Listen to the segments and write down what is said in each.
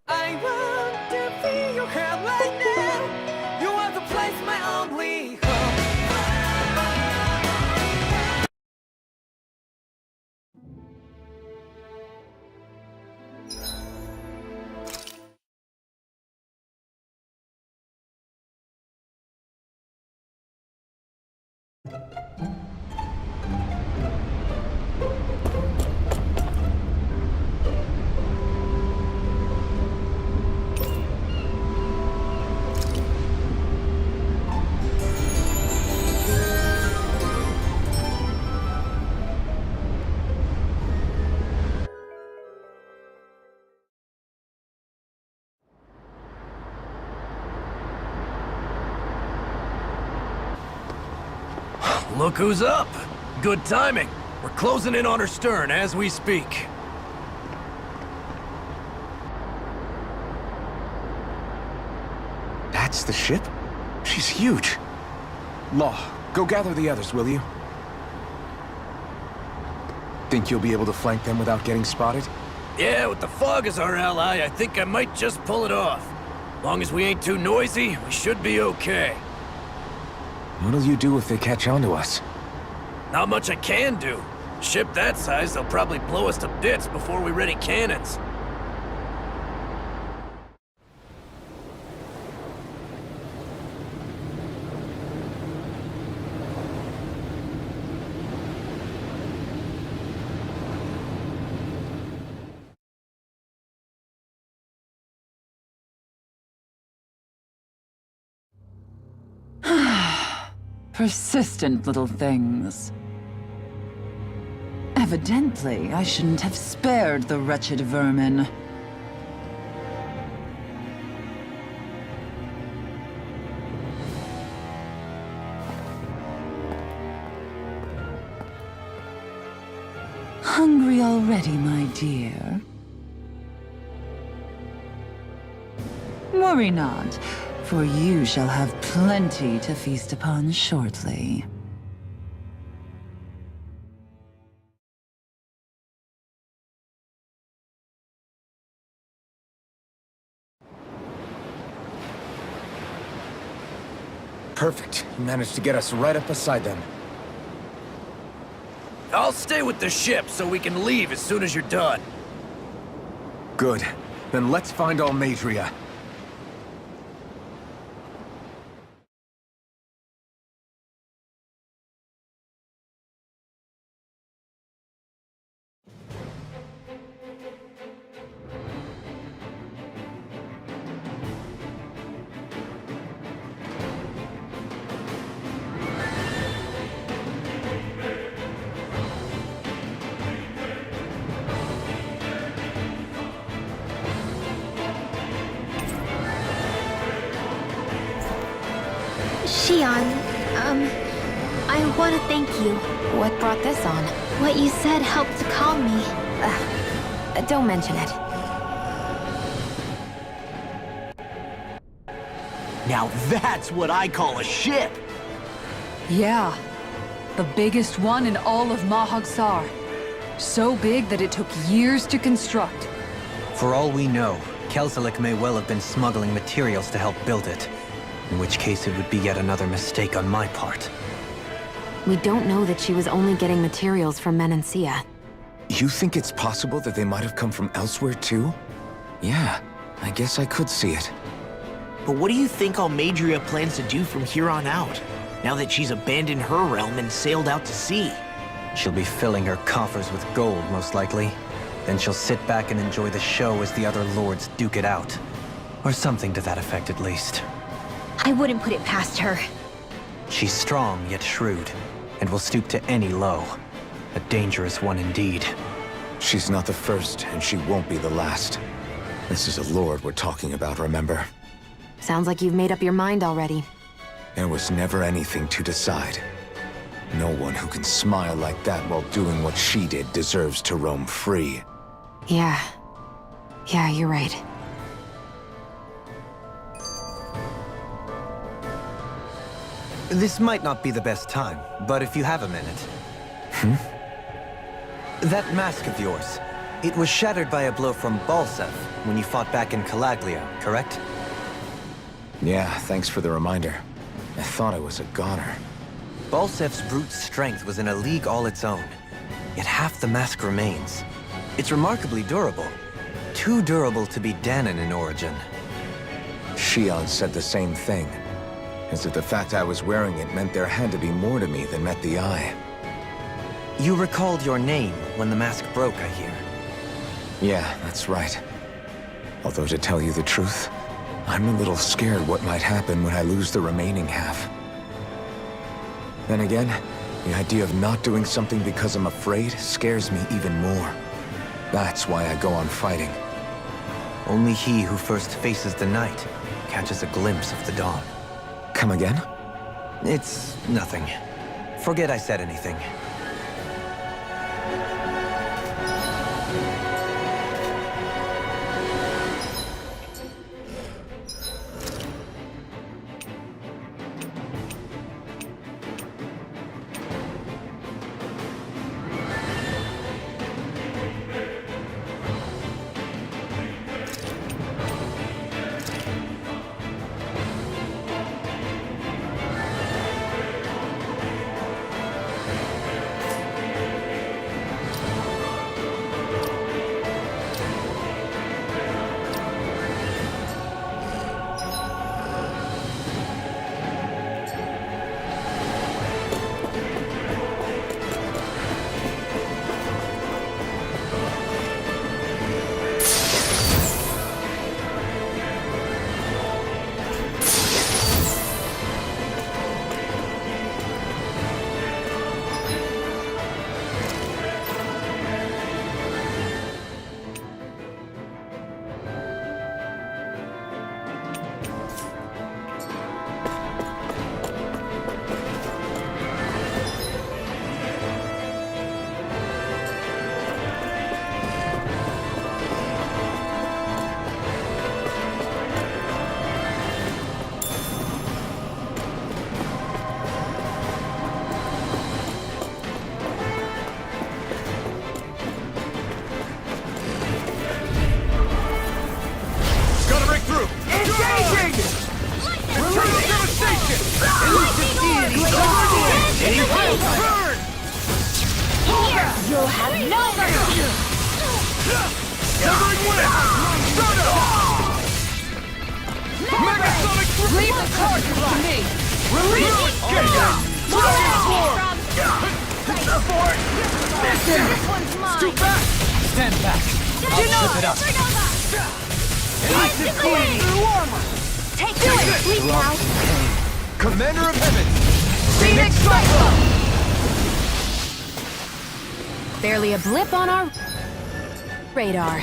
I want to feel your hair right now. You are the place, my only hope. Look who's up! Good timing. We're closing in on her stern as we speak. That's the ship? She's huge. Law, go gather the others, will you? Think you'll be able to flank them without getting spotted? Yeah, with the fog as our ally, I think I might just pull it off. Long as we ain't too noisy, we should be okay. What'll you do if they catch on to us? Not much I can do. Ship that size, they'll probably blow us to bits before we ready cannons. Persistent little things. Evidently, I shouldn't have spared the wretched vermin. Hungry already, my dear? Worry not, for you shall have plenty to feast upon shortly. Perfect. You managed to get us right up beside them. I'll stay with the ship so we can leave as soon as you're done. Good. Then let's find Almadria. Shion, I want to thank you. What brought this on? What you said helped to calm me. Don't mention it. Now that's what I call a ship! Yeah. The biggest one in all of Mahag-Sar. So big that it took years to construct. For all we know, Kelzelik may well have been smuggling materials to help build it. In which case it would be yet another mistake on my part. We don't know that she was only getting materials from Menancia. You think it's possible that they might have come from elsewhere too? Yeah, I guess I could see it. But what do you think Almadria plans to do from here on out, now that she's abandoned her realm and sailed out to sea? She'll be filling her coffers with gold, most likely. Then she'll sit back and enjoy the show as the other lords duke it out. Or something to that effect, at least. I wouldn't put it past her. She's strong, yet shrewd, and will stoop to any low. A dangerous one indeed. She's not the first, and she won't be the last. This is a lord we're talking about, remember? Sounds like you've made up your mind already. There was never anything to decide. No one who can smile like that while doing what she did deserves to roam free. Yeah. Yeah, you're right. This might not be the best time, but if you have a minute... That mask of yours, It was shattered by a blow from Balsef when you fought back in Calaglia, correct? Yeah, thanks for the reminder. I thought I was a goner. Balsef's brute strength was in a league all its own, yet half the mask remains. It's remarkably durable. Too durable to be Dahnan in origin. Shion said the same thing. As if the fact I was wearing it meant there had to be more to me than met the eye. You recalled your name when the mask broke, I hear. Yeah, that's right. Although to tell you the truth, I'm a little scared what might happen when I lose the remaining half. Then again, the idea of not doing something because I'm afraid scares me even more. That's why I go on fighting. Only he who first faces the night catches a glimpse of the dawn. Come again? It's nothing. Forget I said anything. You'll have no mercy! Leave the charges to me! Release This one's mine! Scoot back! Stand back. Slip it up. Take it! Sleep now! Commander of Heaven! Phoenix Cyclone! Barely a blip on our radar.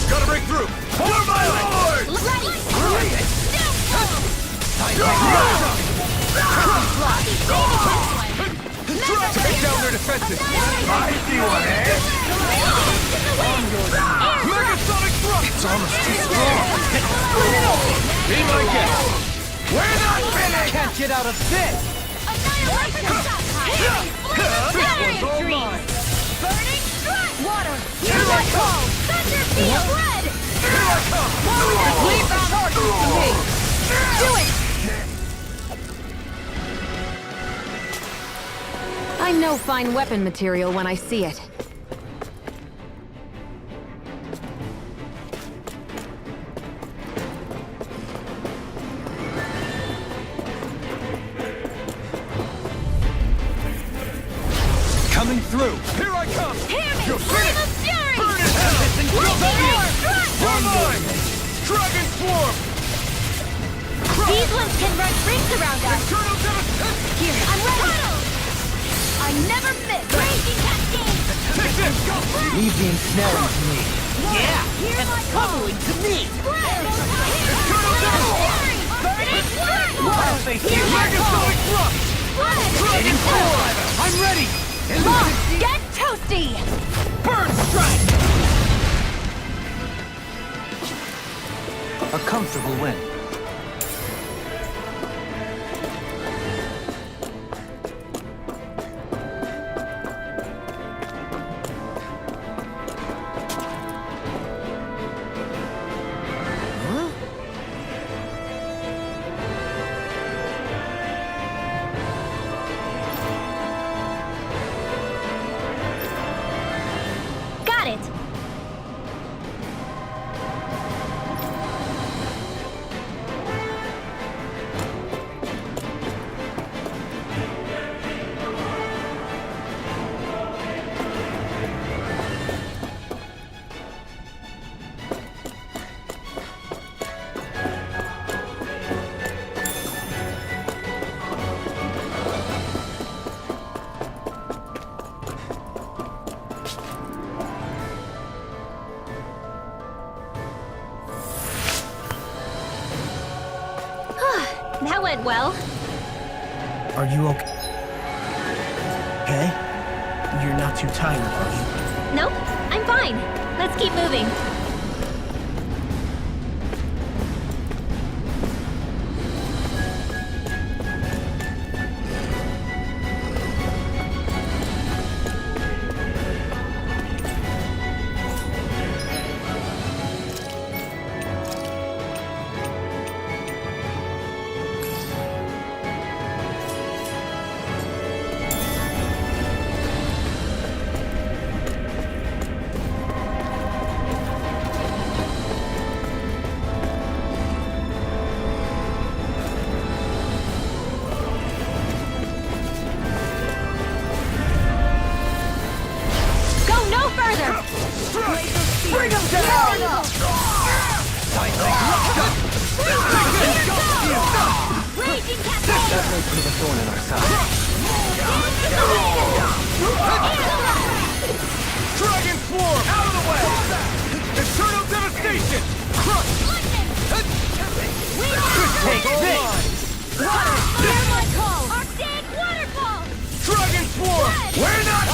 Gotta break through! For my lord! Take down their defenses! I see one, eh? Megasonic thrust! It's almost too strong! Be my guest! We're not finished! Can't get out of this! This one's all mine! Burning strike! Water! Here I come! Thunder field! Red! Here I come! Leave the charges to me! Do it! I know fine weapon material when I see it. Coming through! Here I come! Hear me! You're Flame finished! of fury! Burn in hell! Lightning strike! For mine! Dragon Swarm! These ones can run rings around us! Eternal devastation! Here, I'm ready! I never miss! Raging cascade! Take this! Go! Leave the ensnaring to me. Yeah! And tumbling to me! Spread! Eternal devastation! Burning strike! I'll face you! Megasonic thrust! Dragon Swarm! I'm ready! Lock! Get toasty! Burn strike! A comfortable win. That went well. Are you okay? Okay? You're not too tired, are you? Nope, I'm fine. Let's keep moving. Bring him down! Raging cascade! That may prove a thorn in our side. Dragon Swarm! Out of the way! Eternal Devastation! Crush! Take this! Arctic waterfall! Dragon Swarm! We're not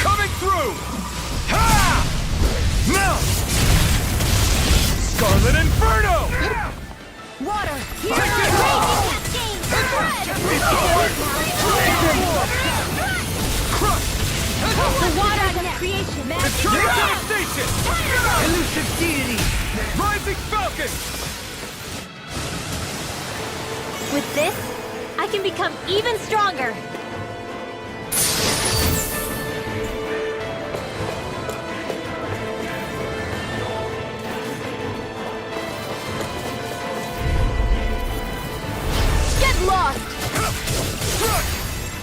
coming through! Ha! Now! Scarlet Inferno! Water! Take this! Crush! The water of creation! Eternal Devastation! Elusive deity! Rising Falcon! With this, I can become even stronger! Get lost!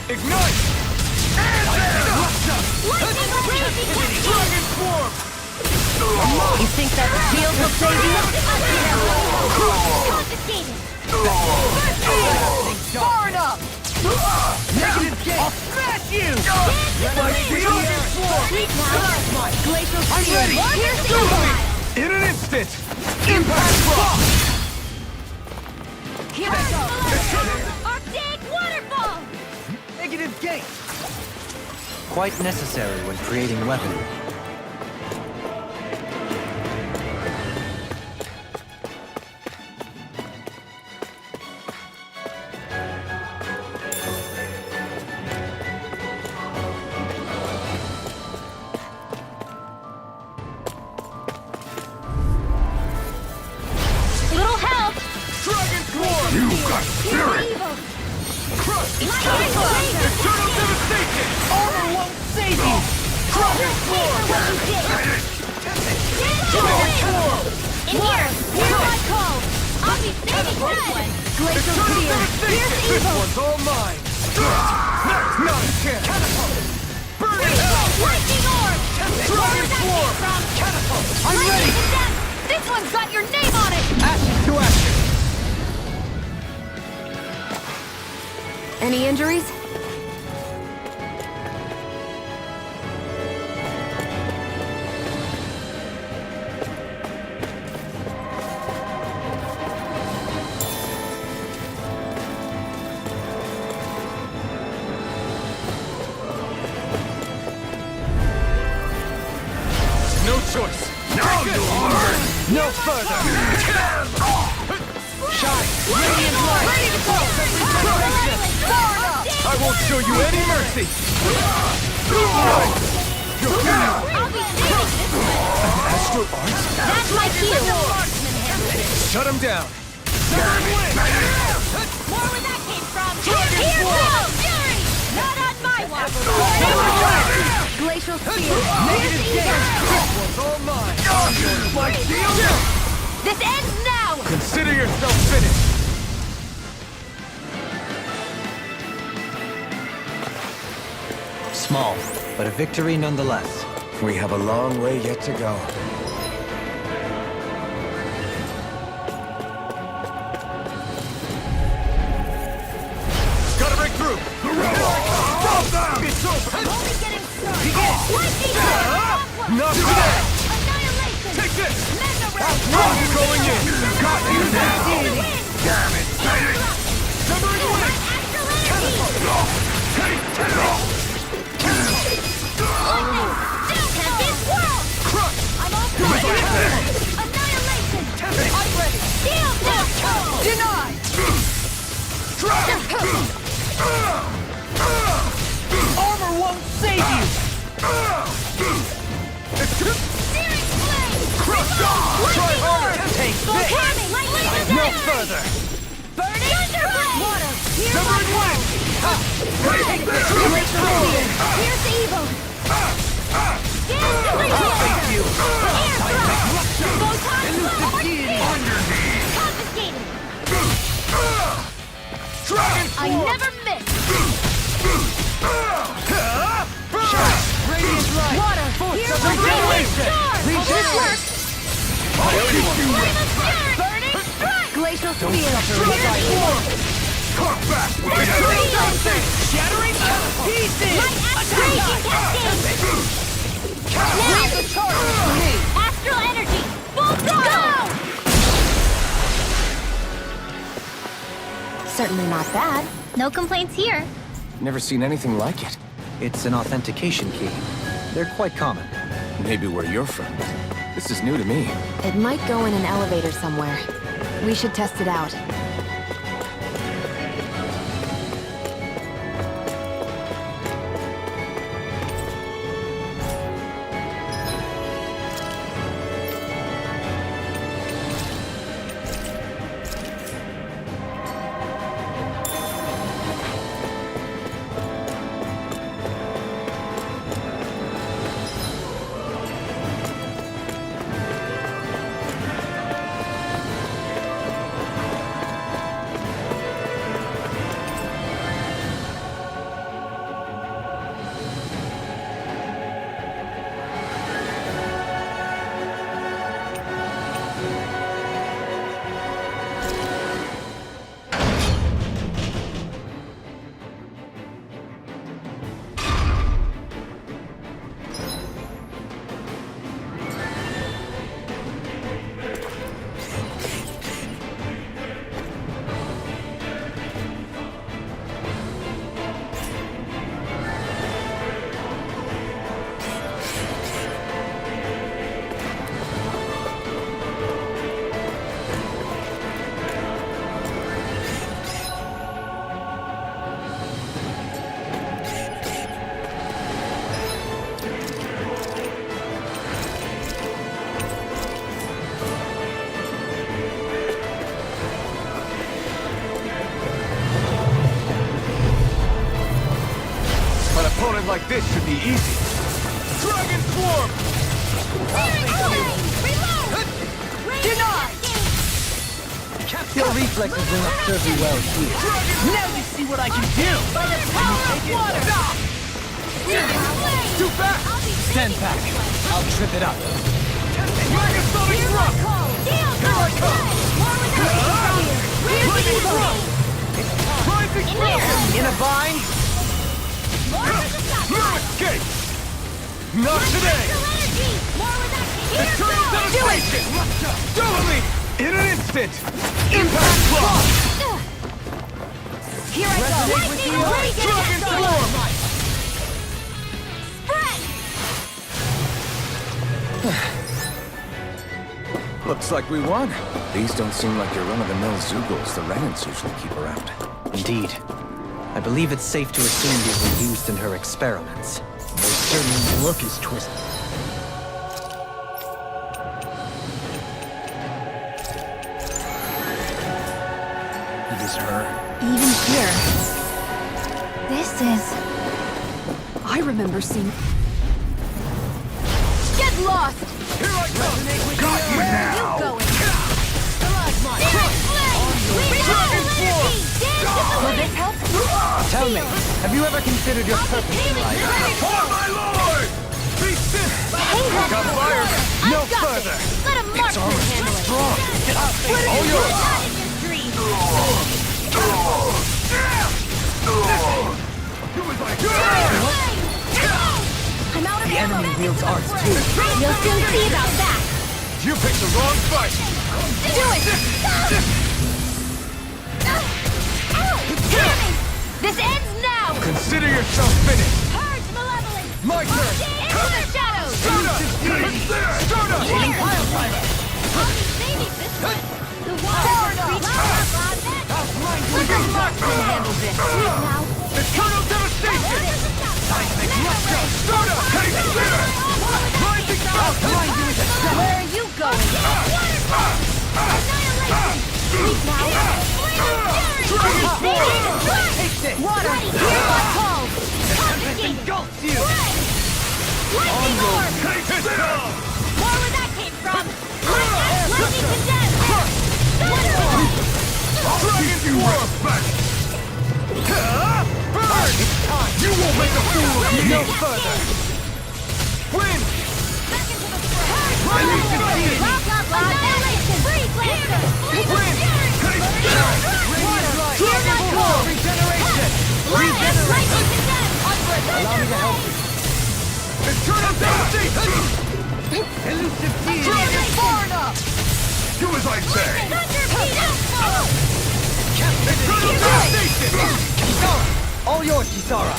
Ignite! Lightning raging cascade! Dragon Swarm! You think that shield will save you? Confiscated! Far enough! Negative gate! I'll smash you! Dragon Swarm! Glacial I'm Spear! ready! Piercing Do attack! it! In an instant! Impact Rock! Arctic waterfall! Negative gate! Quite necessary when creating weapons. Little help! Dragon Swarm! You got spirit! Evil! Crush! Lightning Eternal Devastation! Armor won't save you! Dragon Swarm! In here! Hear my call! I'll be saving this one! Glacial Spear! Pierce This evil! one's all mine! Not a chance! Catapult! Burn it out! Lightning orb! Dragon Swarm! Catapult! I'm ready! This one's got your name on it! Action to action! Any injuries? No choice! Now you learn! No further! Shine! Radiant light! I won't show you any mercy! You're down! I'll be saving this one! Astro Arts? That's my cue! Shut him down! More where that came from! Here goes! Fury! Not on my watch! Glacial Spear! Negative gate! This one's all mine! My deal! This ends now! Consider yourself finished! Small, but a victory nonetheless. We have a long way yet to go. Gotta break through! The rebel! Stop them! It's over! I'm only getting started! Lightning orb! Not today! Annihilation! Take this! Mega Ray! I'm going in! Got you now! Damn it! Try harder! Take this! No Lightning! further! Burning Thunderblade! Water! Here's Never my win! Here's the evil! Thank you! Confiscated! Dragon I Form! never miss! Radiant light! Water! Here's the Regeneration! This works! Regeneration! Burning strike! Glacial Don't Spear! suffer in my form! Come back! Shattering pieces! Raging cascade! Now the charge for me! Astral energy! Full throttle! Certainly not bad. No complaints here. Never seen anything like it. It's an authentication key. They're quite common. Maybe where you're from. This is new to me. It might go in an elevator somewhere. We should test it out. An opponent like this should be easy. Dragon Form! Denied! Your reflexes will not serve you well here. Now you see what I can do! By the power of water! Too fast! Stand back. I'll trip it up. Dragon Sonic Drop! Here I come! Lightning Drop! Rising Form! In a bind? No escape! Not today! Eternal devastation! Doubly! In an instant! Impact Block! Here I go! Lightning Dragon Form! Looks like we won. These don't seem like your run-of-the-mill Zeugles the Renans usually keep around. Indeed. I believe it's safe to assume these were used in her experiments. They certainly look as twisted. It is her. Even here. This is... I remember seeing... Get lost! Here I come! Got you now! Going! Dragon Form! Will this help? Tell me, have you ever considered your purpose in life? For my lord! Be stiff! Got fired! No I've got further! this. Let a marksman handle it. Strong! All yours. Not in your dreams. I'm out of The ammo. enemy wields arts too. You'll soon see about that. You picked the wrong fight! Do it! Damn it! This ends now! Consider yourself finished! Purge malevolence! My turn! Into the shadows! Stardust! Here! Maybe this one. The water Let the marksman handle this. Now. Eternal devastation! Stardust! Take clear! Rising Falcon! Where are you going? Water! Hear my call! Confiscated! Engulfs you! Lightning orb! Take it down! More where that came from! Lightning condemned! Thunderbolt! Dragon Swarm! Back! Burn! You won't make a fool of me! No further! Wind! Back into the fray! Lightning defeated! Annihilation! Freeze Lancer! Wind! Take that! Dragon Ball! Regeneration! Lightning condemned! Allow me to help you. Eternal devastation! Elusive being! Dragon Forna! Do as I say! Thunder Beetle! Eternal devastation! All yours, Kisara.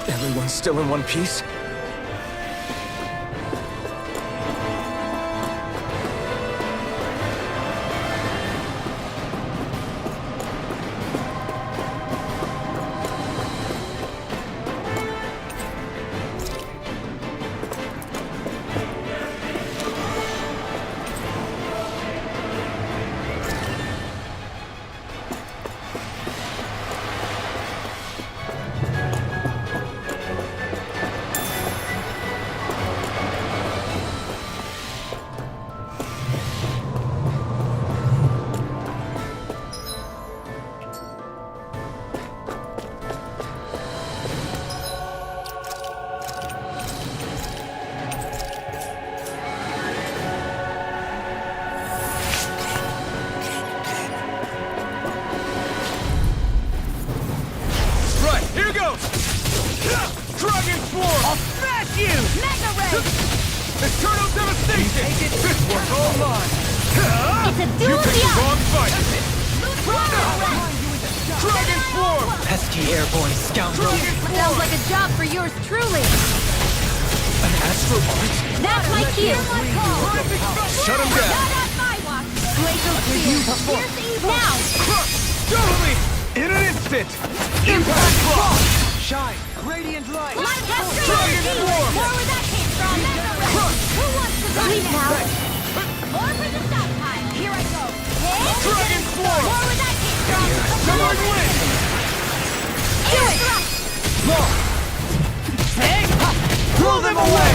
Everyone's still in one piece? Right, here goes! Dragon Swarm! I'll smash you! Mega Ray! Eternal devastation! This one's all mine! It's a You duel of picked the the wrong fight! Dragon Dragon Swarm! Pesky airborne scoundrel. Sounds like a job for yours truly. An astral art? That's my cue. Shut him down! Not on my watch. Glacial Spear. Here's evil. Now. Totally! In an instant! Impact Block! Shine, radiant light. Light Capture Dragon Energy. Swarm. More where that came from. Mega Ray. Who wants to run now? More for the stockpile. Here I go. Hit. Dragon Swarm! More where that came from. Northern Wind! Do it. Blow them away!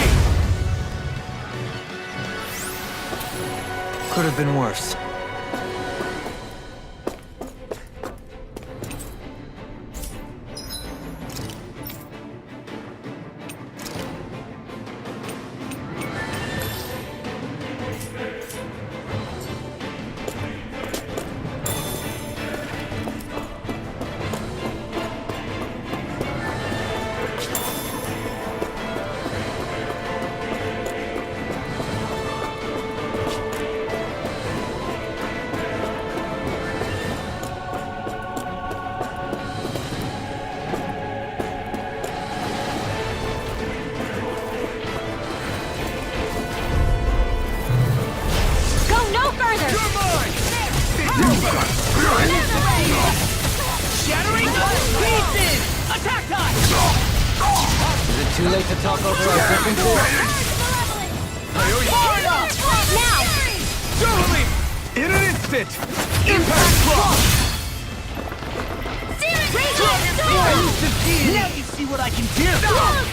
Could have been worse. Go no further. You're mine! Shattering pieces! Attack time! Is it too late to talk over our different Now. Totally! In an instant! Impact Block! Now you see what I can do!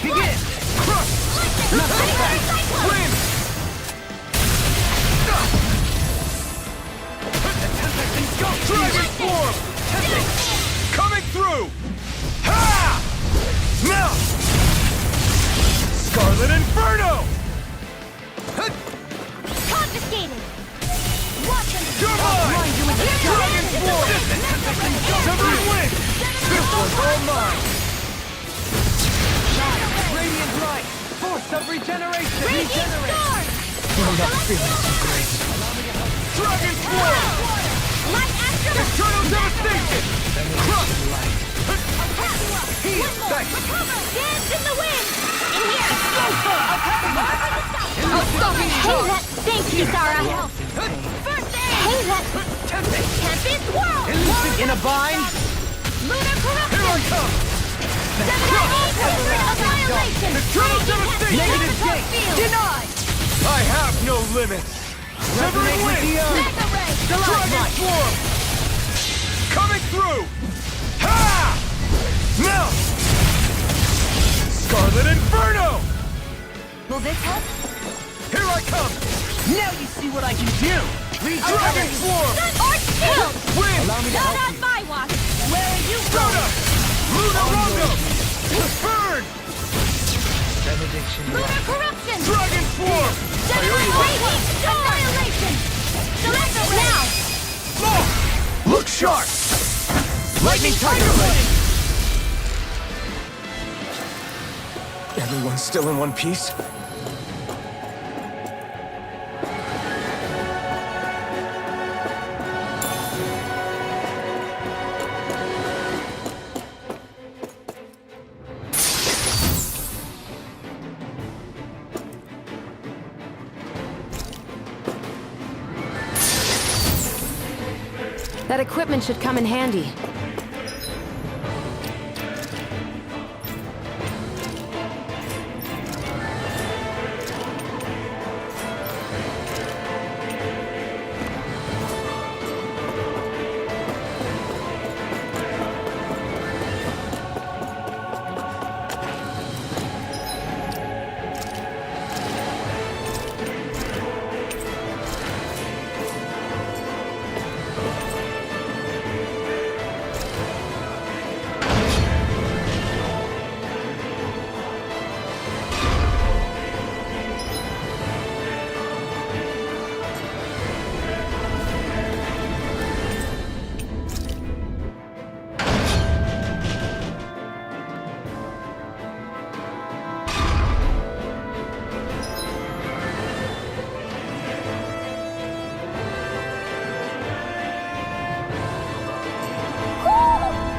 Begin! Crush! Wind! Dragon Swarm! Coming through! Ha! Now! Scarlet Inferno! Confiscated. Watch them. You're mine! Dragon Swarm! Severing Wind! This one's all mine! Radiant light! Force of regeneration! Radiant Storm. I'm not feeling so great. Dragon Swarm! Light Astral. Eternal devastation! Crush! Heal. Recover. Dance in the wind. In here. Hey, that. Thanks, Kisara. First aid. Hey, that. Tempest Whirl. In a bind? Lunar Here I Corruption. come! 798 Annihilation. Eternal devastation! Negative gate! Denied! I have no limits! Severing Wind! Mega Ray! Dragon Swarm! Coming through! Ha! Now! Scarlet Inferno! Will this help? Here I come! Now you see what I can do! Dragon Swarm! Or shield! Wind! Not on my watch! Where are you Rhoda! going? Luna Rondo! Burn! Lunar corruption! Dragon Swarm! Radiant annihilation! Select the now! Look sharp! Lightning Tiger Blade! Everyone's still in one piece? That equipment should come in handy.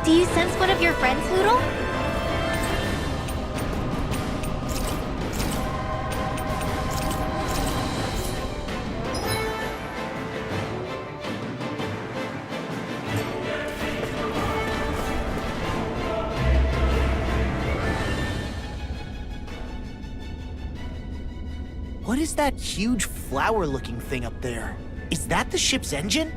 Do you sense one of your friends, Hoodle? What is that huge flower-looking thing up there? Is that the ship's engine?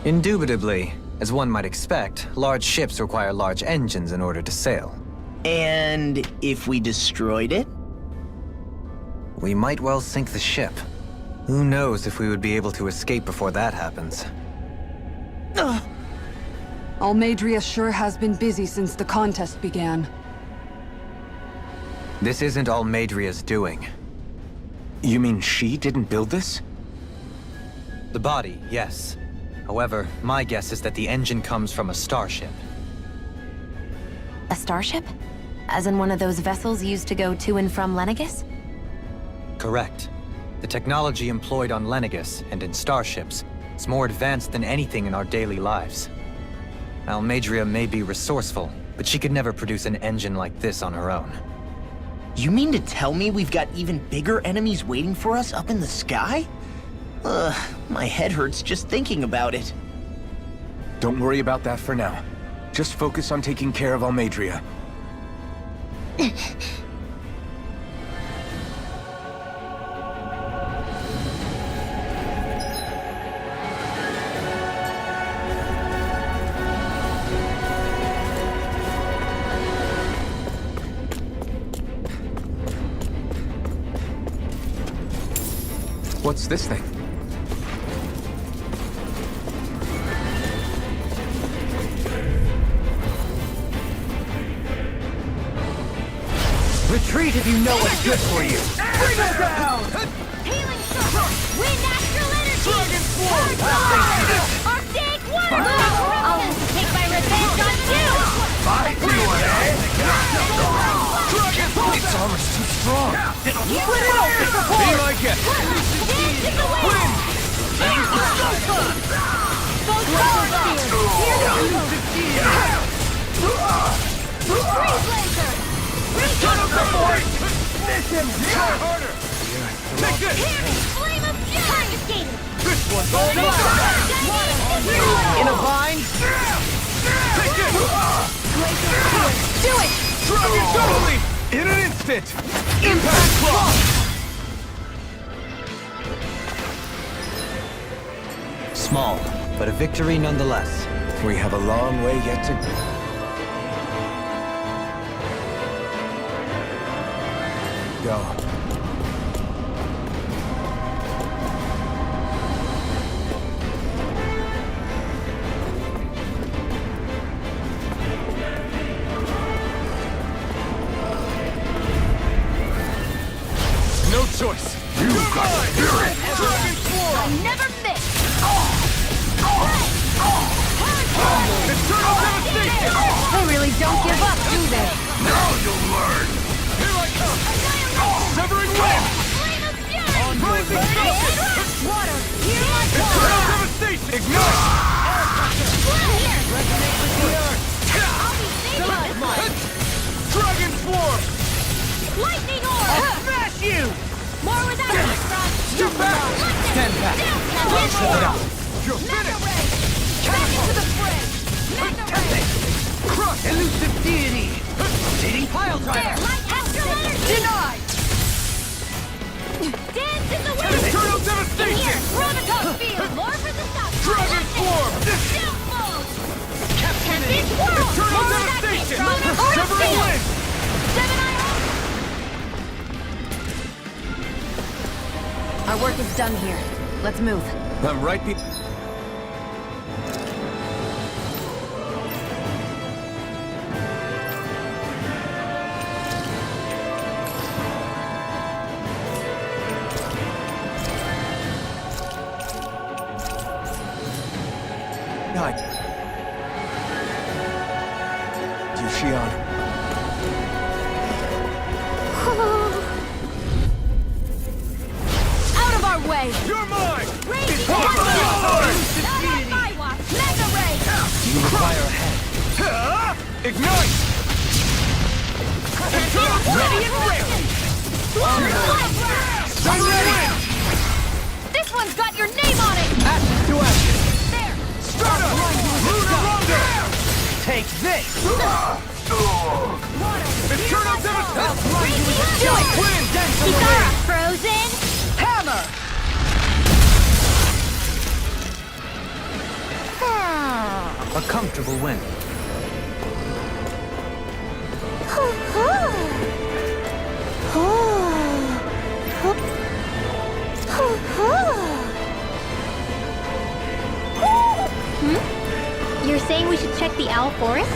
Indubitably. As one might expect, large ships require large engines in order to sail. And if we destroyed it? We might well sink the ship. Who knows if we would be able to escape before that happens. Almeidria sure has been busy since the contest began. This isn't Almeidria's doing. You mean she didn't build this? The body, yes. However, my guess is that the engine comes from a starship. A starship? As in one of those vessels used to go to and from Lenegis? Correct. The technology employed on Lenegis and in starships is more advanced than anything in our daily lives. Almeidria may be resourceful, but she could never produce an engine like this on her own. You mean to tell me we've got even bigger enemies waiting for us up in the sky? My head hurts just thinking about it. Don't worry about that for now. Just focus on taking care of Almeidria. What's this thing? Retreat if you know what's good for you! Bring her down! Healing circle! Wind astral energy! Dragon Swarm! Arctic Wonder! I'll take my revenge on you! Fight you, eh? Dragon Swarm! Its armor's too strong! Split it open! Be my guest! Dance in the wind! Both power spheres! Here to Freeze laser! Mission! Try harder! Take this! Flame of Target! This one's all mine! In a vine? Take this! Do it! Dragon Double Leap! In an instant! Impact Claw! Small, but a victory nonetheless. We have a long way yet to go. No choice. You've got spirit. Dragon Form. I never miss! Eternal devastation. They really don't give up, do they? Now you'll learn. Here I come. Severing wind. Flame of fury! Rising focus. Water, here I Eternal come! devastation. Ignite. Here! Resonate with the earth. I'll be safe! Dragon Form. Lightning orb! Smash you. More without me, Frost! Step back. Stand back. Down, Shut up. You're Mega finished. Ray! Back into the fray! Mega Ray! Crush. Elusive deity. City pile There! driver. Astral energy! Denied. Dance in the wind! Eternal Here! devastation. Prototype field! More for the south! Dragon Form. Stealth mode! Captain Squirrel! Eternal More devastation. without me, Frost! Severing wind. Seven Eye Our work is done here. Let's move. I'm right be- God. Yuxian. Out of our way! You're mine. Raging Not Not on my watch! Mega Ray! You require a hand. Ignite. Ready and ready. I'm ready. This one's got your name on it! Ashes to ashes. There! Strata. Lunar Rondo. Take this. Eternal devastation. Do it! Wind. Kisara frozen! Hammer. A comfortable win. You're saying we should check the Owl Forest?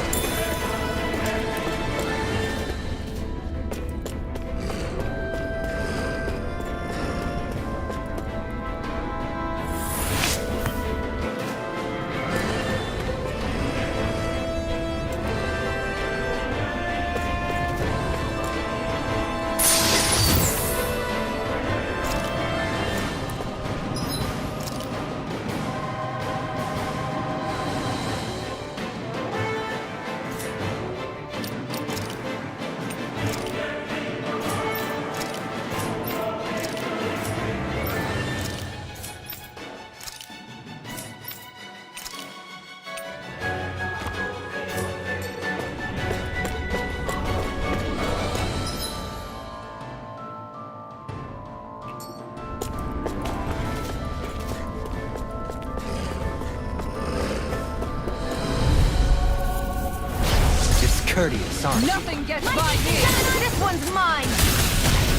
Discourteous, aren't you? Nothing gets by me! This one's mine!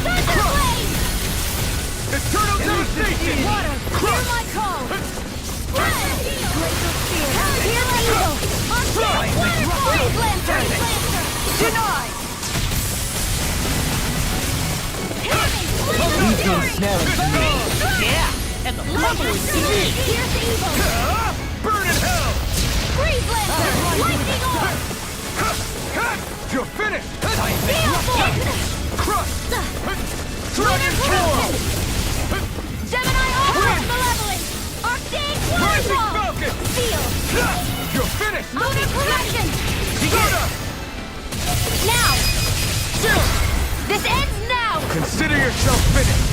Thunder Blade! Eternal devastation. Water, hear my call! Glacial Spear! Hear the eagle! On deck! Freeze Lancer! Denied! You've been snaring to me. Yeah, and the bubble is me. Here's the evil! Burn in hell. Freeze Lancer! Lightning Orb! You're finished. Steel Force! Crush. Lunar Dragon Form. Corruption! Gemini Orb! Malevolent! Arctic Rising Waterfall! Falcon. Steel! You're finished. Lunar Corruption! Strata. Now! This ends now! Consider yourself finished.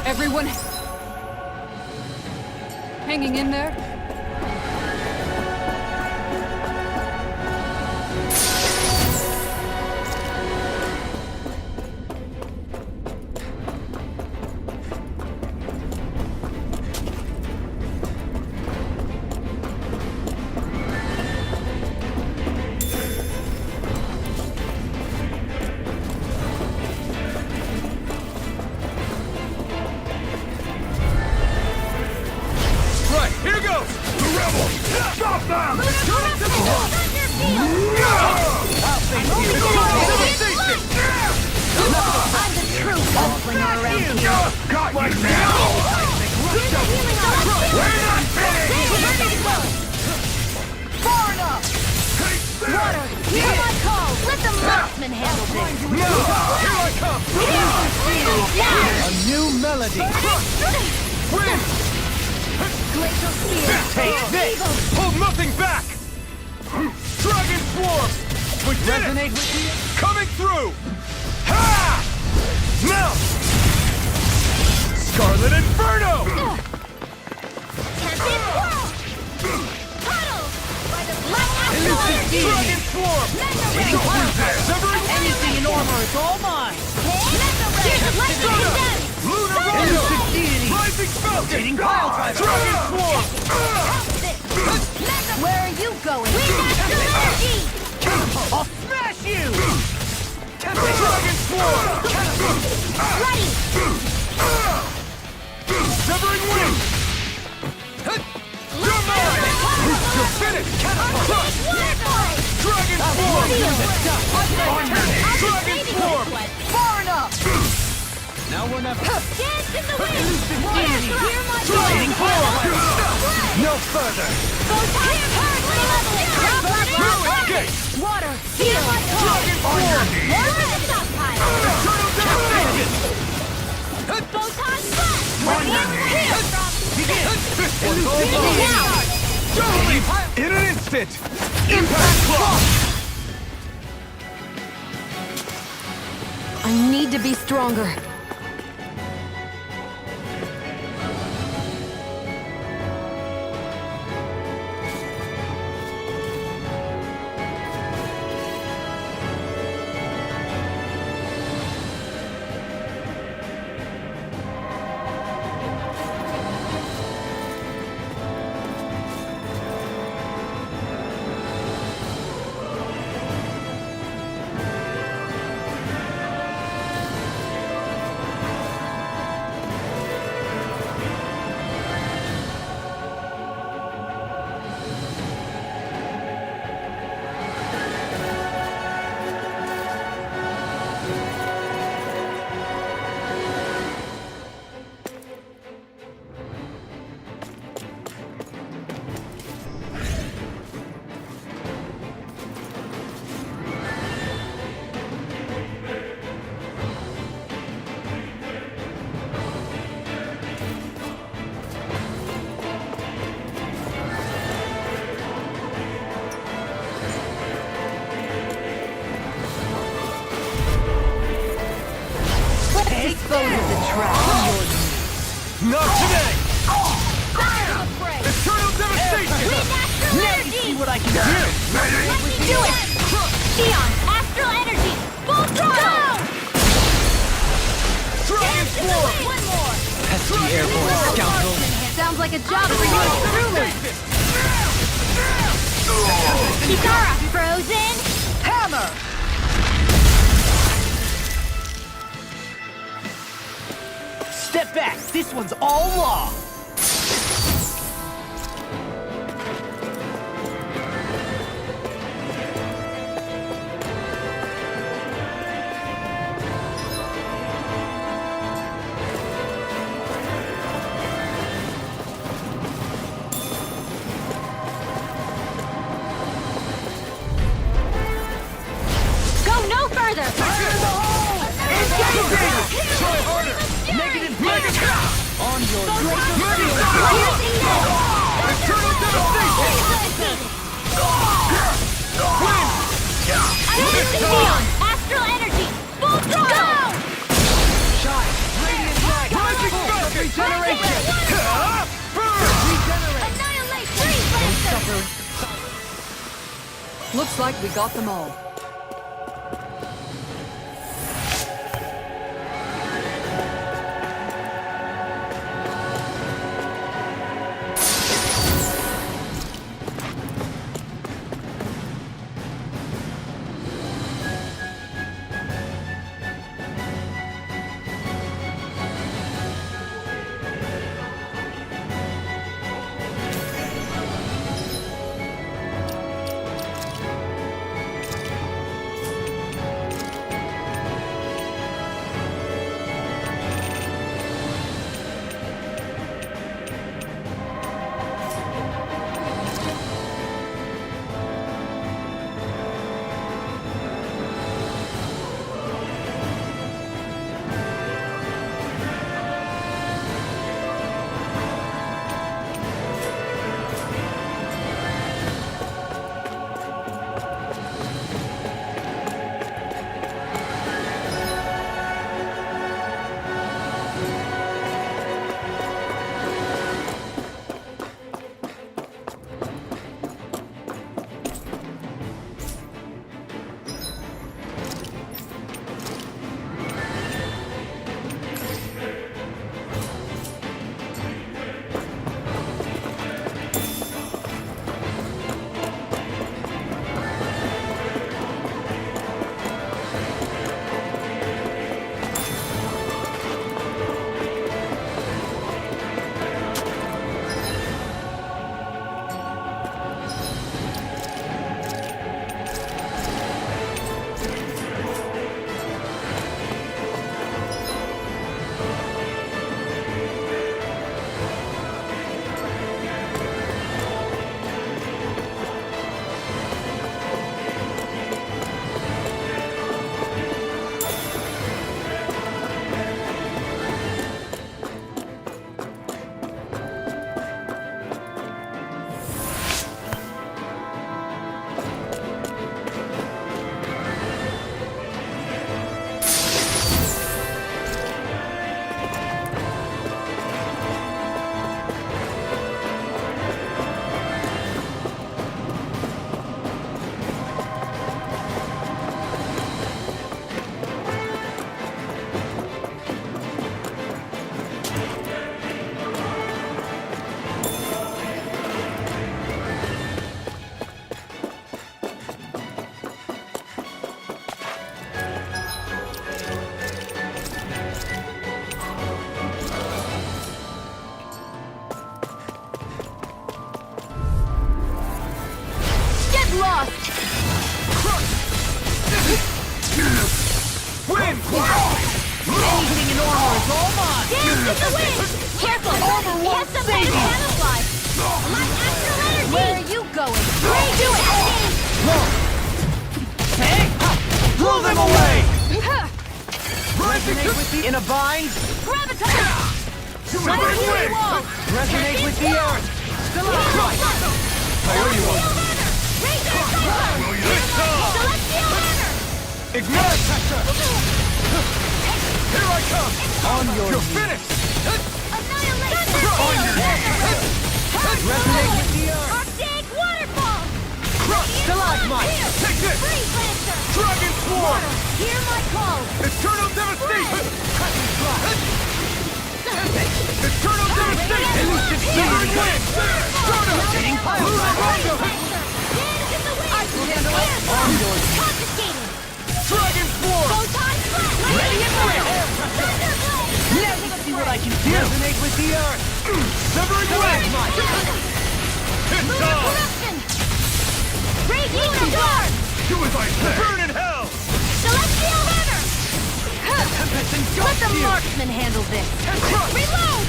Everyone... hanging in there? Horseman handles it. No! Here I come! A new melody! Win! Glacial Spear. Take this! Hold nothing back! Dragon Swarm! We did Resonate it! with you? Coming through! Ha! Now! Scarlet Inferno! Tempest Whirl. Puddle. By the Black Dragon Swarm! Severing Anything in armor is all mine. Lunar Rondo! Rising Falcon! Dragon Swarm! Where are you going? Energy! I'll smash you! Dragon Swarm! Ready! Severing Wing! You're mine! You're finished! Dragon Swarm! Dragon Swarm! Far enough! Now we're never... Dance in the wind! Hear my Dragon Swarm! No further! Escape! Water! Heal my Dragon Swarm! Eternal Devastation! Photon Blast! This one's all mine! Totally! In an instant! Impact Clock! I need to be stronger. Not today! Eternal Devastation! Now you see what I can do! Let me do it! Neon, Astral Energy! Full throttle! Dragon Swarm! One more! Pesky airborne scoundrel. Sounds like a job for you, Thruler! Kitara, frozen! Hammer! Step back! This one's all law! Go no further! Try harder! Negative Mega On your Eternal Devastation! Neon, Astral Energy! Full throttle! shine! Radiant light! Rising Falcon! Regeneration! Annihilate Tree Lancer! Looks like we got them all. all mine! Dance in the wind! Careful! He has some kind of camouflage! My astral energy! Where are you going? Redo it, Steve! Hey! Blow them away! Resonate with the... In a bind? Graviton! Wing! Resonate with the earth! Celestial hammer! Ignite! Here I come! On your You're knees. finished! Annihilation! On your Resonate with the earth! Arctic waterfall! Stalagmite! Take this! Freeze Lancer! Dragon Swarm! Hear my call! Eternal Devastation! Eternal Devastation! Elusive Severing Seed! Wind! Soda! Getting close! Rondo! Dance in the wind! I can handle it! On your knees. Confiscating! Dragon Swarm! Photon blast! Ready and ready! Thunderblade! Let me see what I can do! Resonate with the earth! Severing Wind! Hit Lunar dog! corruption! Raging storm! Do as I say! Burn in hell! Celestial hammer! Tempest Let engulfs the you! marksman handle this! Reload!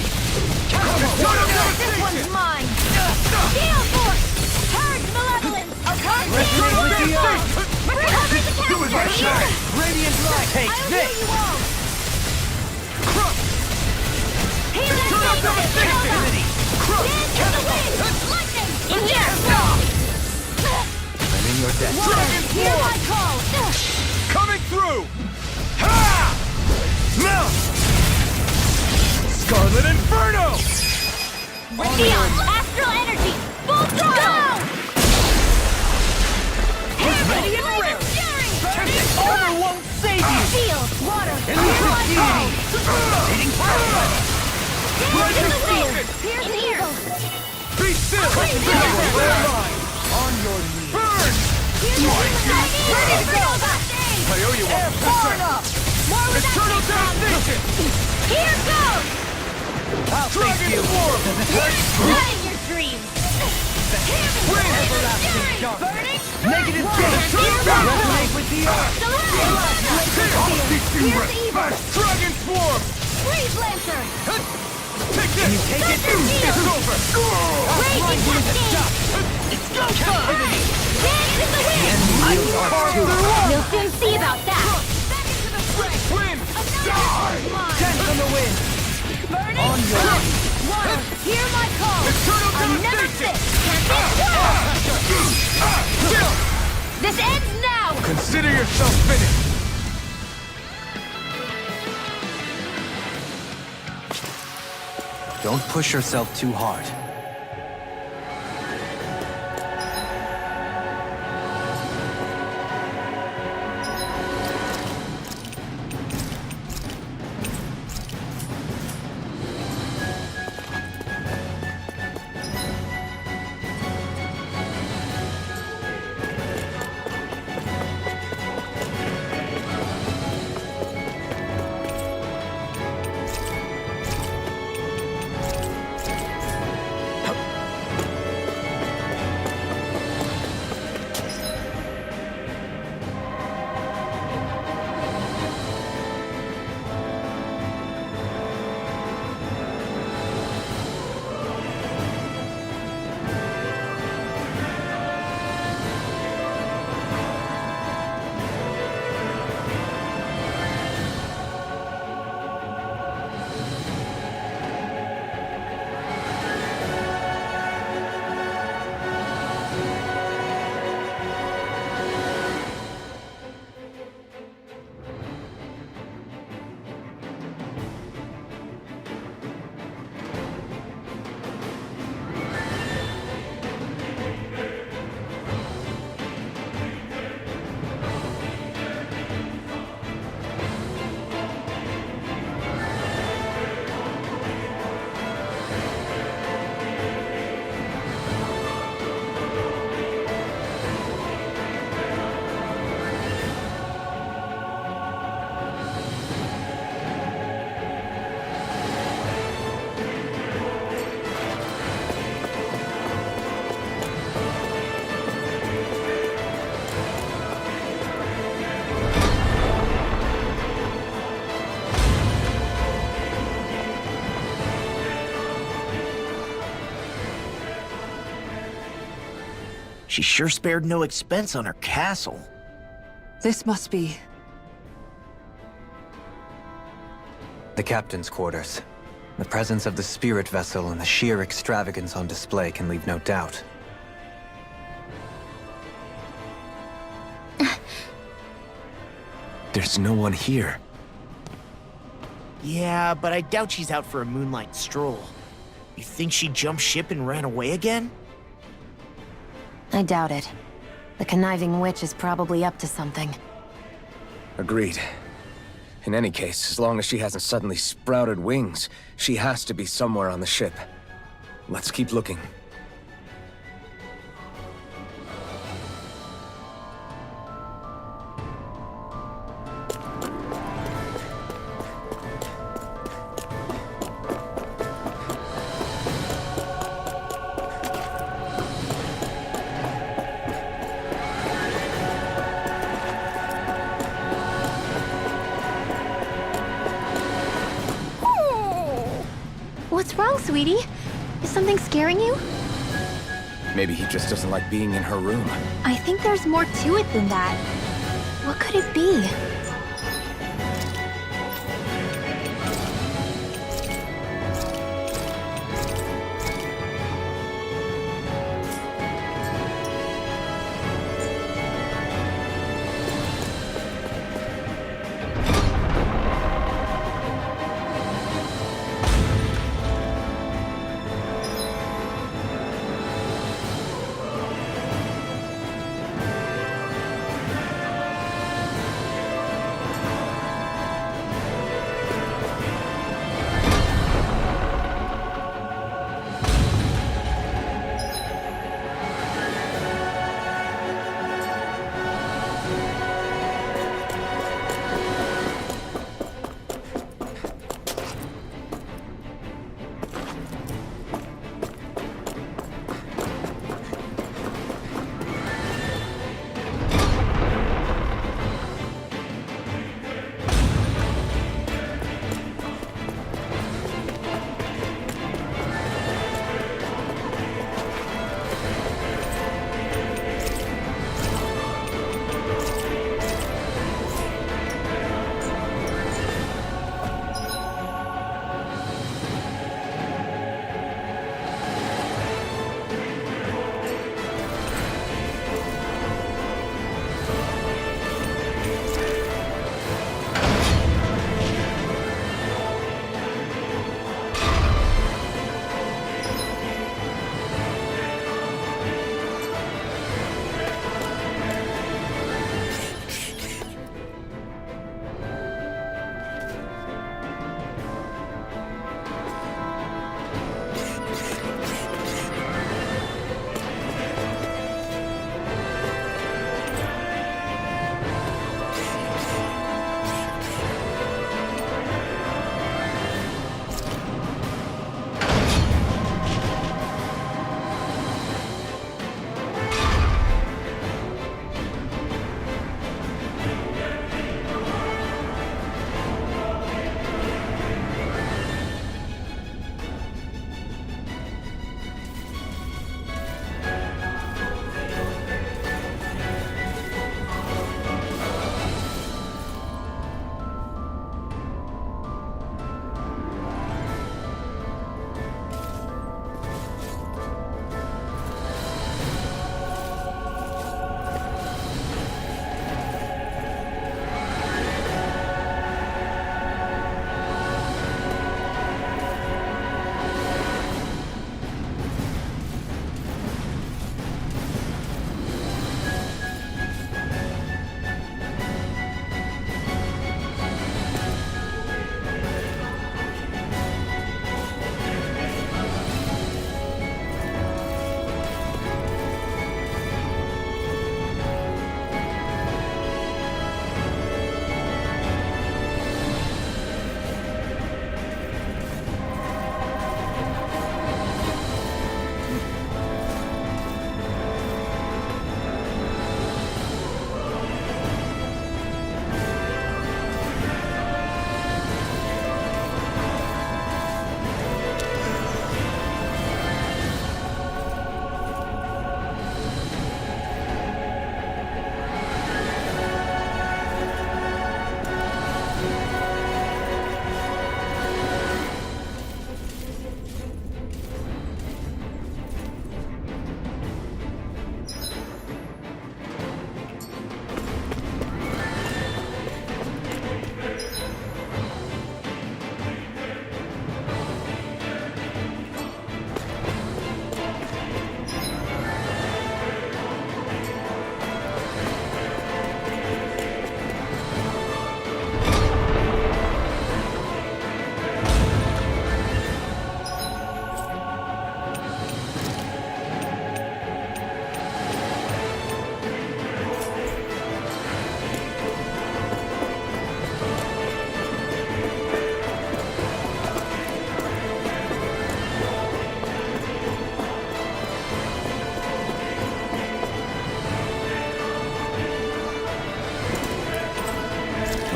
Eternal This one's Devastation! mine! Gale force! Purge malevolence! Resonate with the earth! Recover the Do as I capture! say! Radiant light! Take I'll this! heal you all! Crush! Healing Eternal sacred! Devastation! Crush! Dance in the wind! Lightning! In here! I'm in your debt. Dragon Hear Swarm! my call! Coming through! Ha! Melt! Scarlet Inferno! Beyond! Astral energy! Full throttle! Ready and ready! Armor won't save you! Shield! Water! Hear Elusive my call! deity! Hitting power! Dance in the wind! Here's the eagle! Be still! On your knees! Burn! Here's the eagle! I owe you one. Burn up! More with that Eternal kick drum. Devastation! Here goes! I'll face Dragon you! Swarm! Flooding your dreams! Wind! Everlasting dark! Burning! Negative Water! gate! Hear my call! Resonate with the earth! Here's the evil! Dragon Swarm! Freeze Lancer! Take this! Take it! It's over! Raging Cascade! It's go time! Dance in the wind! We'll soon see about that! Wind! Die! Dance on the wind! Burning! On your Water! Hear my call! Eternal I never Devastation! sit! Can't be This ends now! Consider yourself finished! Don't push yourself too hard. She sure spared no expense on her castle. This must be... The captain's quarters. The presence of the spirit vessel and the sheer extravagance on display can leave no doubt. There's no one here. Yeah, but I doubt she's out for a moonlight stroll. You think she jumped ship and ran away again? I doubt it. The conniving witch is probably up to something. Agreed. In any case, as long as she hasn't suddenly sprouted wings, she has to be somewhere on the ship. Let's keep looking. What's wrong, sweetie? Is something scaring you? Maybe he just doesn't like being in her room. I think there's more to it than that. What could it be?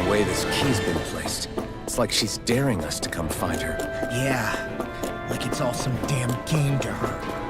the way this key's been placed. It's like she's daring us to come find her. Yeah, like it's all some damn game to her.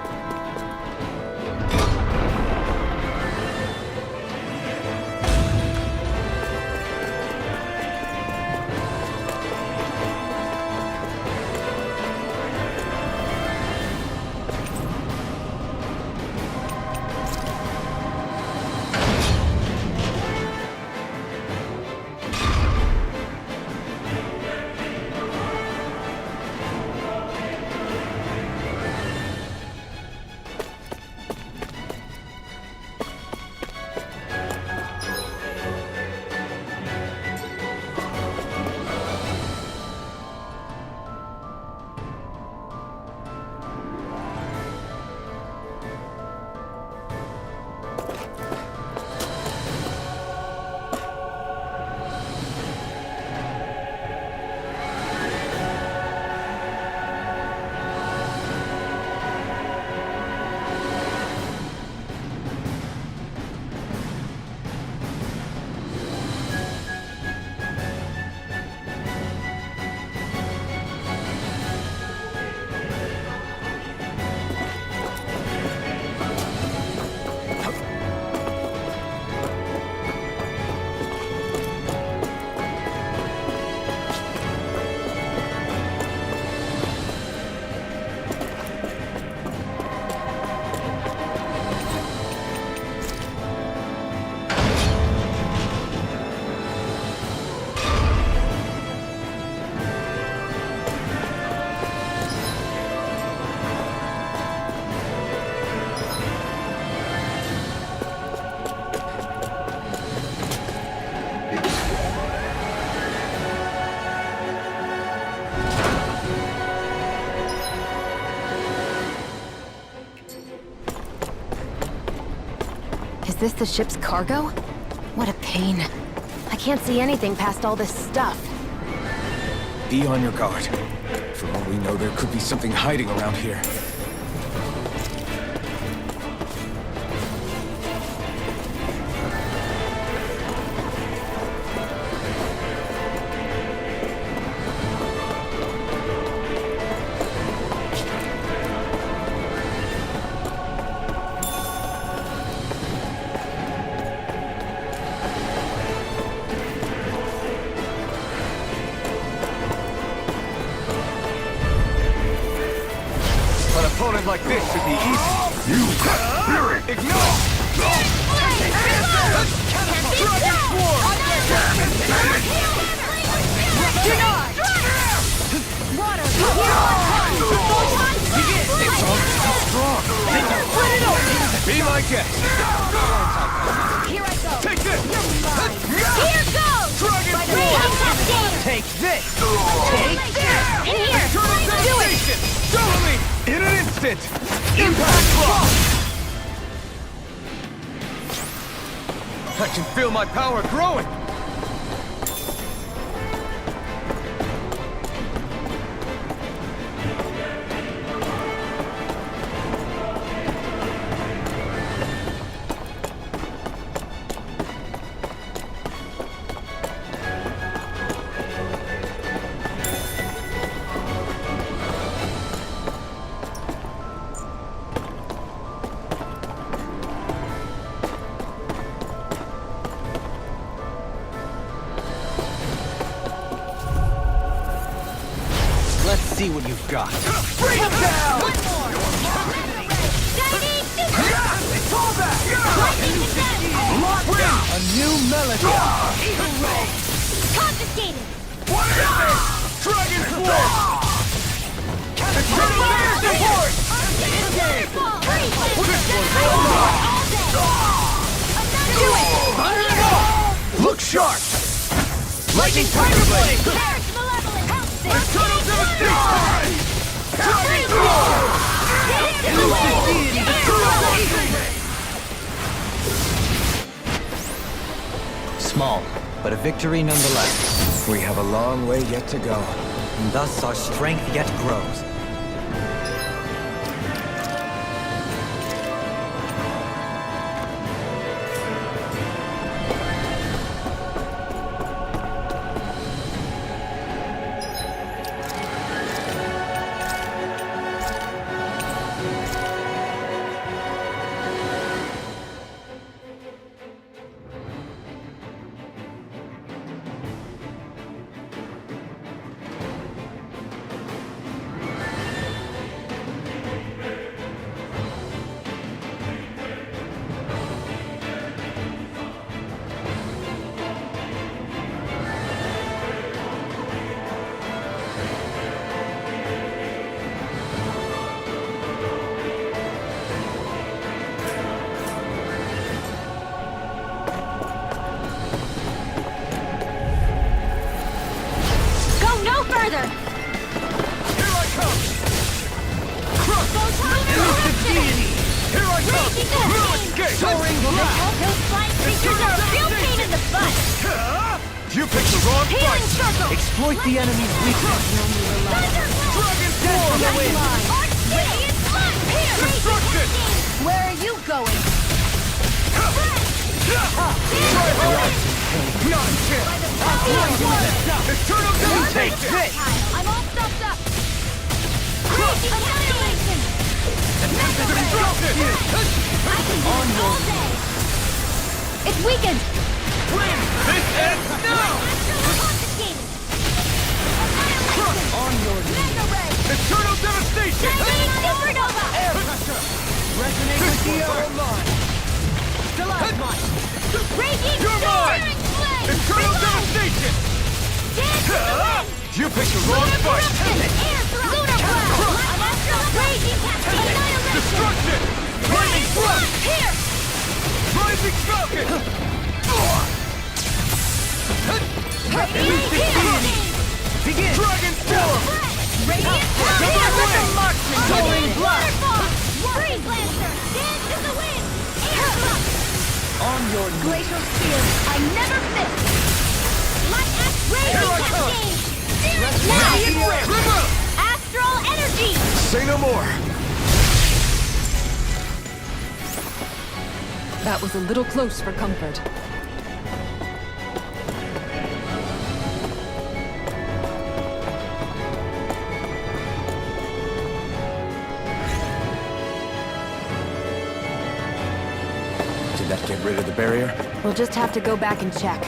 Is this the ship's cargo? What a pain. I can't see anything past all this stuff. Be on your guard. For all we know, there could be something hiding around here. An opponent like this should be easy. You got spirit! Ignore! Dragon Swarm! It's almost too strong. Be my guest. Here I go. Take this! Here goes! Dragon Rain Swarm! Cascade! Take this! Take this! In here! Eternal Do it! devastation! Double me! In an instant! Impact block! I can feel my power growing! Let's see what you've got. Bring him down! One more! Shining Super! Pull back! Lightning Defense! A new melody! Confiscated! What is this? Dragon Swarm! Eternal Fire Support! Engage! Do it! Look sharp! Lightning Tiger Blade! Paris Malevolent! Help! Eternal Devastation! Dragon Swarm! Small, but a victory nonetheless. We have a long way yet to go. And thus our strength yet grows. Breaking cascade! Soaring blast! Those flying creatures are a real pain in the butt! You picked the wrong Healing fight! circle! Exploit the enemy's weakness. Dragon Storm! Arch Radiant Flood! Here! Destruction! Where are you going? Not a chance! Eternal Devastation! I'm all stuffed up! Crazy annihilation! Mega Ray! I can do this all day! It's weakened! Win! This ends now! Confiscated! Annihilation! Mega Ray! Eternal Devastation! Shining Supernova! Air pressure! Resonate with the online! Raging You're mine! Searing Flame! Eternal Reload! Devastation! Dance to the wind! You picked the wrong Lunar fight! Corruption! Air Thrust! Lunar Blast! I'm Astral Raging Cascade! Annihilation! Destruction! Lightning Thrust! Here! Rising Falcon! Radiant Cascade! Begin! Dragon Storm! Radiant Blast! Double wing! Soaring Blast! Freeze Lancer! Dance in the wind! Air Thrust! On your knees. Glacial Spear! I never miss! Light Axe Here I Raging come! Cascade! Searing Blast! River! Astral Energy! Say no more! That was a little close for comfort. Did that get rid of the barrier? We'll just have to go back and check.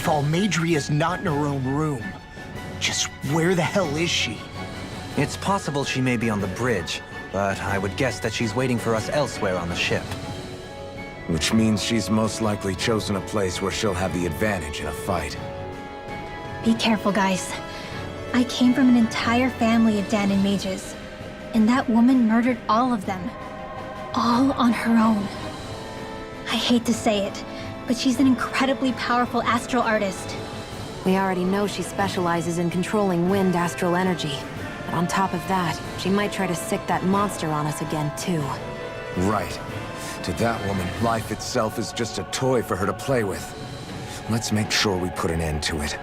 If Almadria's not in her own room, just where the hell is she? It's possible she may be on the bridge, but I would guess that she's waiting for us elsewhere on the ship. Which means she's most likely chosen a place where she'll have the advantage in a fight. Be careful, guys. I came from an entire family of Dahnan mages, and that woman murdered all of them. All on her own. I hate to say it, but she's an incredibly powerful astral artist. We already know she specializes in controlling wind astral energy. But on top of that, she might try to sick that monster on us again, too. Right. To that woman, life itself is just a toy for her to play with. Let's make sure we put an end to it.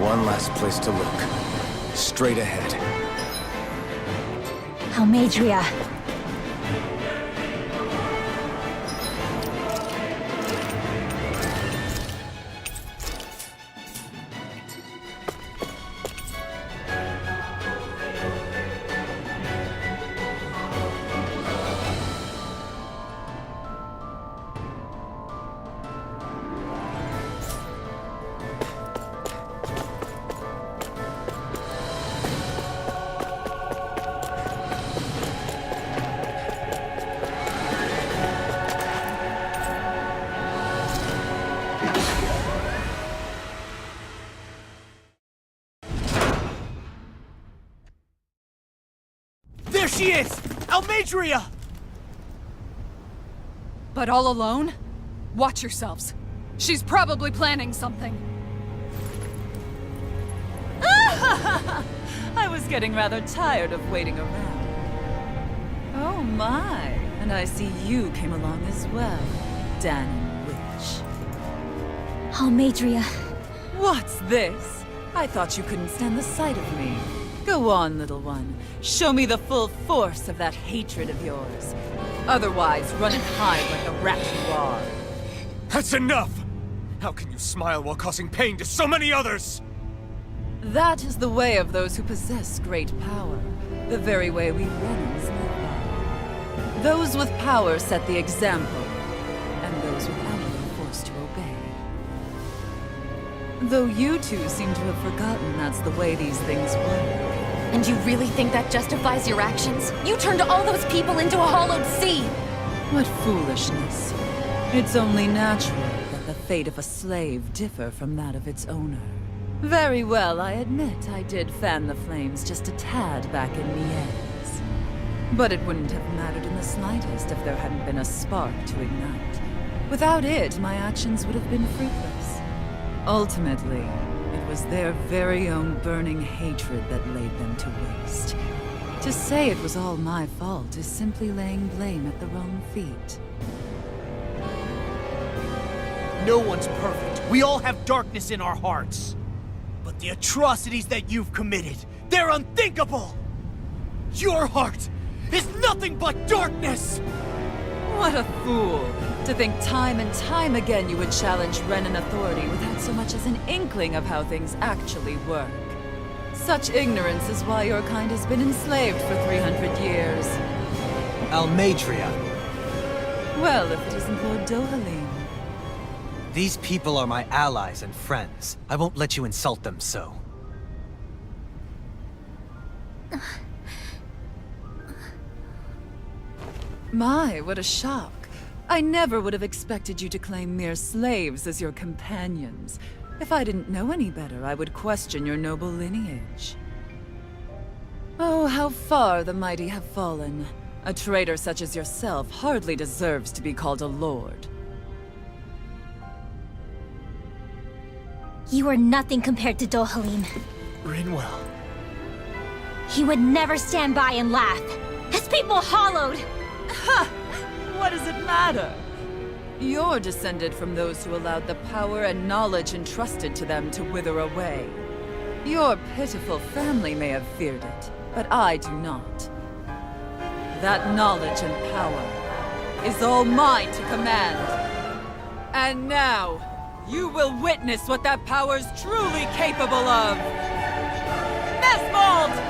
One last place to look. Straight ahead. Almadria. There she is! Almadria! But all alone? Watch yourselves. She's probably planning something. I was getting rather tired of waiting around. Oh my, and I see you came along as well, Dahnan Witch. Almadria. What's this? I thought you couldn't stand the sight of me. Go on, little one. Show me the full force of that hatred of yours. Otherwise, run and hide like the rat you are. That's enough! How can you smile while causing pain to so many others? That is the way of those who possess great power. The very way we Renans live by. Those with power set the example, and those without it are forced to obey. Though you two seem to have forgotten that's the way these things work. And you really think that justifies your actions? You turned all those people into a hollowed sea! What foolishness. It's only natural that the fate of a slave differ from that of its owner. Very well, I admit I did fan the flames just a tad back in Mies. But it wouldn't have mattered in the slightest if there hadn't been a spark to ignite. Without it, my actions would have been fruitless. Ultimately, it was their very own burning hatred that laid them to waste. To say it was all my fault is simply laying blame at the wrong feet. No one's perfect. We all have darkness in our hearts. But the atrocities that you've committed, they're unthinkable! Your heart is nothing but darkness! What a fool! To think time and time again you would challenge Renan authority without so much as an inkling of how things actually work. Such ignorance is why your kind has been enslaved for 300 years. Almeidria. Well, if it isn't Lord Dohalim. These people are my allies and friends. I won't let you insult them so. My, what a shock. I never would have expected you to claim mere slaves as your companions. If I didn't know any better, I would question your noble lineage. Oh, how far the mighty have fallen. A traitor such as yourself hardly deserves to be called a lord. You are nothing compared to Dohalim. Rinwell. He would never stand by and laugh. His people hollowed! Ha! What does it matter? You're descended from those who allowed the power and knowledge entrusted to them to wither away. Your pitiful family may have feared it, but I do not. That knowledge and power is all mine to command. And now, you will witness what that power's truly capable of! Mesmold!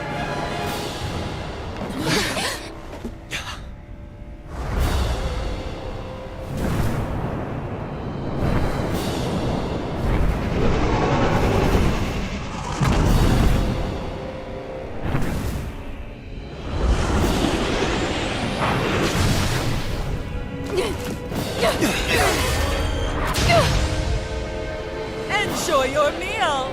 Enjoy your meal!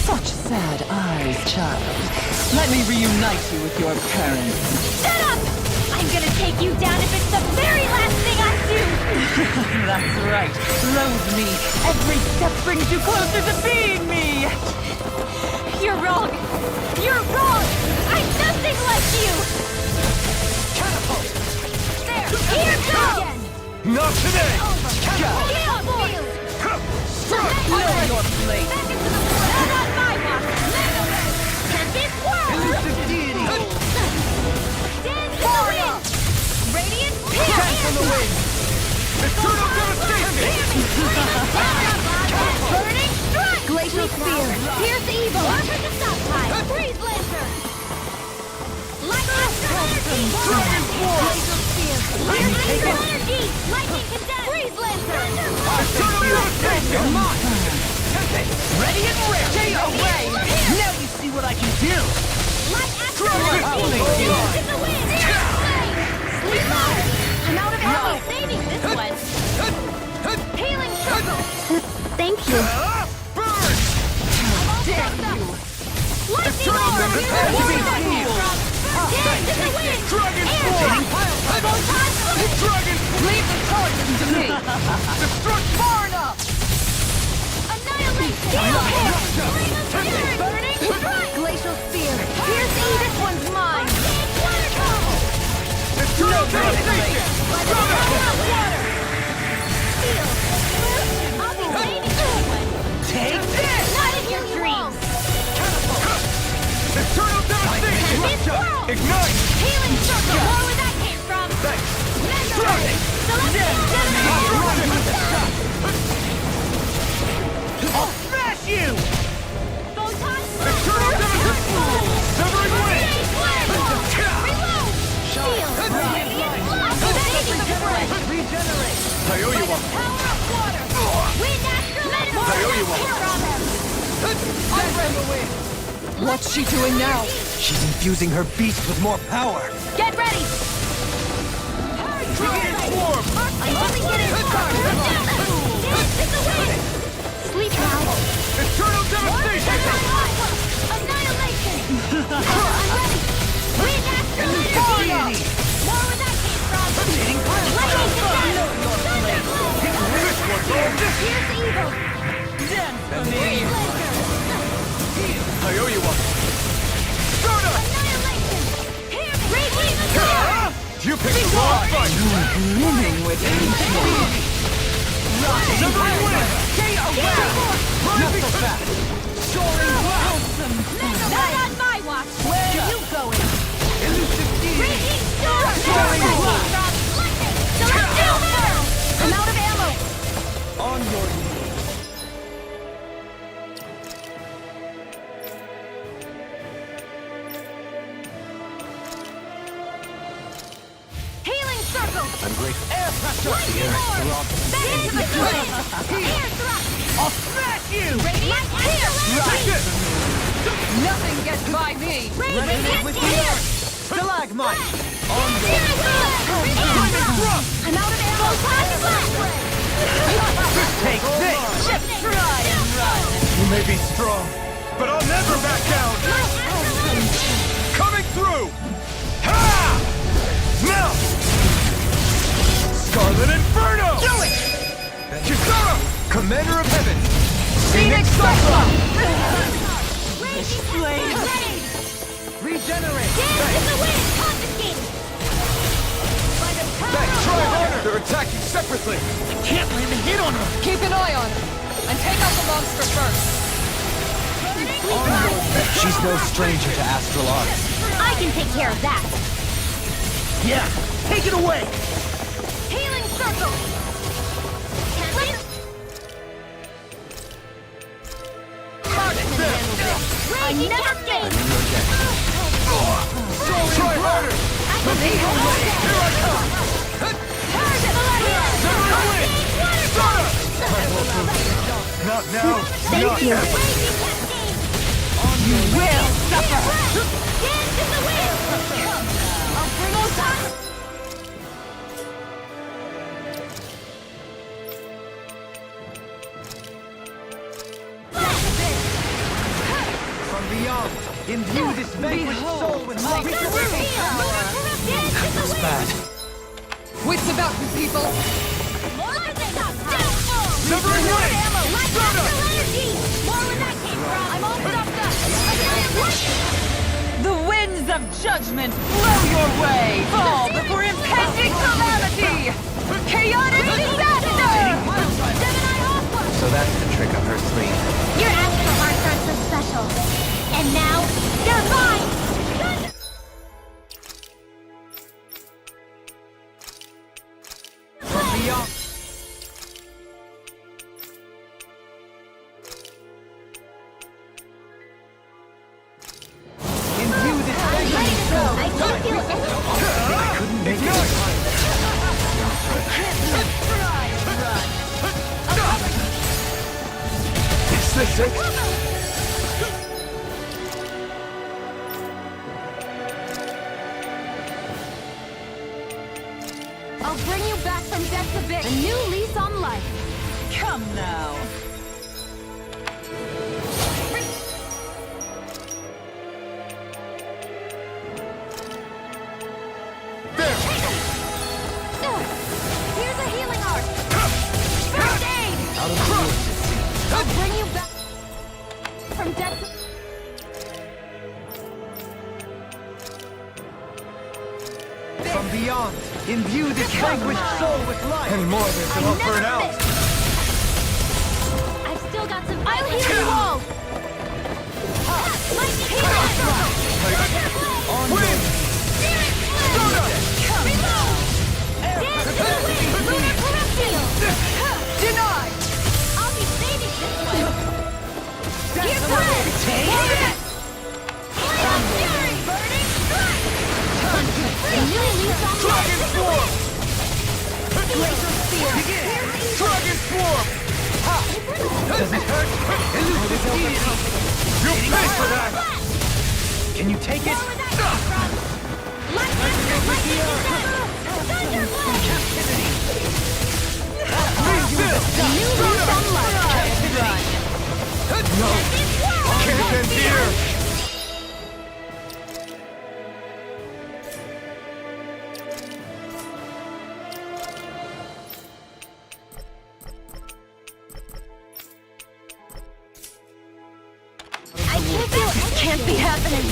Such sad eyes, child. Let me reunite you with your parents. Shut up! I'm gonna take you down if it's the very last thing I do! That's right. Loathe me. Every step brings you closer to being me! You're wrong! You're wrong! I'm nothing like you! Catapult! There! Here goes! Not today! Know your place. Back into the world! Not on my watch! Can this work? Elusive deity! Dance in the wind! Radiant pierce! Dance in the wind! Eternal devastation! Burning strike! Glacial spear! Pierce evil! Order the stockpile! Freeze lancer! Light astral energy! Dragon force! Glacial spear! Pierce astral energy! Lightning condemn! Freeze lancer! Eternal devastation! Ready and rare! Stay away! Now you see what I can do! Light astral Dragon energy! force! Pierce in the wind! Sleep mode! I'm out of ammo! Saving this one! Healing circle! Thank you. Burn! Lightning Eternal orb! devastation! Dance in the wind! Dragon Air force! blast! Photon flip! Dragon Leave the torches to me. destruct far enough! Annihilate! Steel hair! Ring of spirit! Burning strike! Glacial spear! Pierce E! This one's mine! Eternal devastation! By the power of water! Steel! I'll be saving this one! Take this! Not in your dreams! Eternal devastation! This world! Ignite! Healing circle! More where that came from! Thanks! Measure! Celestial generator! I'll smash you! Photon Eternal devastation! Severing wind! Reload! Shield! Radiant blood! Saving the friend! Regenerate! I owe you one! Power of water! Wind astral energy! I owe you one! I'm ready! What's she doing now? She's infusing her beast with more power. Get ready! Dragon swarm! I'm only getting started! Dance in the wind! Sleep now! Eternal devastation! Annihilation! I'm ready! Wind astral energy! More where that came from! Lightning condemn! Thunderblade! This one's all this! Here's evil! Freeze laser! I owe you one! Stardust! Annihilation! Here! Raging assault! You picked the wrong fight! Brimming with ancient. Severing wind! Stay away! Rising fast! Soaring clouds! Not on my watch! Where are you going? Elusive deity! Raging storm! I'll smash you! Nothing gets by me! Stalagmite! I'm out of ammo! Take this! Just try and run! You may be strong, but I'll never back down! Coming through! Ha! Now! Scarlet Inferno! Do it! Kisara! Commander of Heaven! Phoenix Cyclone! Regenerate! Dance in the wind! Confiscated! Back, try harder! They're attacking separately! Can't land a hit on her! Keep an eye on her, and take out the monster first. She's no stranger to astral arts. I can take care of that! Yeah, take it away! Healing circle! I never faint! Try harder! Here I come! Not now! Thank you! You will suffer! Dance in the wind! I'll bring you time! From beyond, imbue this vanquished soul with light! That's bad. Wits about you, people! Severing Blade! The winds of judgment blow your way! Fall before impending calamity! Chaotic disaster! So that's the trick up her sleeve. Your astral arts aren't so special. And now, they're mine! From beyond! Imbue this vanquished soul! I can't feel anything! Is this it? I'll bring you back from death's abyss! A new lease on life! Come now! Here's a healing art! First aid! I'll bring you back from death's... From beyond, imbue this vanquished soul with light! Any more of this and I'll burn out! I've still got some... I'll heal you all! Win! Denied! I'll be saving this one! Here's one! Fury! Burning strike! A new lease on Dragon Swarm! Glacial Spear! Dragon Swarm! Does it hurt? Elusive deity! You pay for that! Can you take it? Can't end here! Can't be happening!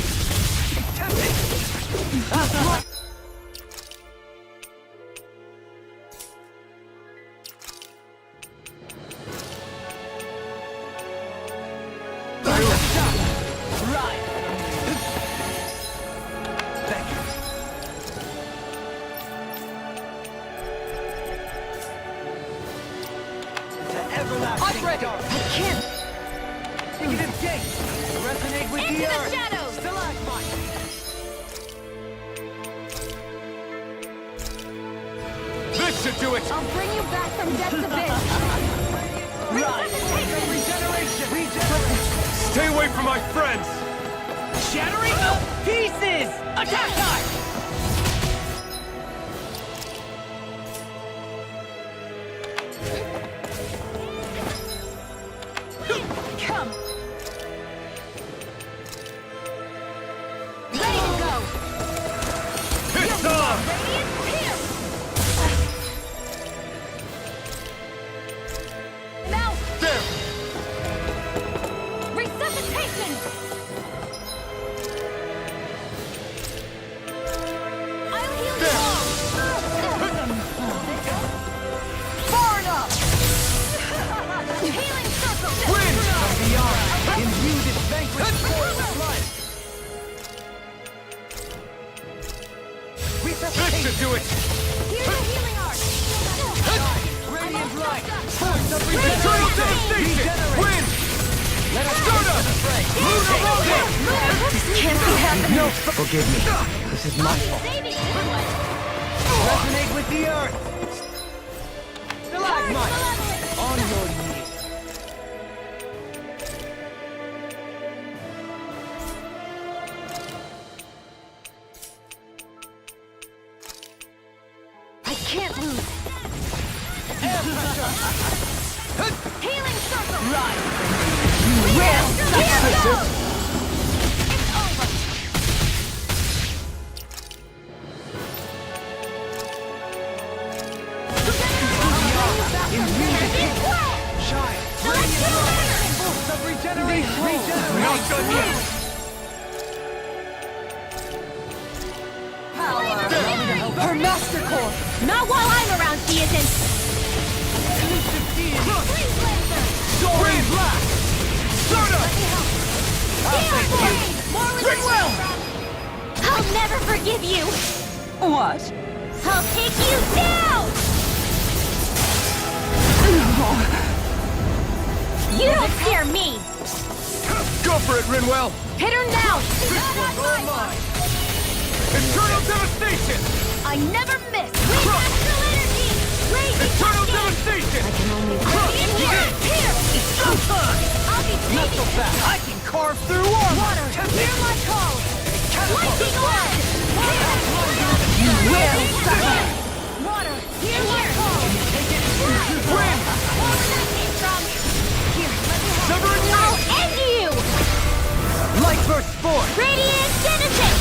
I'm ready! I can't! Negative gate! Resonate with Into the the earth! shadows! Stalagmite! This should do it! I'll bring you back from death's abyss. Stay away from my friends! Shattering to pieces! Attack time! Come. Ready to go. It's on! Radiant here. Now. There! Resuscitation. I'll heal you all. Far enough. Healing circle. Imbued its vanquished force with life! This should do it! Here's the healing art. Radiant light! Force of eternal devastation! Win! Let us start up! This can't be happening. No, forgive me. This is my fault. Saving anyone. Resonate with the earth! Stalagmite! On your knees. I can't lose. Healing circle. Right. You will. It's over. Shine! Force of regeneration! We're not done yet! Her master core! Not while I'm around, she isn't. Freeze laser. Soaring blast! Start up! More Ringwell! I'll never forgive you. What? I'll take you down. You don't scare me. Go for it, Rinwell! Hit her now. Eternal devastation! I never miss. Astral energy. Eternal devastation! Here. It's showtime! I'll be Not so saving fast! I can carve through armor! water. Hear my call. Lightning blood. You will suffer! Water. Hear my call. Win! Where that came from? Here, let me help. Severing I'll Wing! end you. Light burst forth! Radiant Genesis.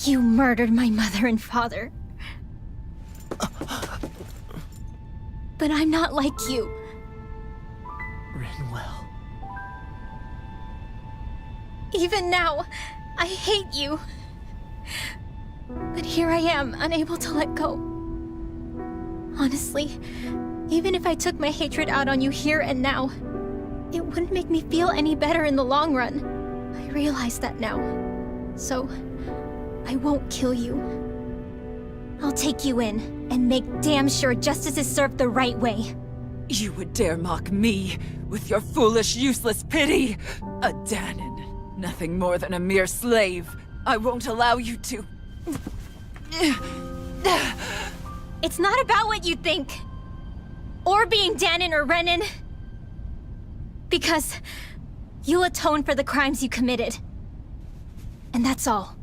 You murdered my mother and father. But I'm not like you. Rinwell. Even now, I hate you. But here I am, unable to let go. Honestly, even if I took my hatred out on you here and now, it wouldn't make me feel any better in the long run. I realize that now. So, I won't kill you. I'll take you in and make damn sure justice is served the right way. You would dare mock me with your foolish, useless pity? A Danon, nothing more than a mere slave. I won't allow you to. It's not about what you think. Or being Danon or Renan. Because you'll atone for the crimes you committed. And that's all.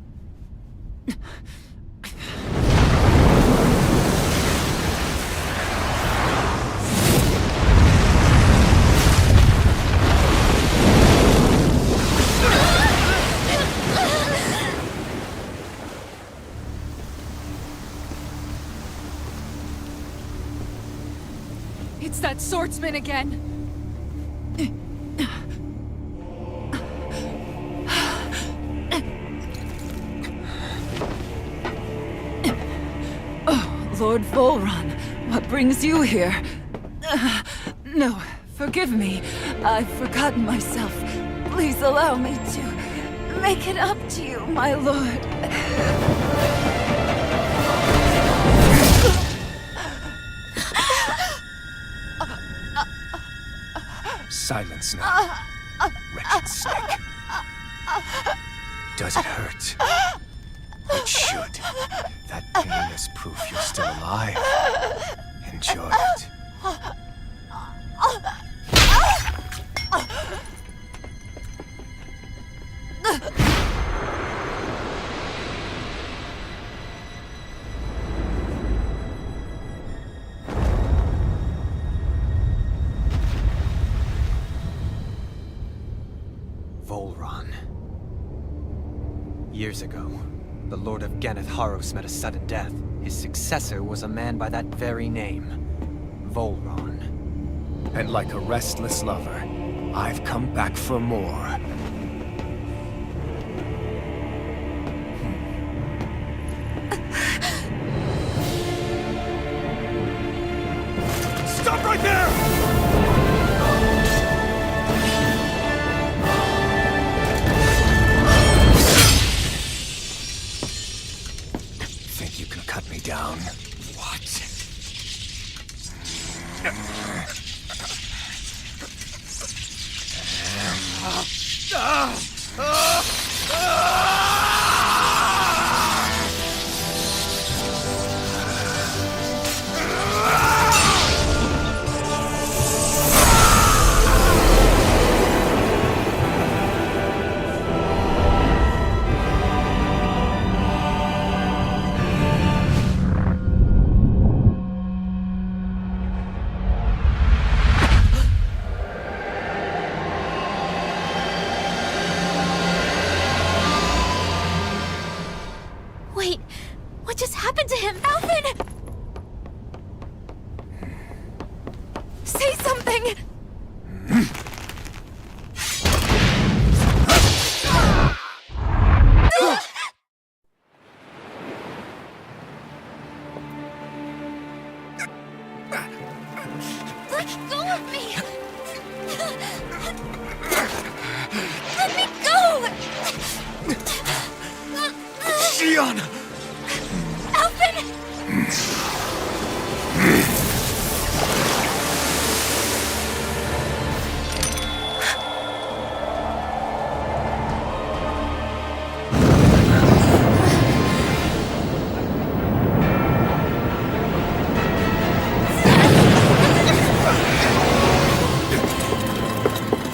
It's that swordsman again! Oh, Lord Volron, what brings you here? No, forgive me. I've forgotten myself. Please allow me to make it up to you, my lord. Silence now, wretched snake. Does it hurt? It should. That pain is proof you're still alive. Enjoy it. Volron. Years ago, the Lord of Ganeth Haros met a sudden death. His successor was a man by that very name, Volron. And like a restless lover, I've come back for more. Stop right there! Think you can cut me down? What? Wait, what just happened to him? Alvin! Say something! Let go of me! Let me go! Xion! Alvin!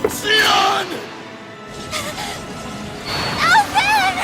Xion! Alvin!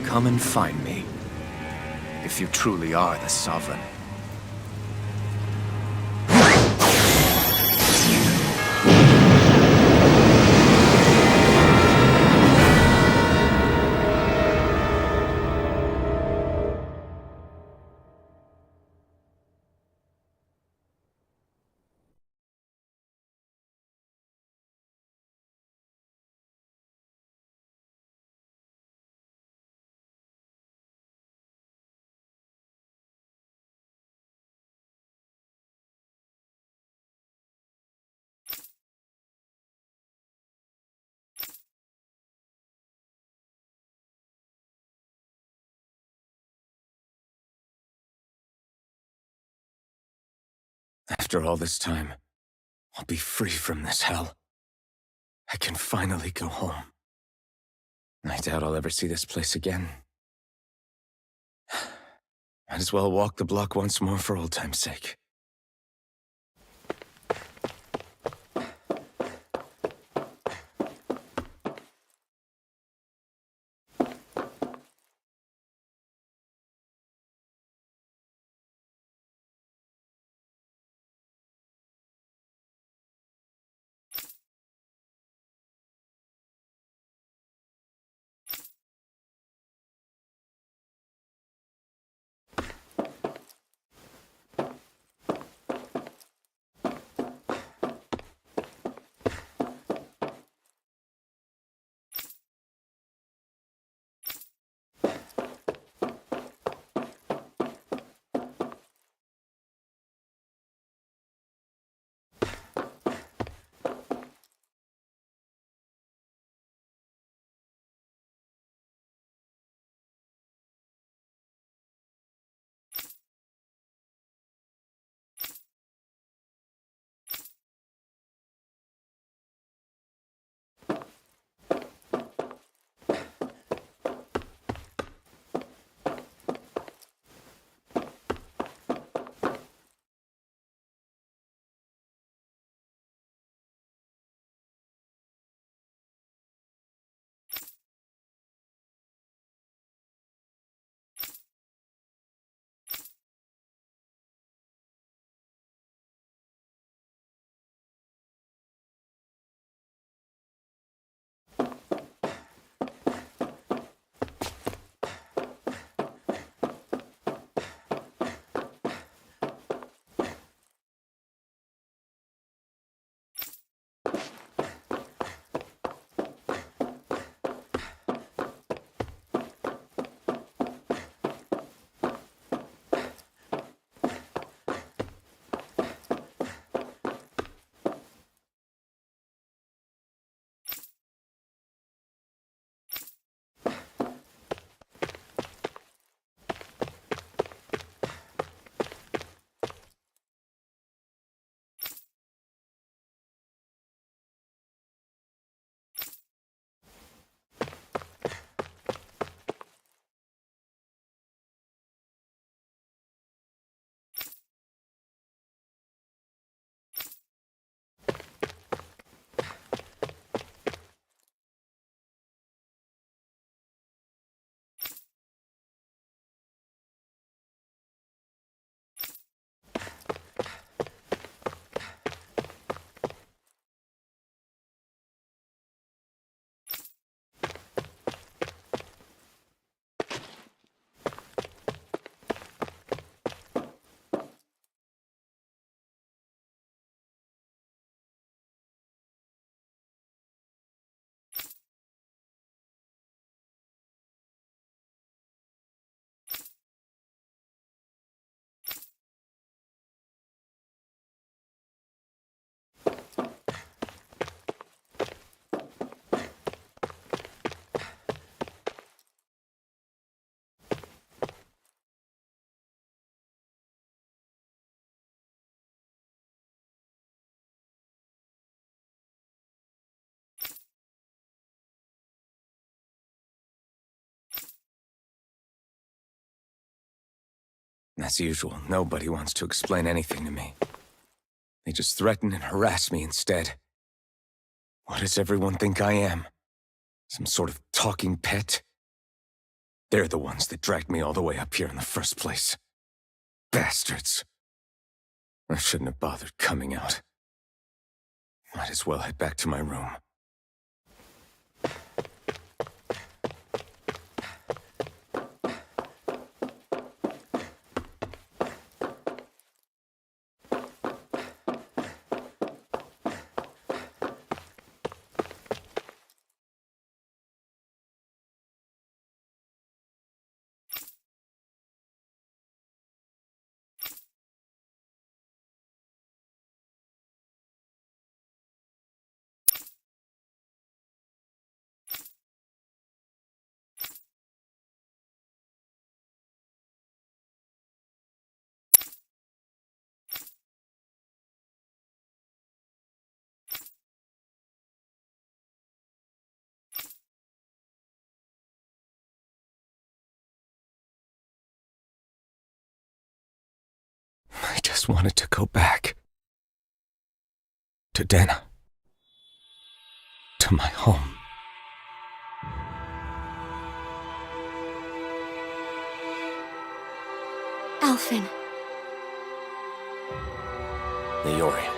Come and find me, if you truly are the Sovereign. After all this time, I'll be free from this hell. I can finally go home. I doubt I'll ever see this place again. Might as well walk the block once more for old time's sake. As usual, nobody wants to explain anything to me. They just threaten and harass me instead. What does everyone think I am? Some sort of talking pet? They're the ones that dragged me all the way up here in the first place. Bastards. I shouldn't have bothered coming out. Might as well head back to my room. I just wanted to go back. To Denna. To my home. Alphen. Leori.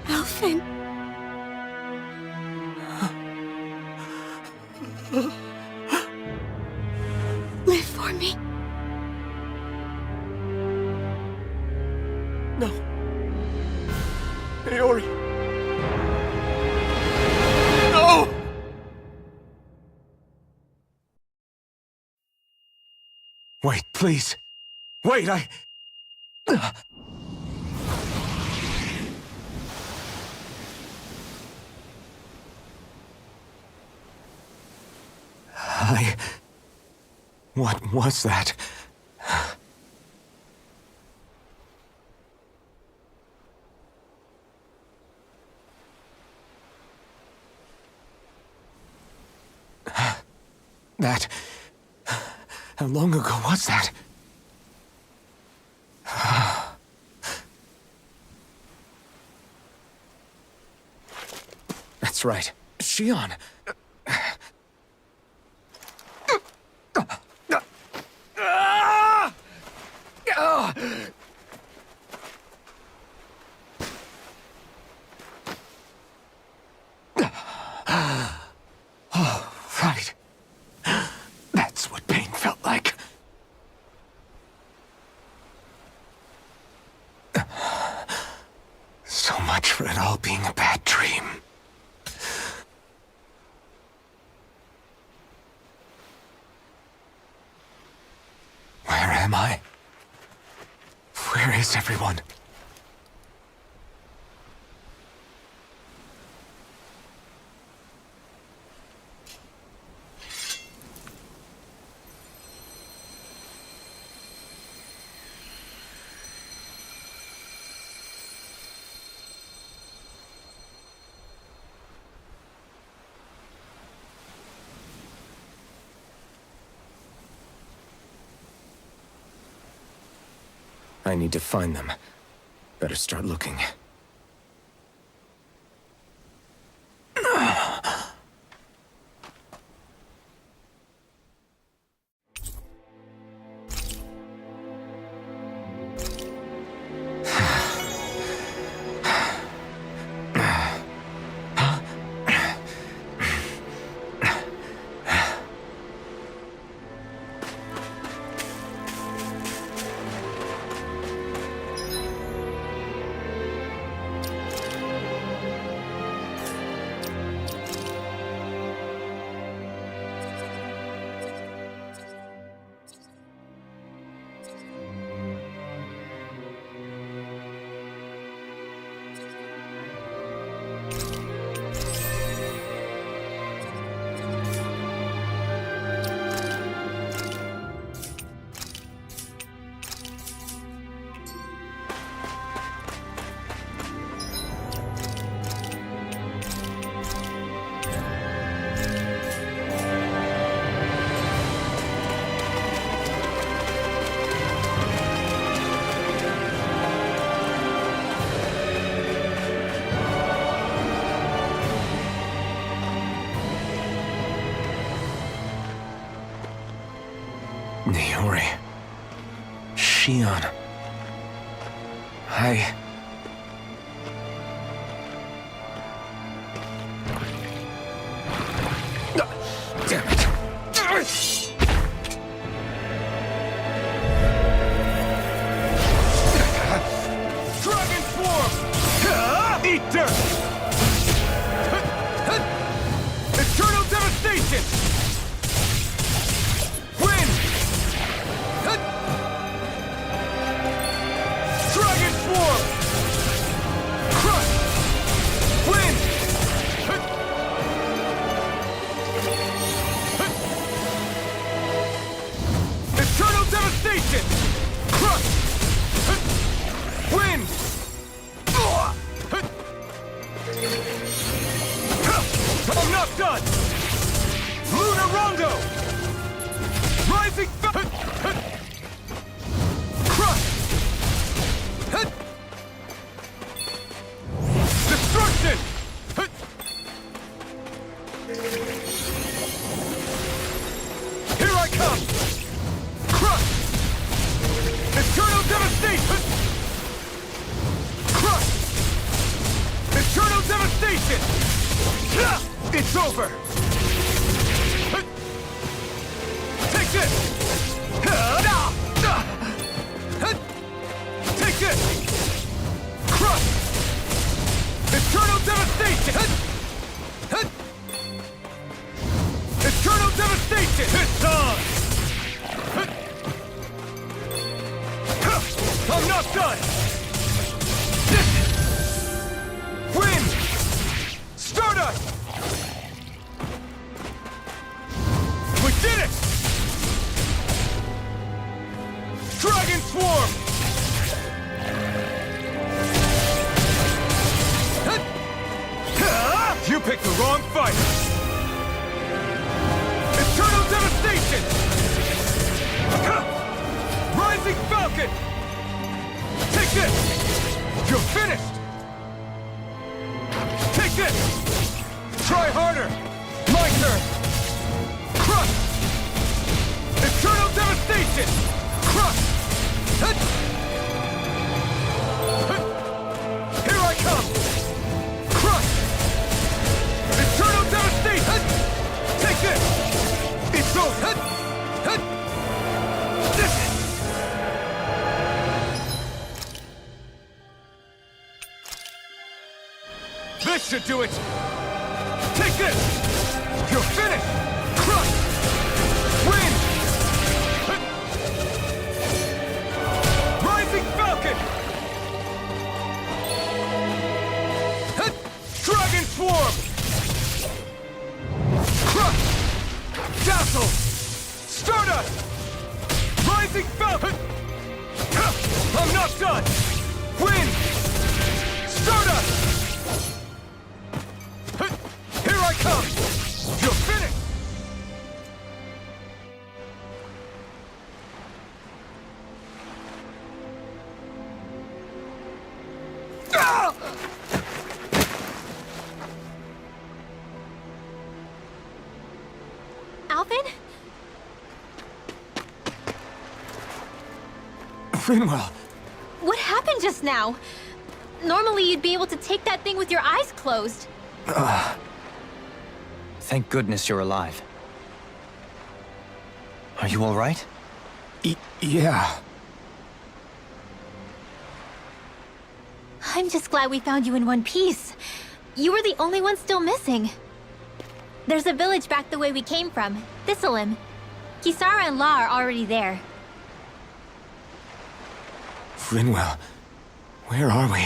Alphen. Live for me. No. Leori. No! Wait, please. Wait, What was that? That... How long ago was that? That's right. Shion. Oh, right. That's what pain felt like. So much for it all being a bad dream. Where am I? Where is everyone? I need to find them. Better start looking. Niori. Shion. Damn it. Dragon Swarm! Eat dirt! Eternal Devastation! Wind! Dragon Swarm! Crush! Wind! Eternal Devastation! Crush! Wind! I'm not done! Lunar Rondo! Rising Crush! Destruction! Here I come! Crush! Eternal Devastation! Crush! Eternal Devastation! It's over! Take this! Take this! Crush! Eternal Devastation! Eternal Devastation! It's on! I'm not done! Wind! Stardust! We did it! Dragon Swarm! You picked the wrong fight! Eternal Devastation! Rising Falcon! Take this! You're finished! Take this! Try harder! My turn! Crush! Eternal Devastation! Crush! Here I come! Crush! Eternal Devastation! Take this! It's over! This should do it! Take this! You're finished! Crush! Win! Rising Falcon! Dragon Swarm! Crush! Dazzle! Stardust! Rising Falcon! I'm not done! Win! Stardust! Here I come! You're finished! Alvin? Rinwell! What happened just now? Normally you'd be able to take that thing with your eyes closed. Thank goodness you're alive. Are you all right? Yeah. I'm just glad we found you in one piece. You were the only one still missing. There's a village back the way we came from, Thistleim. Kisara and La are already there. Rinwell, where are we?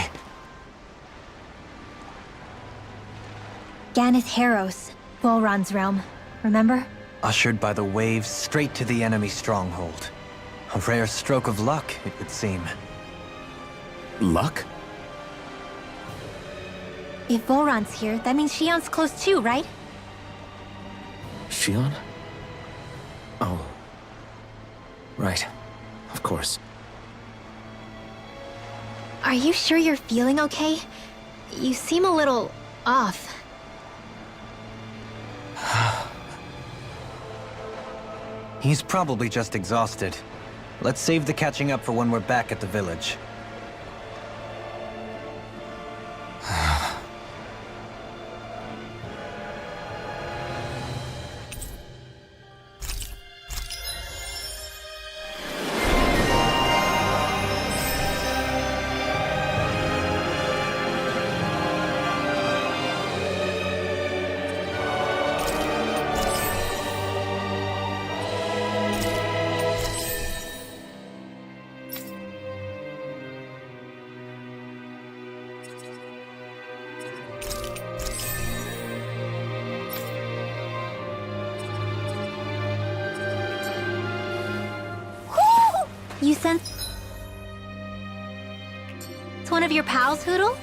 Ganeth Haros, Volron's realm, remember? Ushered by the waves straight to the enemy stronghold. A rare stroke of luck, it would seem. Luck? If Volron's here, that means Shion's close too, right? Shion? Oh. Right. Of course. Are you sure you're feeling okay? You seem a little off. He's probably just exhausted. Let's save the catching up for when we're back at the village. You sense... It's one of your pals, Hootle?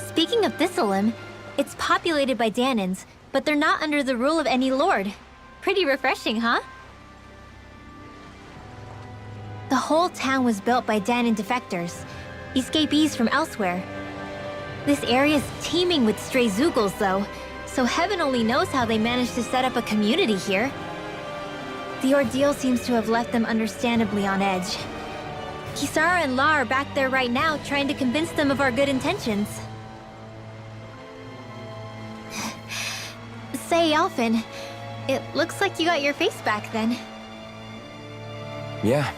Speaking of Thistlelim, it's populated by Danins, but they're not under the rule of any lord. Pretty refreshing, huh? The whole town was built by Danin defectors, escapees from elsewhere. This area's teeming with stray Zeugles, though, so heaven only knows how they managed to set up a community here. The ordeal seems to have left them understandably on edge. Kisara and La are back there right now trying to convince them of our good intentions. Say, Alphen, it looks like you got your face back then. Yeah.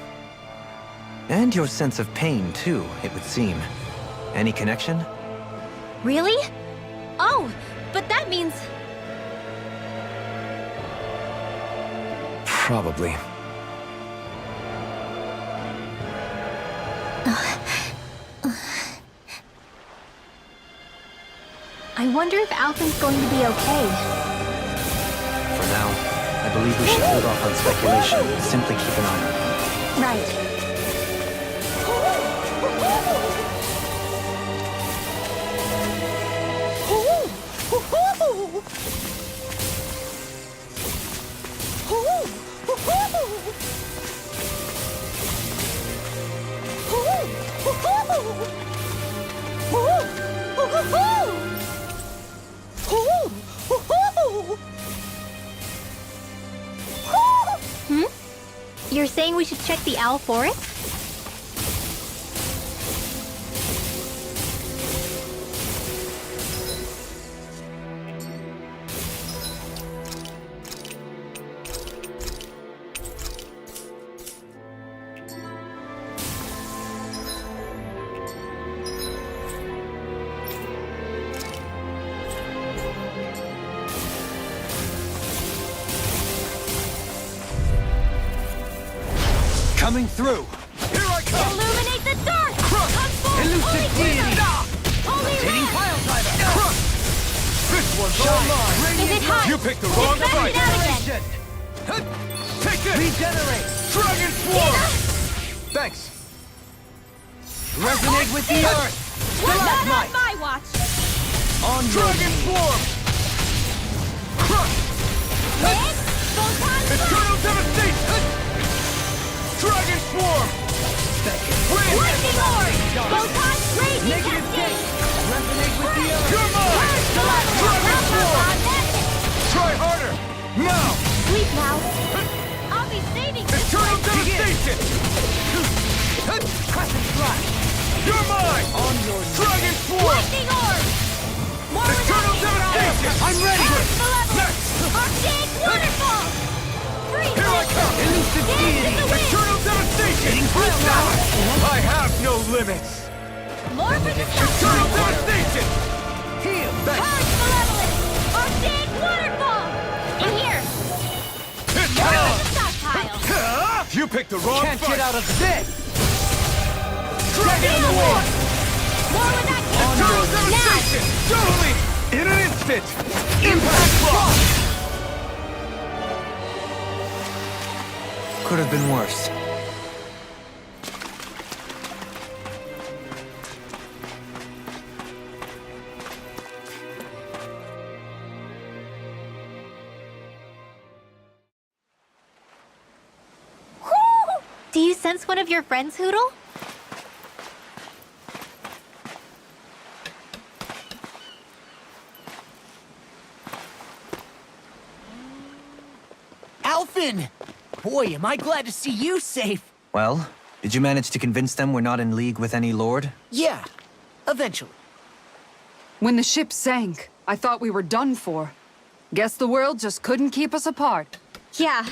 And your sense of pain, too, it would seem. Any connection? Really? Oh, but that means... Probably. I wonder if Alphen's going to be okay. For now, I believe we should hold off on speculation and simply keep an eye on him. Right. You're saying we should check the owl forest? Coming through! Here I come! Illuminate the dark! Elusive deity! Holy Pile driver! This one's all mine! Is it hot? You picked the wrong It's fight! back again. Take this! Regenerate! Dragon Swarm! Thanks! Resonate with the earth! Not on my watch! On Dragon Swarm! Crush! Eternal Devastation! Dragon Swarm! Lightning Orb! Photon Raging Cascade! Resonate with the earth! You're mine! Dragon Swarm! Try harder! Now! Sleep now! I'll be saving this Eternal one! Devastation! Crescent Slash! You're mine! On your Dragon Swarm! Lightning Orb! More Eternal Devastation! I'm ready! Next! Arctic Waterfall! Here I come! Elusive deity! Eternal Devastation! I have no limits! More for the Eternal sun! Devastation! Heal! Purge Malevolence! Arctic Waterfall! In here! It's More on! for the sun! You picked the wrong Can't fight! get out of this! Dragon in the wind! More with that Eternal devastation! Totally! In an instant! Impact block! Could have been worse. Do you sense one of your friends, Hootle? Alphen! Boy, am I glad to see you safe. Well, did you manage to convince them we're not in league with any lord? Yeah, eventually. When the ship sank, I thought we were done for. Guess the world just couldn't keep us apart. Yeah.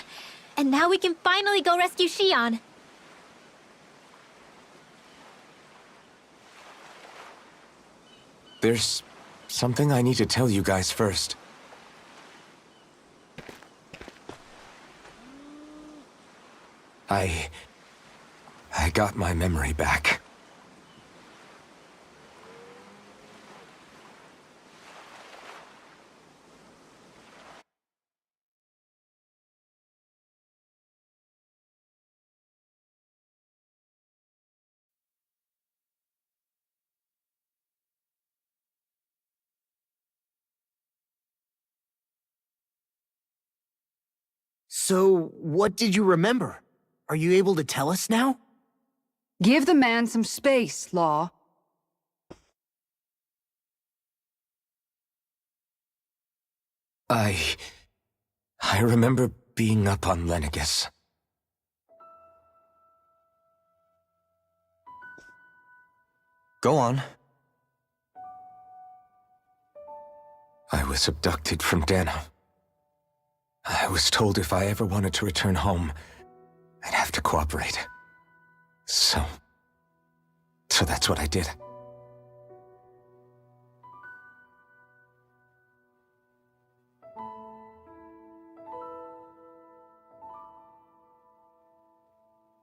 And now we can finally go rescue Shion. There's something I need to tell you guys first. I got my memory back. So, what did you remember? Are you able to tell us now? Give the man some space, Law. I remember being up on Lenegis. Go on. I was abducted from Dana. I was told if I ever wanted to return home, I'd have to cooperate. So that's what I did.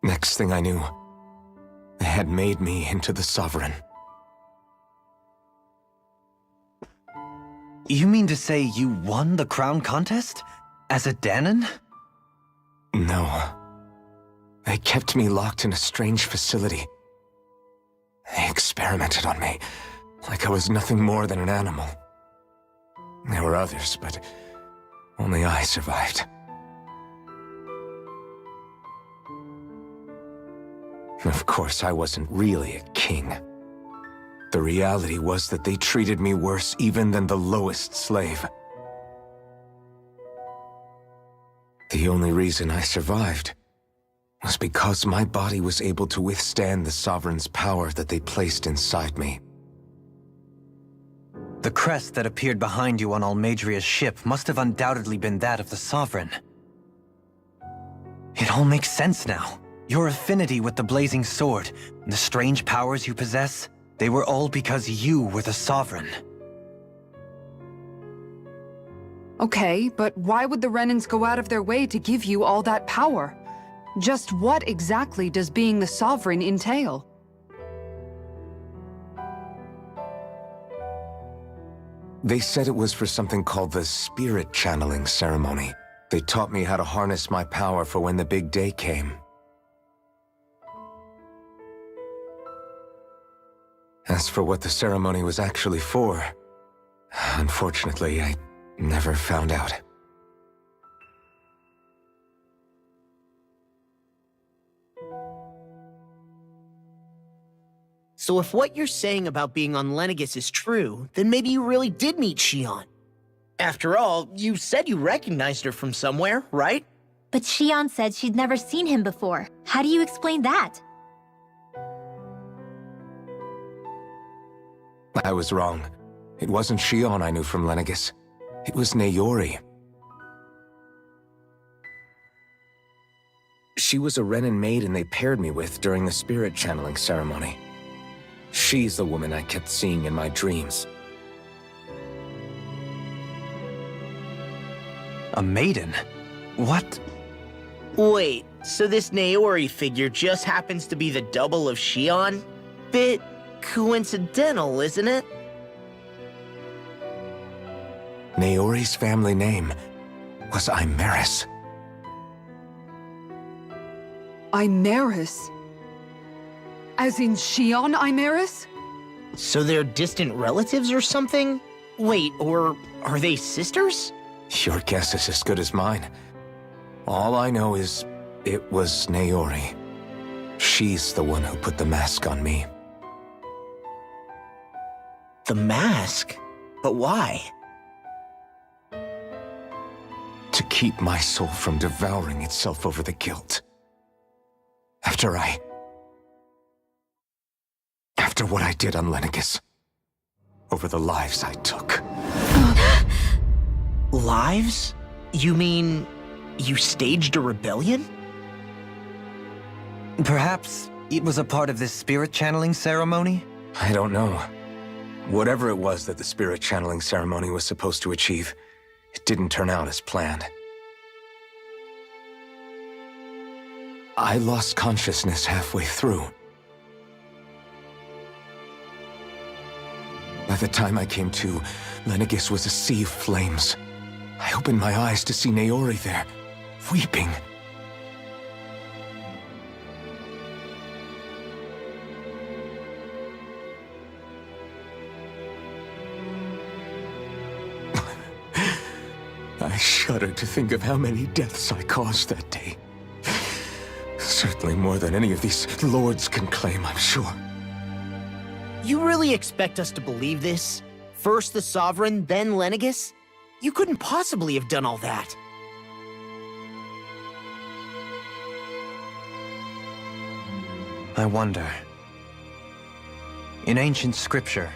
Next thing I knew, they had made me into the Sovereign. You mean to say you won the crown contest? As a Dahnan? No. They kept me locked in a strange facility. They experimented on me, like I was nothing more than an animal. There were others, but only I survived. Of course, I wasn't really a king. The reality was that they treated me worse even than the lowest slave. The only reason I survived was because my body was able to withstand the Sovereign's power that they placed inside me. The crest that appeared behind you on Almeidria's ship must have undoubtedly been that of the Sovereign. It all makes sense now. Your affinity with the Blazing Sword, and the strange powers you possess, they were all because you were the Sovereign. Okay, but why would the Renans go out of their way to give you all that power? Just what exactly does being the Sovereign entail? They said it was for something called the Spirit Channeling Ceremony. They taught me how to harness my power for when the big day came. As for what the ceremony was actually for, unfortunately, I never found out. So if what you're saying about being on Lenegis is true, then maybe you really did meet Shion. After all, you said you recognized her from somewhere, right? But Shion said she'd never seen him before. How do you explain that? I was wrong. It wasn't Shion I knew from Lenegis. It was Nayori. She was a Renan maiden they paired me with during the spirit channeling ceremony. She's the woman I kept seeing in my dreams. A maiden? What? Wait, so this Naori figure just happens to be the double of Shion? Bit coincidental, isn't it? Naori's family name was Imeris. Imeris? As in Shion Imeris? So they're distant relatives or something? Wait, or are they sisters? Your guess is as good as mine. All I know is it was Naori. She's the one who put the mask on me. The mask? But why? To keep my soul from devouring itself over the guilt. After what I did on Lenegis. Over the lives I took. Lives? You mean you staged a rebellion? Perhaps it was a part of this spirit channeling ceremony? I don't know. Whatever it was that the spirit channeling ceremony was supposed to achieve, it didn't turn out as planned. I lost consciousness halfway through. By the time I came to, Lenegis was a sea of flames. I opened my eyes to see Naori there, weeping. I shudder to think of how many deaths I caused that day. Certainly more than any of these lords can claim, I'm sure. You really expect us to believe this? First the Sovereign, then Lenegis? You couldn't possibly have done all that. I wonder. In ancient scripture,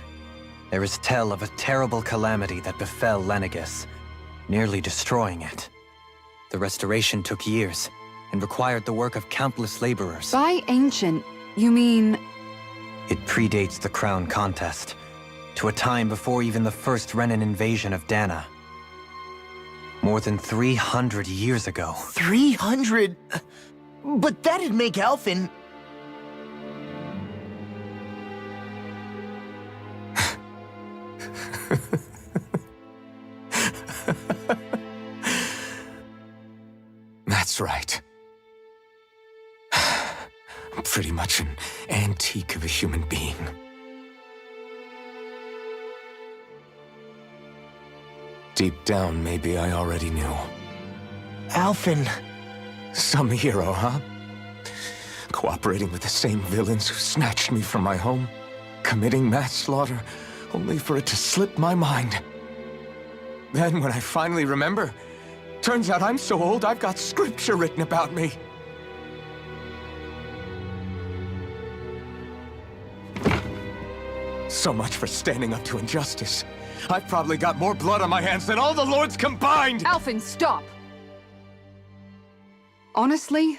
there is tell of a terrible calamity that befell Lenegis, nearly destroying it. The restoration took years, and required the work of countless laborers. By ancient, you mean... It predates the crown contest, to a time before even the first Renan invasion of Dana. More than 300 years ago. 300? But that'd make Alphen... That's right. I'm pretty much an antique of a human being. Deep down, maybe I already knew. Alphen... Some hero, huh? Cooperating with the same villains who snatched me from my home, committing mass slaughter, only for it to slip my mind. Then, when I finally remember, turns out I'm so old I've got scripture written about me. So much for standing up to injustice. I've probably got more blood on my hands than all the lords combined! Alphen, stop! Honestly,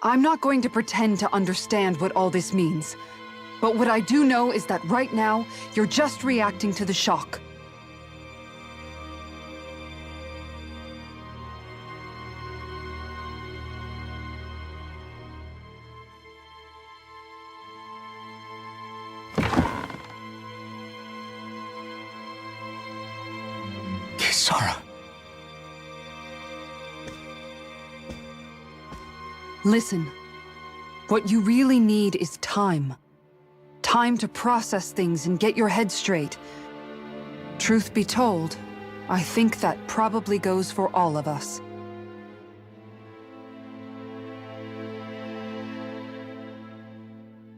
I'm not going to pretend to understand what all this means. But what I do know is that right now, you're just reacting to the shock. Kisara. Listen, what you really need is time. Time to process things and get your head straight. Truth be told, I think that probably goes for all of us.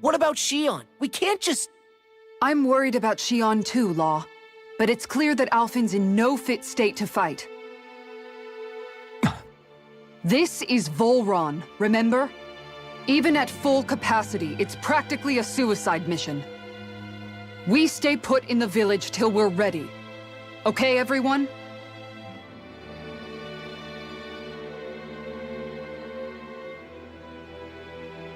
What about Shion? We can't just... I'm worried about Shion too, Law. But it's clear that Alphen's in no fit state to fight. This is Volron, remember? Even at full capacity, it's practically a suicide mission. We stay put in the village till we're ready. Okay, everyone?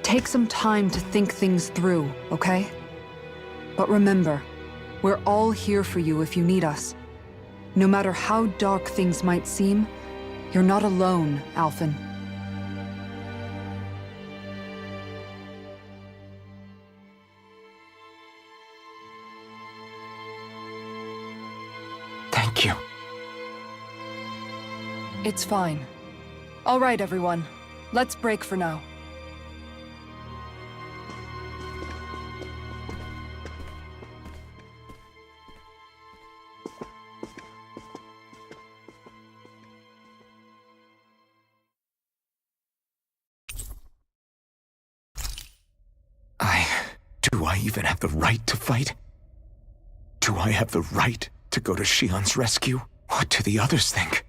Take some time to think things through, okay? But remember, we're all here for you if you need us. No matter how dark things might seem, you're not alone, Alphen. Thank you. It's fine. All right, everyone. Let's break for now. Do I even have the right to fight? Do I have the right to go to Shion's rescue? What do the others think?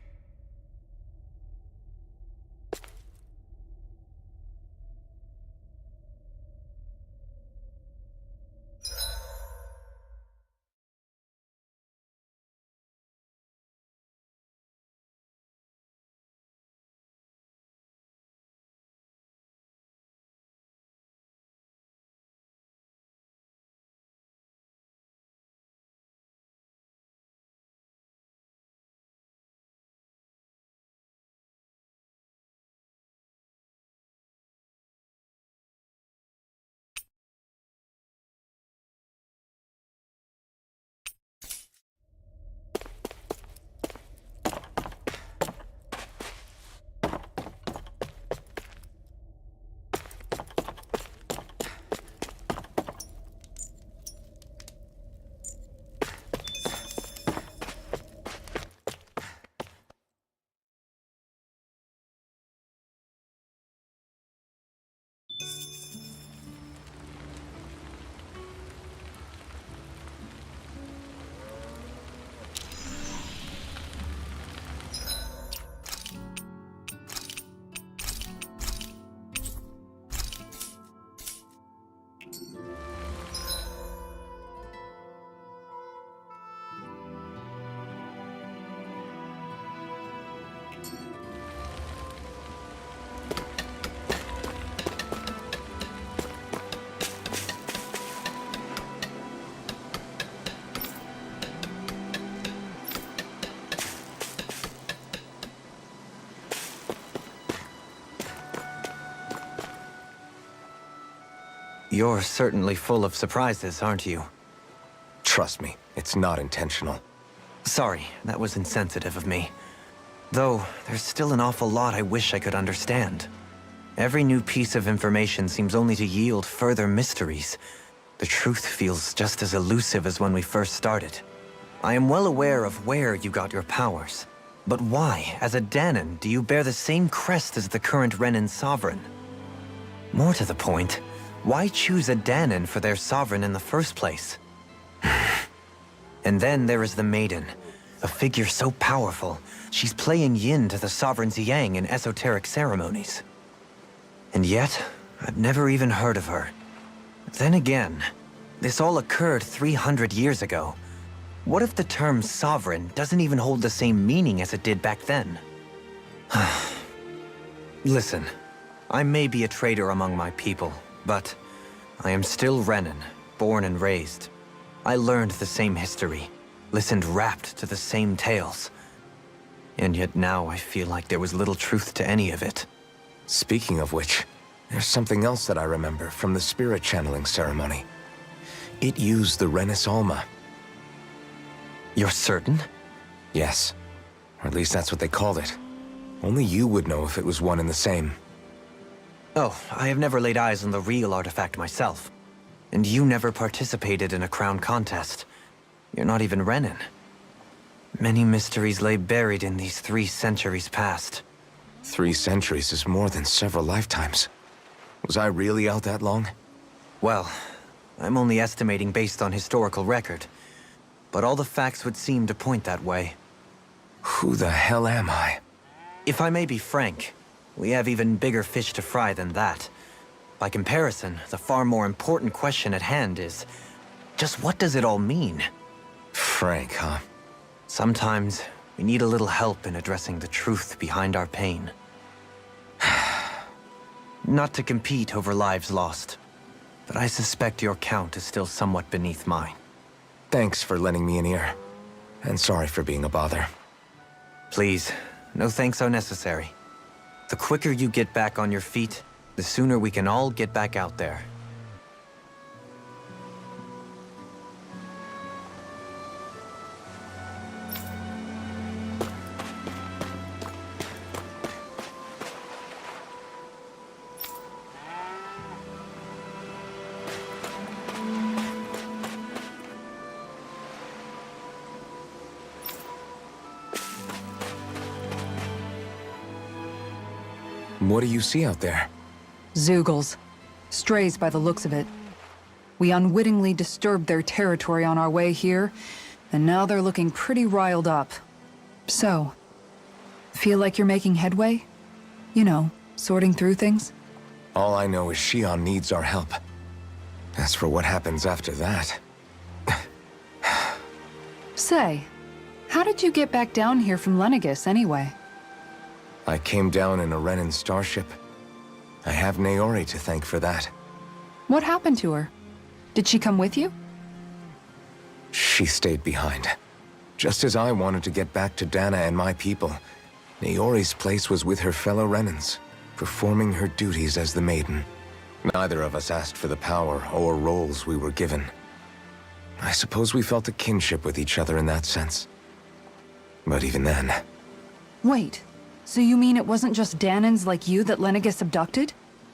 You're certainly full of surprises, aren't you? Trust me, it's not intentional. Sorry, that was insensitive of me. Though, there's still an awful lot I wish I could understand. Every new piece of information seems only to yield further mysteries. The truth feels just as elusive as when we first started. I am well aware of where you got your powers. But why, as a Dahnan, do you bear the same crest as the current Renan sovereign? More to the point, why choose a Dahnan for their sovereign in the first place? And then there is the Maiden, a figure so powerful, she's playing yin to the sovereign's yang in esoteric ceremonies. And yet, I've never even heard of her. Then again, this all occurred 300 years ago. What if the term sovereign doesn't even hold the same meaning as it did back then? Listen, I may be a traitor among my people, but I am still Renan, born and raised. I learned the same history, listened rapt to the same tales. And yet now I feel like there was little truth to any of it. Speaking of which, there's something else that I remember from the spirit channeling ceremony. It used the Renis Alma. You're certain? Yes. Or at least that's what they called it. Only you would know if it was one and the same. Oh, I have never laid eyes on the real artifact myself. And you never participated in a crown contest. You're not even Renan. Many mysteries lay buried in these 3 centuries past. 3 centuries is more than several lifetimes. Was I really out that long? Well, I'm only estimating based on historical record. But all the facts would seem to point that way. Who the hell am I? If I may be frank, we have even bigger fish to fry than that. By comparison, the far more important question at hand is, just what does it all mean? Frank, huh? Sometimes, we need a little help in addressing the truth behind our pain. Not to compete over lives lost, but I suspect your count is still somewhat beneath mine. Thanks for lending me an ear. And sorry for being a bother. Please, no thanks are necessary. The quicker you get back on your feet, the sooner we can all get back out there. What do you see out there? Zeugles. Strays by the looks of it. We unwittingly disturbed their territory on our way here, and now they're looking pretty riled up. So, feel like you're making headway? You know, sorting through things? All I know is Shion needs our help. As for what happens after that... Say, how did you get back down here from Lenegis, anyway? I came down in a Renan starship. I have Naori to thank for that. What happened to her? Did she come with you? She stayed behind. Just as I wanted to get back to Dana and my people, Naori's place was with her fellow Renans, performing her duties as the Maiden. Neither of us asked for the power or roles we were given. I suppose we felt a kinship with each other in that sense. But even then... Wait, so you mean it wasn't just Danans like you that Lenegis abducted?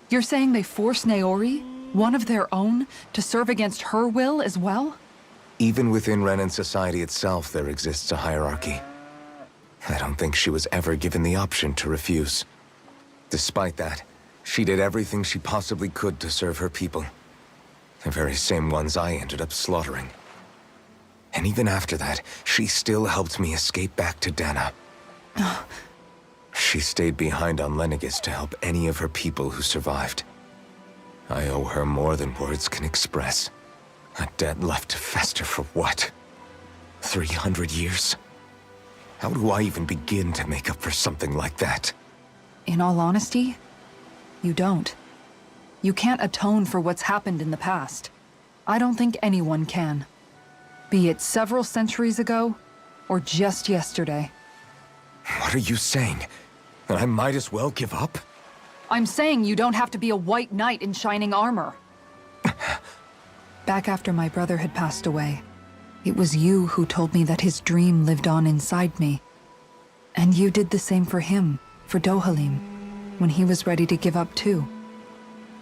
You're saying they forced Naori, one of their own, to serve against her will as well? Even within Renan society itself, there exists a hierarchy. I don't think she was ever given the option to refuse. Despite that, she did everything she possibly could to serve her people. The very same ones I ended up slaughtering. And even after that, she still helped me escape back to Dana. She stayed behind on Lenegis to help any of her people who survived. I owe her more than words can express. A debt left to fester for what? 300 years? How do I even begin to make up for something like that? In all honesty, you don't. You can't atone for what's happened in the past. I don't think anyone can. Be it several centuries ago, or just yesterday. What are you saying? That I might as well give up? I'm saying you don't have to be a white knight in shining armor. Back after my brother had passed away, it was you who told me that his dream lived on inside me. And you did the same for him, for Dohalim, when he was ready to give up too.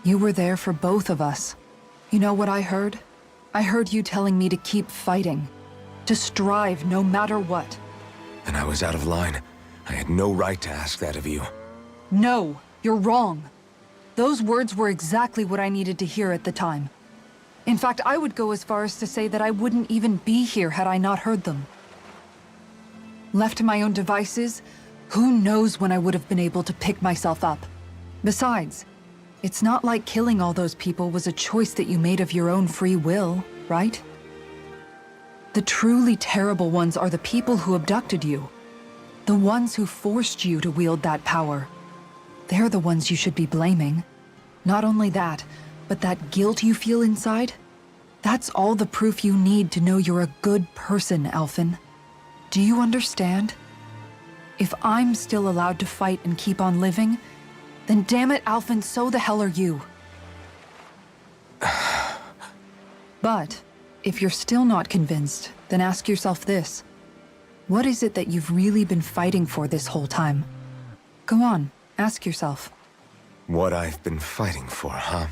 You were there for both of us. You know what I heard? I heard you telling me to keep fighting, to strive no matter what. And I was out of line. I had no right to ask that of you. No, you're wrong. Those words were exactly what I needed to hear at the time. In fact, I would go as far as to say that I wouldn't even be here had I not heard them. Left to my own devices, who knows when I would have been able to pick myself up. Besides, it's not like killing all those people was a choice that you made of your own free will, right? The truly terrible ones are the people who abducted you. The ones who forced you to wield that power. They're the ones you should be blaming. Not only that, but that guilt you feel inside? That's all the proof you need to know you're a good person, Alphen. Do you understand? If I'm still allowed to fight and keep on living, then damn it, Alphen, so the hell are you. But, if you're still not convinced, then ask yourself this. What is it that you've really been fighting for this whole time? Go on, ask yourself. What I've been fighting for, huh?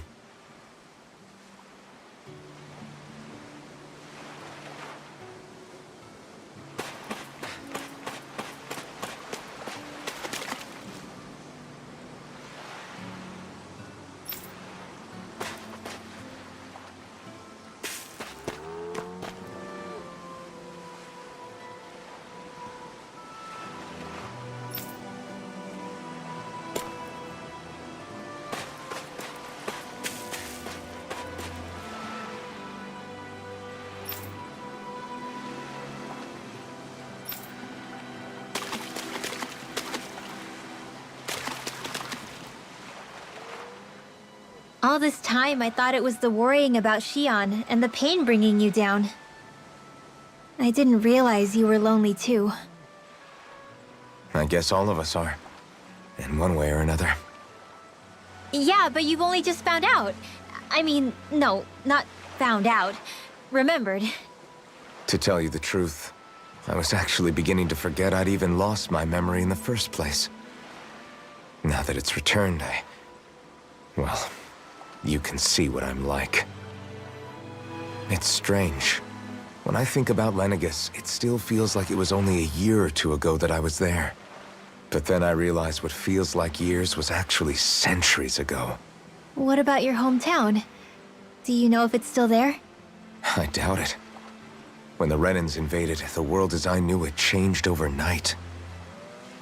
All this time, I thought it was the worrying about Shion and the pain bringing you down. I didn't realize you were lonely too. I guess all of us are. In one way or another. Yeah, but you've only just found out. I mean, no, not found out. Remembered. To tell you the truth, I was actually beginning to forget I'd even lost my memory in the first place. Now that it's returned, well, you can see what I'm like. It's strange. When I think about Lenegis, it still feels like it was only a year or two ago that I was there. But then I realized what feels like years was actually centuries ago. What about your hometown? Do you know if it's still there? I doubt it. When the Renans invaded, the world as I knew it changed overnight.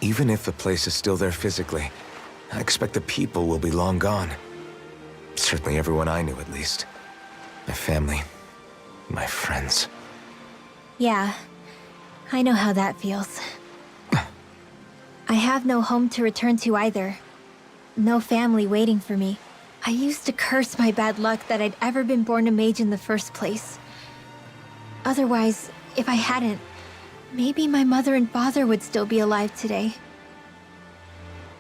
Even if the place is still there physically, I expect the people will be long gone. Certainly everyone I knew, at least. My family, my friends. Yeah, I know how that feels. I have no home to return to either. No family waiting for me. I used to curse my bad luck that I'd ever been born a mage in the first place. Otherwise, if I hadn't, maybe my mother and father would still be alive today.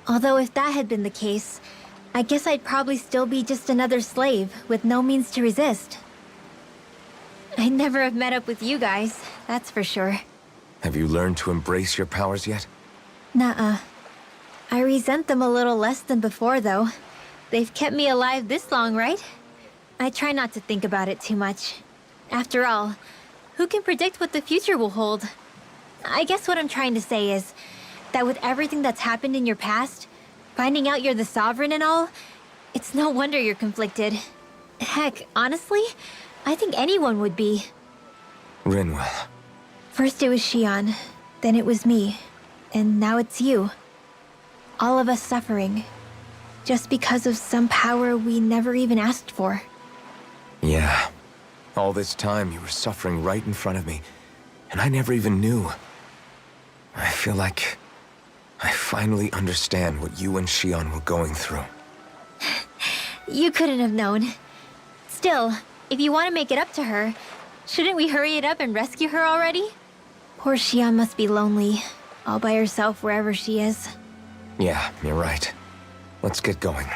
Although if that had been the case, I guess I'd probably still be just another slave with no means to resist. I'd never have met up with you guys, that's for sure. Have you learned to embrace your powers yet? Nuh-uh. I resent them a little less than before, though. They've kept me alive this long, right? I try not to think about it too much. After all, who can predict what the future will hold? I guess what I'm trying to say is that with everything that's happened in your past, finding out you're the Sovereign and all, it's no wonder you're conflicted. Heck, honestly, I think anyone would be. Rinwell. First it was Xion, then it was me, and now it's you. All of us suffering, just because of some power we never even asked for. Yeah. All this time you were suffering right in front of me, and I never even knew. I feel like I finally understand what you and Xion were going through. You couldn't have known. Still, if you want to make it up to her, shouldn't we hurry it up and rescue her already? Poor Xion must be lonely, all by herself wherever she is. Yeah, you're right. Let's get going.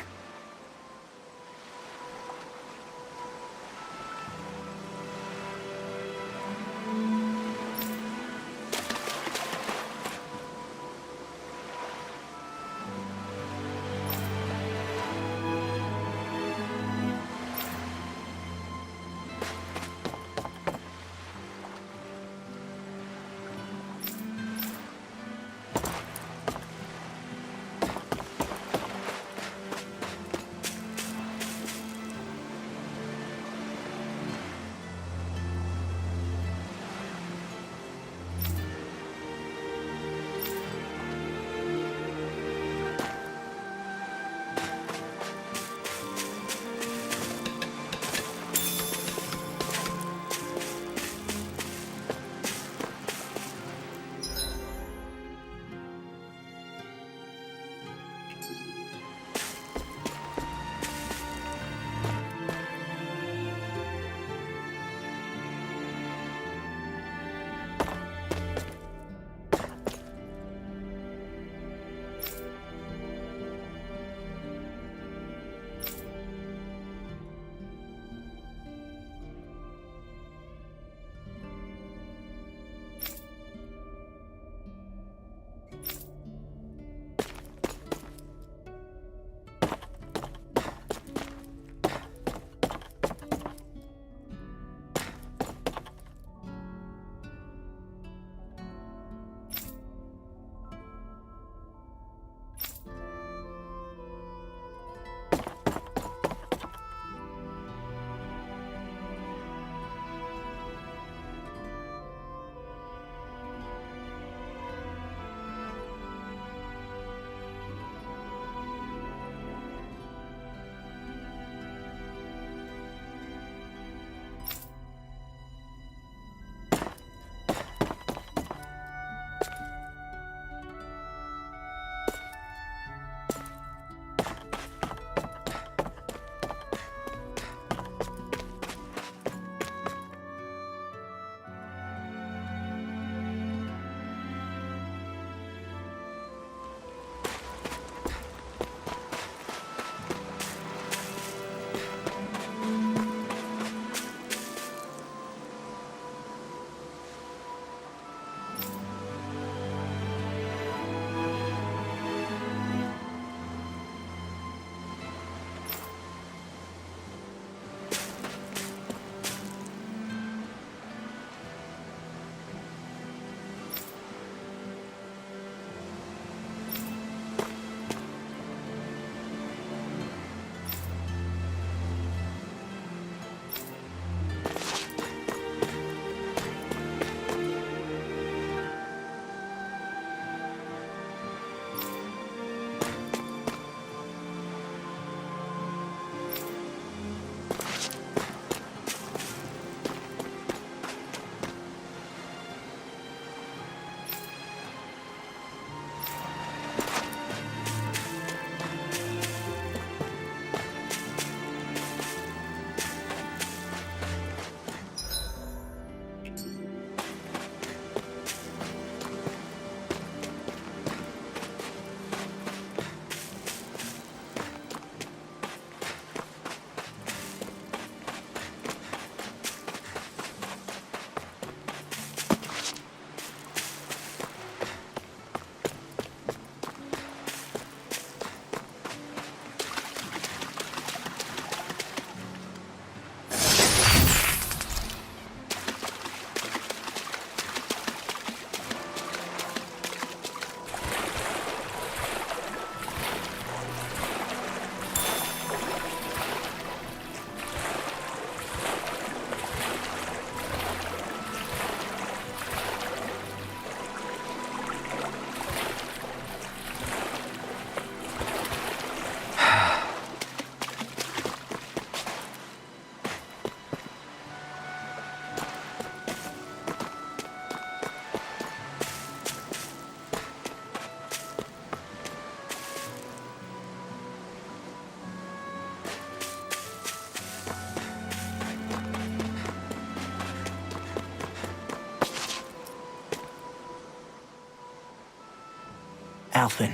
Alphen,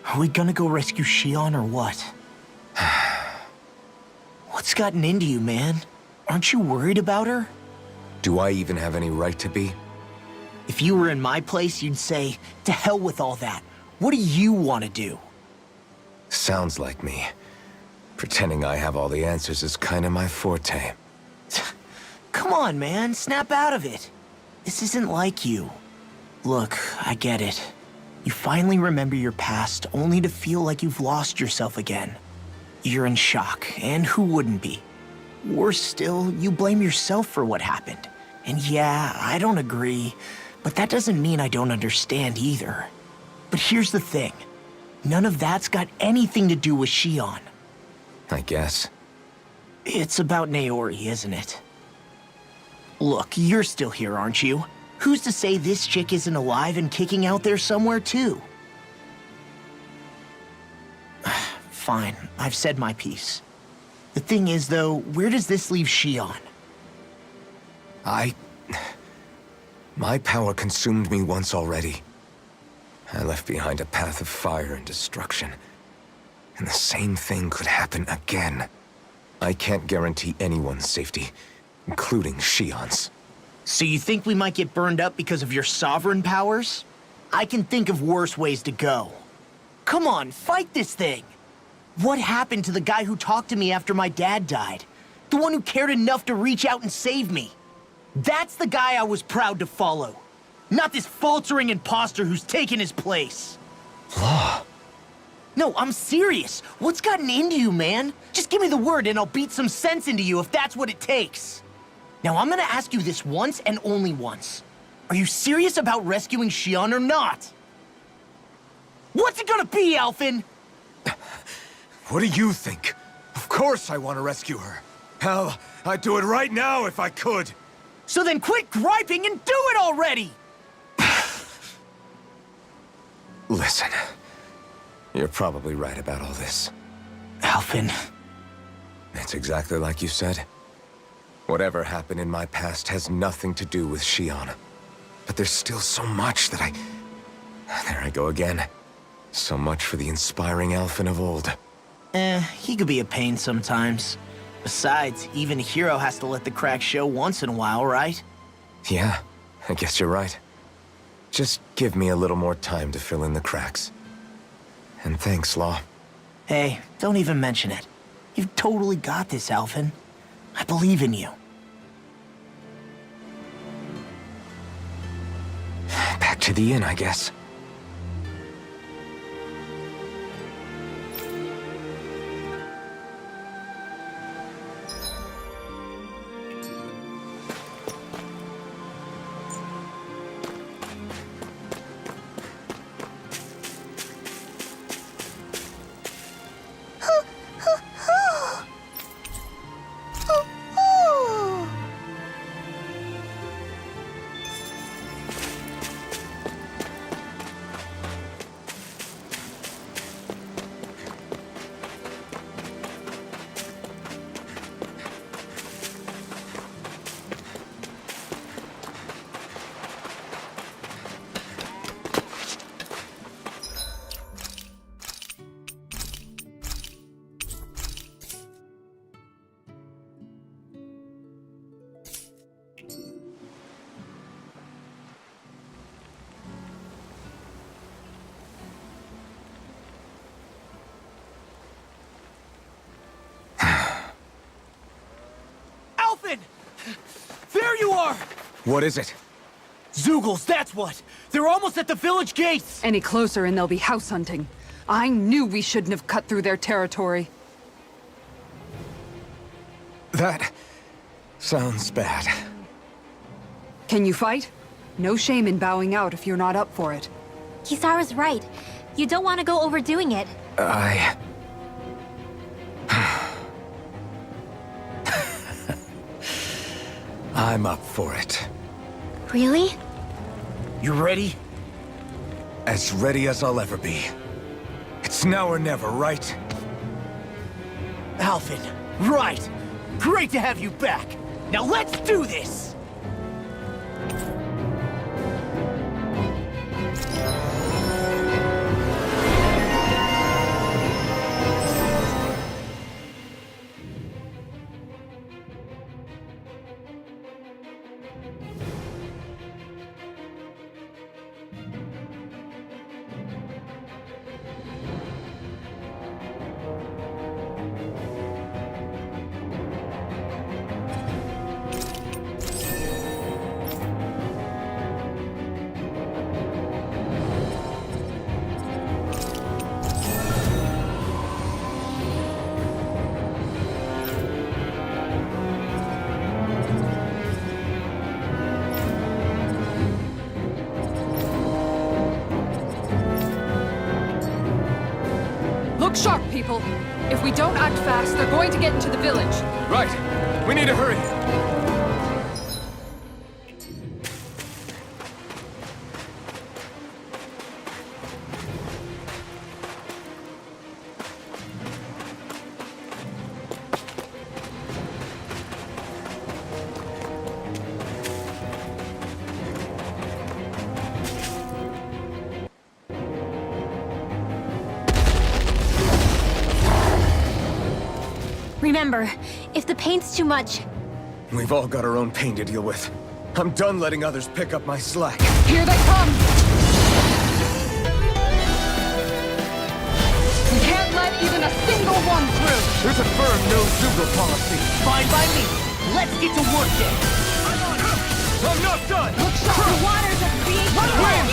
are we gonna go rescue Shion or what? What's gotten into you, man? Aren't you worried about her? Do I even have any right to be? If you were in my place, you'd say, to hell with all that. What do you want to do? Sounds like me. Pretending I have all the answers is kind of my forte. Come on, man. Snap out of it. This isn't like you. Look, I get it. You finally remember your past, only to feel like you've lost yourself again. You're in shock, and who wouldn't be? Worse still, you blame yourself for what happened. And yeah, I don't agree, but that doesn't mean I don't understand either. But here's the thing. None of that's got anything to do with Shion. I guess. It's about Naori, isn't it? Look, you're still here, aren't you? Who's to say this chick isn't alive and kicking out there somewhere, too? Fine, I've said my piece. The thing is, though, where does this leave Shion? My power consumed me once already. I left behind a path of fire and destruction. And the same thing could happen again. I can't guarantee anyone's safety, including Shion's. So you think we might get burned up because of your sovereign powers? I can think of worse ways to go. Come on, fight this thing! What happened to the guy who talked to me after my dad died? The one who cared enough to reach out and save me? That's the guy I was proud to follow. Not this faltering imposter who's taken his place. Law. No, I'm serious. What's gotten into you, man? Just give me the word and I'll beat some sense into you if that's what it takes. Now, I'm gonna ask you this once and only once. Are you serious about rescuing Shion or not? What's it gonna be, Alphen? What do you think? Of course I want to rescue her. Hell, I'd do it right now if I could. So then quit griping and do it already! Listen, you're probably right about all this. Alphen. It's exactly like you said. Whatever happened in my past has nothing to do with Shion. But there's still so much that There I go again. So much for the inspiring Alphen of old. He could be a pain sometimes. Besides, even a hero has to let the cracks show once in a while, right? Yeah, I guess you're right. Just give me a little more time to fill in the cracks. And thanks, Law. Hey, don't even mention it. You've totally got this, Alphen. I believe in you. Back to the inn, I guess. There you are! What is it? Zeugles, that's what! They're almost at the village gates! Any closer and they'll be house hunting. I knew we shouldn't have cut through their territory. That sounds bad. Can you fight? No shame in bowing out if you're not up for it. Kisara's right. You don't want to go overdoing it. I'm up for it. Really? You ready? As ready as I'll ever be. It's now or never, right? Alphen, right! Great to have you back! Now let's do this! Look sharp, people. If we don't act fast, they're going to get into the village. Right. We need to hurry. Remember, if the pain's too much, We've all got our own pain to deal with. I'm done letting others pick up my slack. Here they come! We can't let even a single one through! There's a firm no-Zoogle policy. Fine by me. Let's get to work then. I'm not done! Look sharp! the waters are being Win!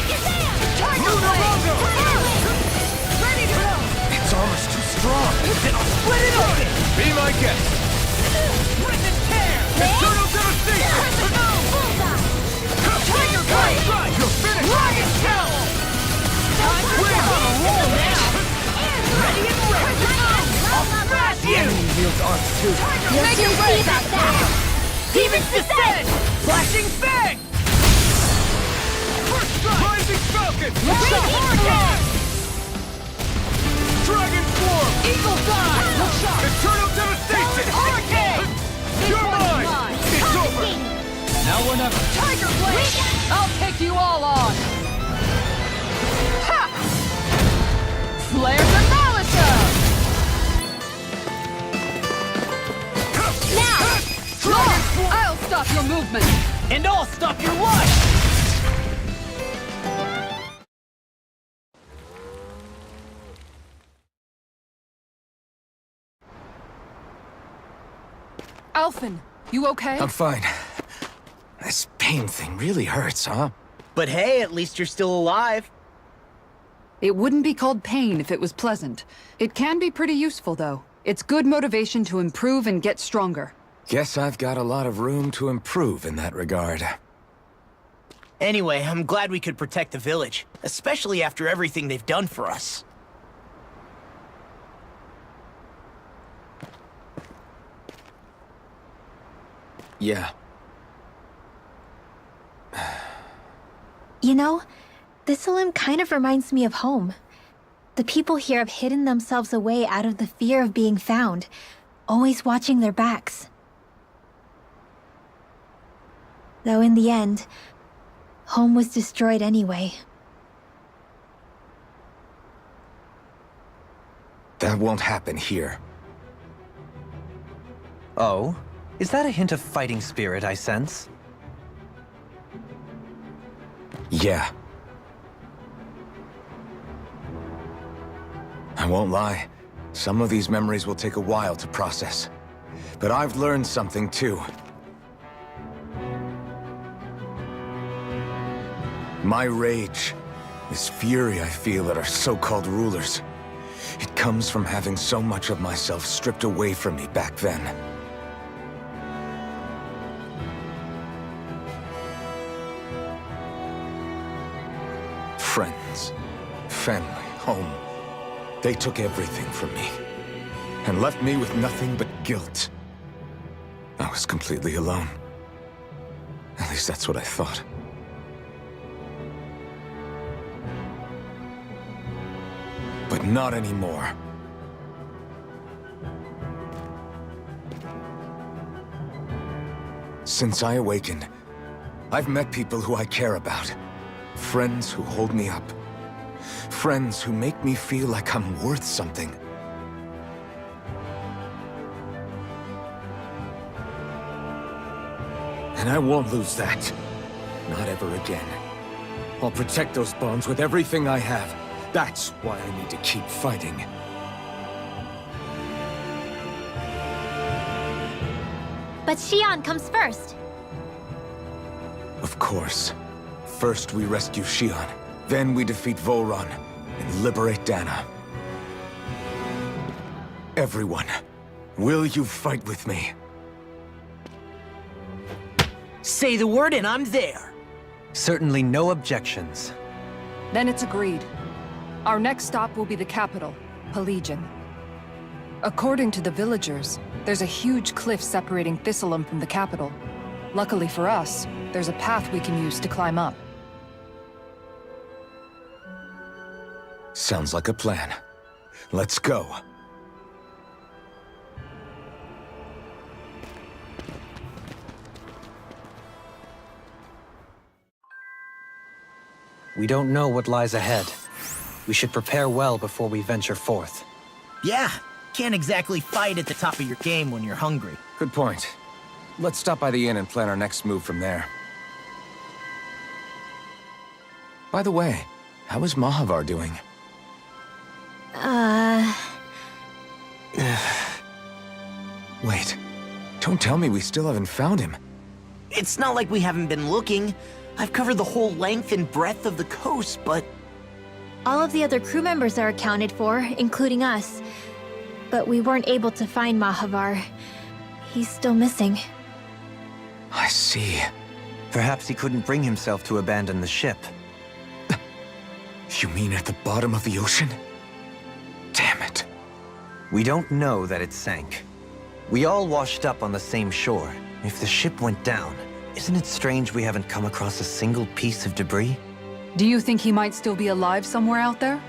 Ready to go! Its armor's too strong. Then I'll split it open. Be my guest. Rip and tear. Eternal devastation! Tiger Blade. You're finished! Rocket Shell. We're on a roll now. Ready and ready. I'll smash you. Wields arms too. Make your way back there! Demon's Descent. Flashing Fang. First strike! Rising Falcon! Dragon Swarm! Eagle Dive. Eternal devastation! Hurricane. You're mine! It's over! Now or never. Tiger Blade! I'll take you all on! Ha! Flare the Malachor! Now! I'll stop your movement! And I'll stop your life. Alphen, you okay? I'm fine. This pain thing really hurts, huh? But hey, at least you're still alive. It wouldn't be called pain if it was pleasant. It can be pretty useful, though. It's good motivation to improve and get stronger. Guess I've got a lot of room to improve in that regard. Anyway, I'm glad we could protect the village, especially after everything they've done for us. Yeah. You know, Thistleim kind of reminds me of home. The people here have hidden themselves away out of the fear of being found, always watching their backs. Though in the end, home was destroyed anyway. That won't happen here. Oh? Is that a hint of fighting spirit I sense? Yeah. I won't lie. Some of these memories will take a while to process. But I've learned something too. My rage, this fury I feel at our so-called rulers, it comes from having so much of myself stripped away from me back then. Friends, family, home. They took everything from me, and left me with nothing but guilt. I was completely alone. At least that's what I thought. But not anymore. Since I awakened, I've met people who I care about. Friends who hold me up. Friends who make me feel like I'm worth something. And I won't lose that. Not ever again. I'll protect those bonds with everything I have. That's why I need to keep fighting. But Xion comes first. Of course. First we rescue Xion, then we defeat Volron, and liberate Dana. Everyone, will you fight with me? Say the word and I'm there. Certainly no objections. Then it's agreed. Our next stop will be the capital, Pelegion. According to the villagers, there's a huge cliff separating Thistleum from the capital. Luckily for us, there's a path we can use to climb up. Sounds like a plan. Let's go. We don't know what lies ahead. We should prepare well before we venture forth. Yeah, can't exactly fight at the top of your game when you're hungry. Good point. Let's stop by the inn and plan our next move from there. By the way, how is Mahavar doing? Wait, don't tell me we still haven't found him. It's not like we haven't been looking. I've covered the whole length and breadth of the coast, but... All of the other crew members are accounted for, including us. But we weren't able to find Mahavar. He's still missing. I see. Perhaps he couldn't bring himself to abandon the ship. You mean at the bottom of the ocean? Damn it. We don't know that it sank. We all washed up on the same shore. If the ship went down, isn't it strange we haven't come across a single piece of debris? Do you think he might still be alive somewhere out there?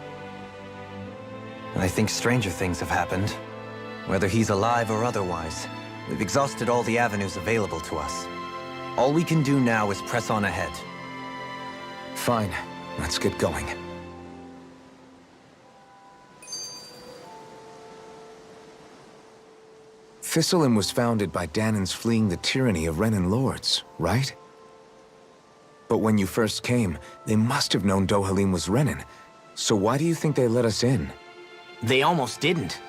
I think stranger things have happened. Whether he's alive or otherwise, we've exhausted all the avenues available to us. All we can do now is press on ahead. Fine, let's get going. Thistleum was founded by Danans fleeing the tyranny of Renan lords, right? But when you first came, they must have known Dohalim was Renan. So why do you think they let us in? They almost didn't.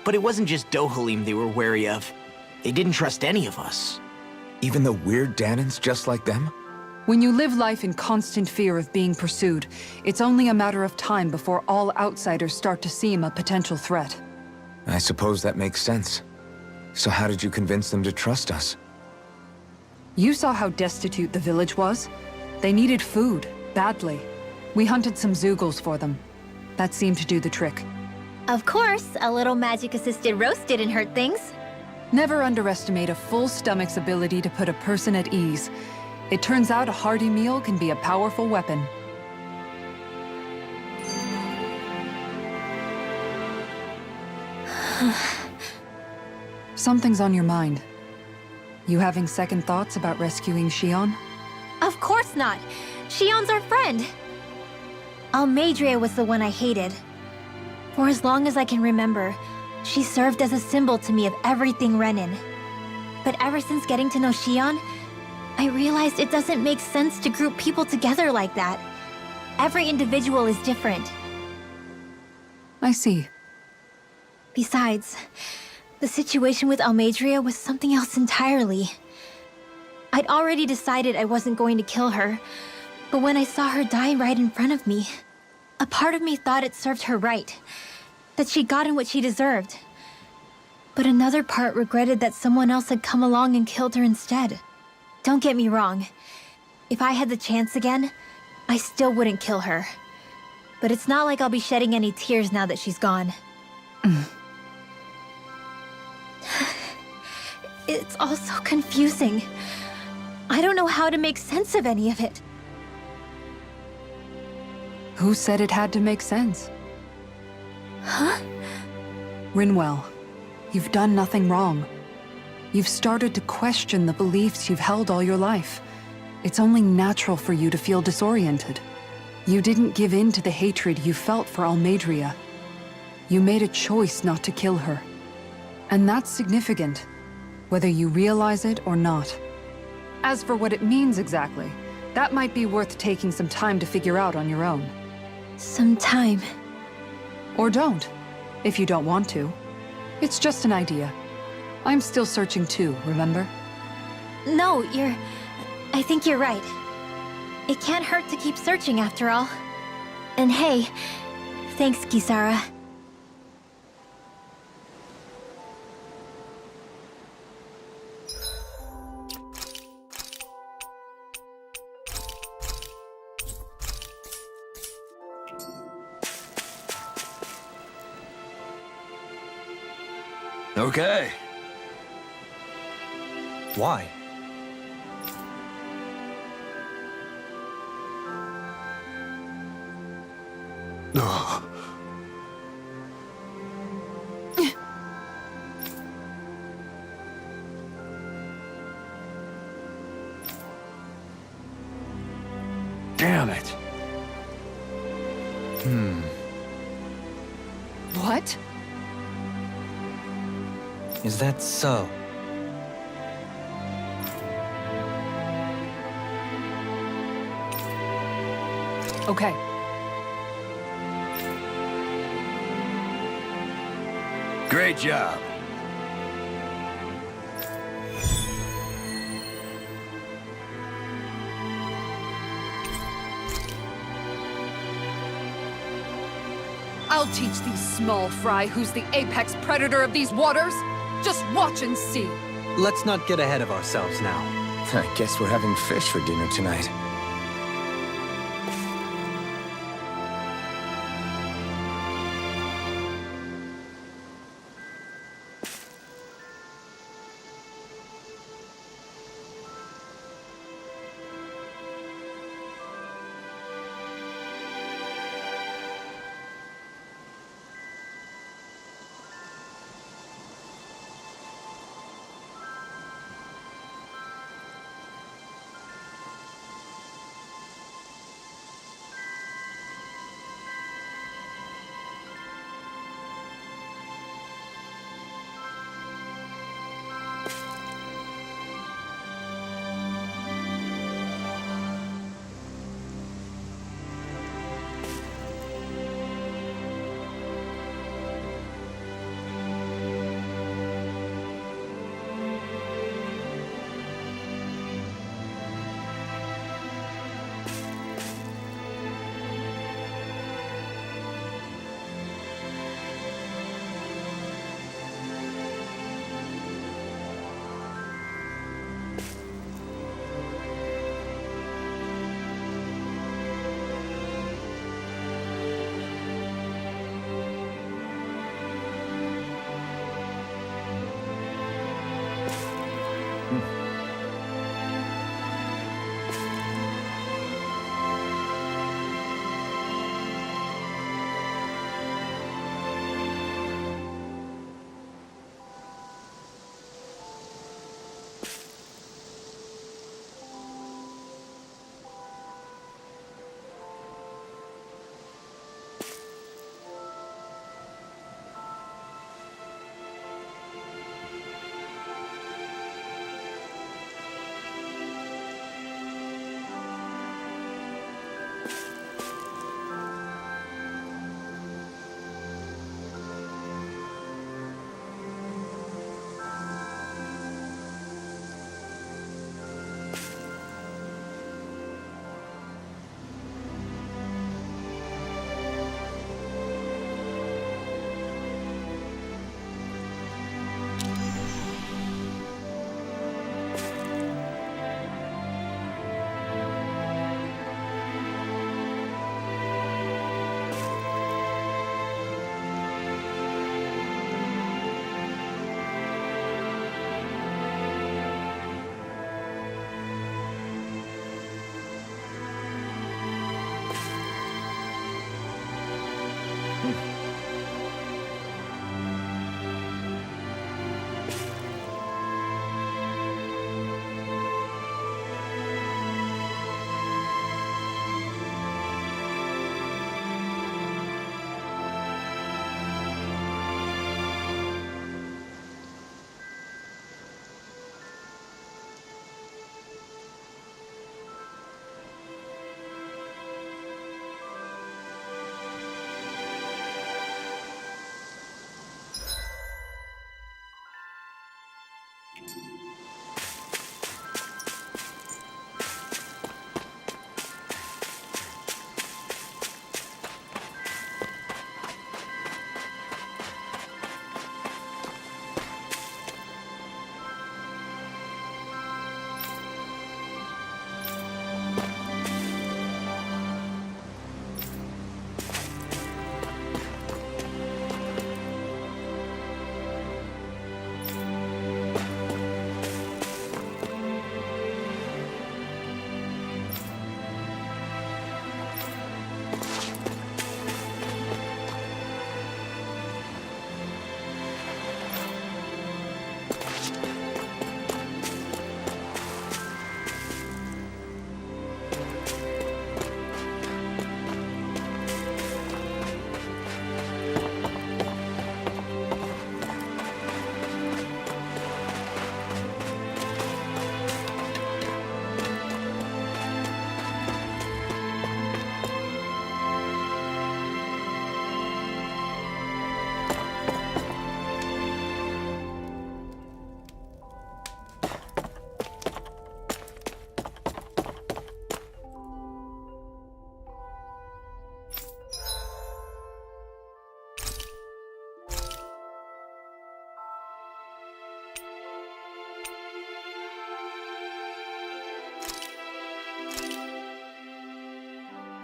But it wasn't just Dohalim they were wary of. They didn't trust any of us. Even the weird Danans just like them? When you live life in constant fear of being pursued, it's only a matter of time before all outsiders start to seem a potential threat. I suppose that makes sense. So how did you convince them to trust us? You saw how destitute the village was. They needed food, badly. We hunted some Zeugles for them. That seemed to do the trick. Of course, a little magic-assisted roast didn't hurt things. Never underestimate a full stomach's ability to put a person at ease. It turns out a hearty meal can be a powerful weapon. Something's on your mind. You having second thoughts about rescuing Xion? Of course not. Xion's our friend. Almeidrea was the one I hated. For as long as I can remember, she served as a symbol to me of everything Renan. But ever since getting to know Xion, I realized it doesn't make sense to group people together like that. Every individual is different. I see. Besides, the situation with Almeidrea was something else entirely. I'd already decided I wasn't going to kill her, but when I saw her die right in front of me, a part of me thought it served her right, that she'd gotten what she deserved. But another part regretted that someone else had come along and killed her instead. Don't get me wrong. If I had the chance again, I still wouldn't kill her. But it's not like I'll be shedding any tears now that she's gone. It's all so confusing. I don't know how to make sense of any of it. Who said it had to make sense? Huh? Rinwell, you've done nothing wrong. You've started to question the beliefs you've held all your life. It's only natural for you to feel disoriented. You didn't give in to the hatred you felt for Almeidrea. You made a choice not to kill her. And that's significant, whether you realize it or not. As for what it means exactly, that might be worth taking some time to figure out on your own. Some time. Or don't, if you don't want to. It's just an idea. I'm still searching too, remember? No, I think you're right. It can't hurt to keep searching after all. And hey, thanks, Kisara. Okay. Why? Ugh. Damn it. What? Is that so? Okay. Great job. I'll teach these small fry who's the apex predator of these waters. Just watch and see. Let's not get ahead of ourselves now. I guess we're having fish for dinner tonight.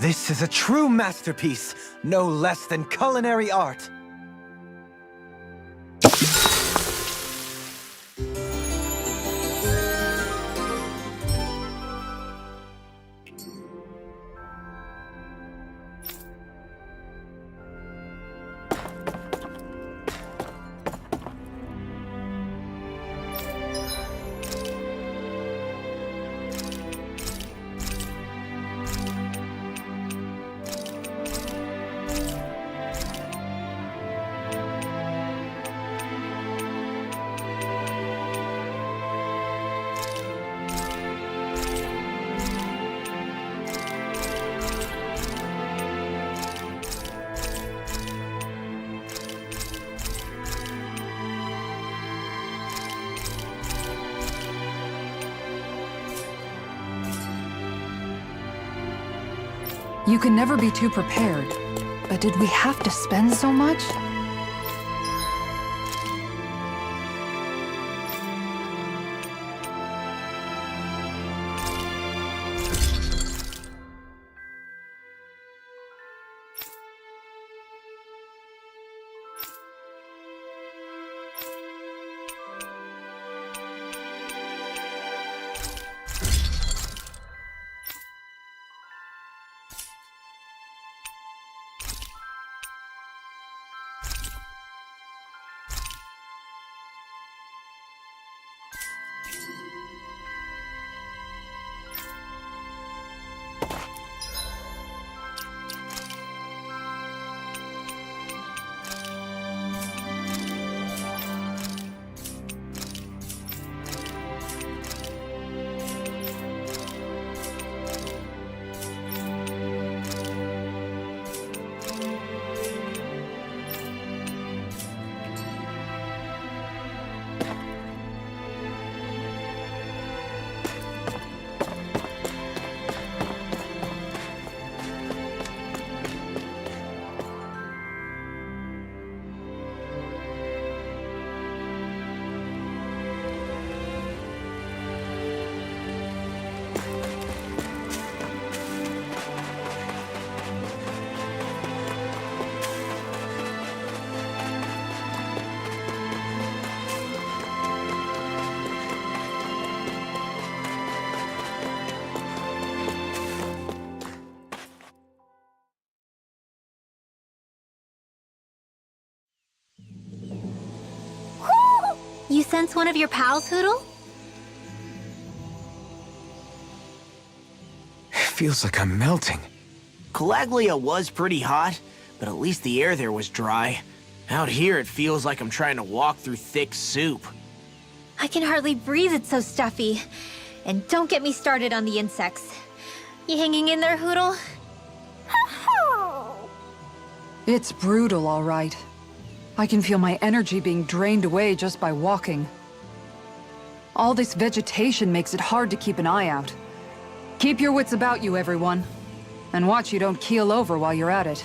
This is a true masterpiece, no less than culinary art. You can never be too prepared. But did we have to spend so much? You sense one of your pals, Hootle? Feels like I'm melting. Calaglia was pretty hot, but at least the air there was dry. Out here, it feels like I'm trying to walk through thick soup. I can hardly breathe, it's so stuffy. And don't get me started on the insects. You hanging in there, Hootle? It's brutal, all right. I can feel my energy being drained away just by walking. All this vegetation makes it hard to keep an eye out. Keep your wits about you, everyone. And watch you don't keel over while you're at it.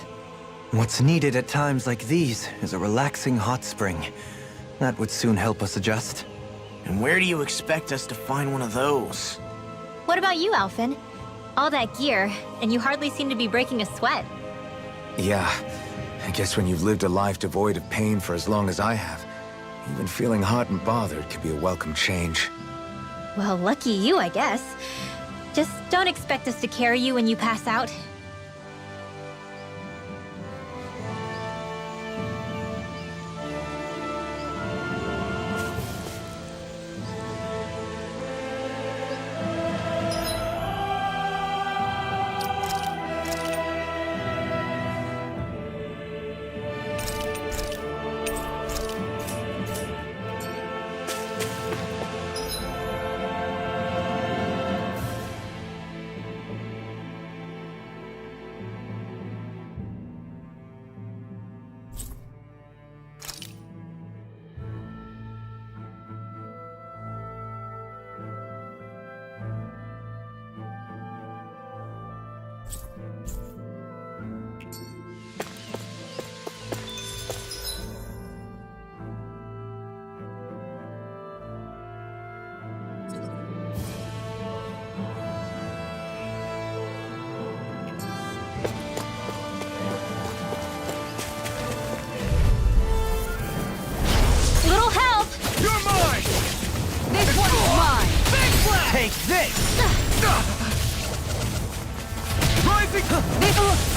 What's needed at times like these is a relaxing hot spring. That would soon help us adjust. And where do you expect us to find one of those? What about you, Alphen? All that gear, and you hardly seem to be breaking a sweat. Yeah, I guess when you've lived a life devoid of pain for as long as I have, even feeling hot and bothered could be a welcome change. Well, lucky you, I guess. Just don't expect us to carry you when you pass out.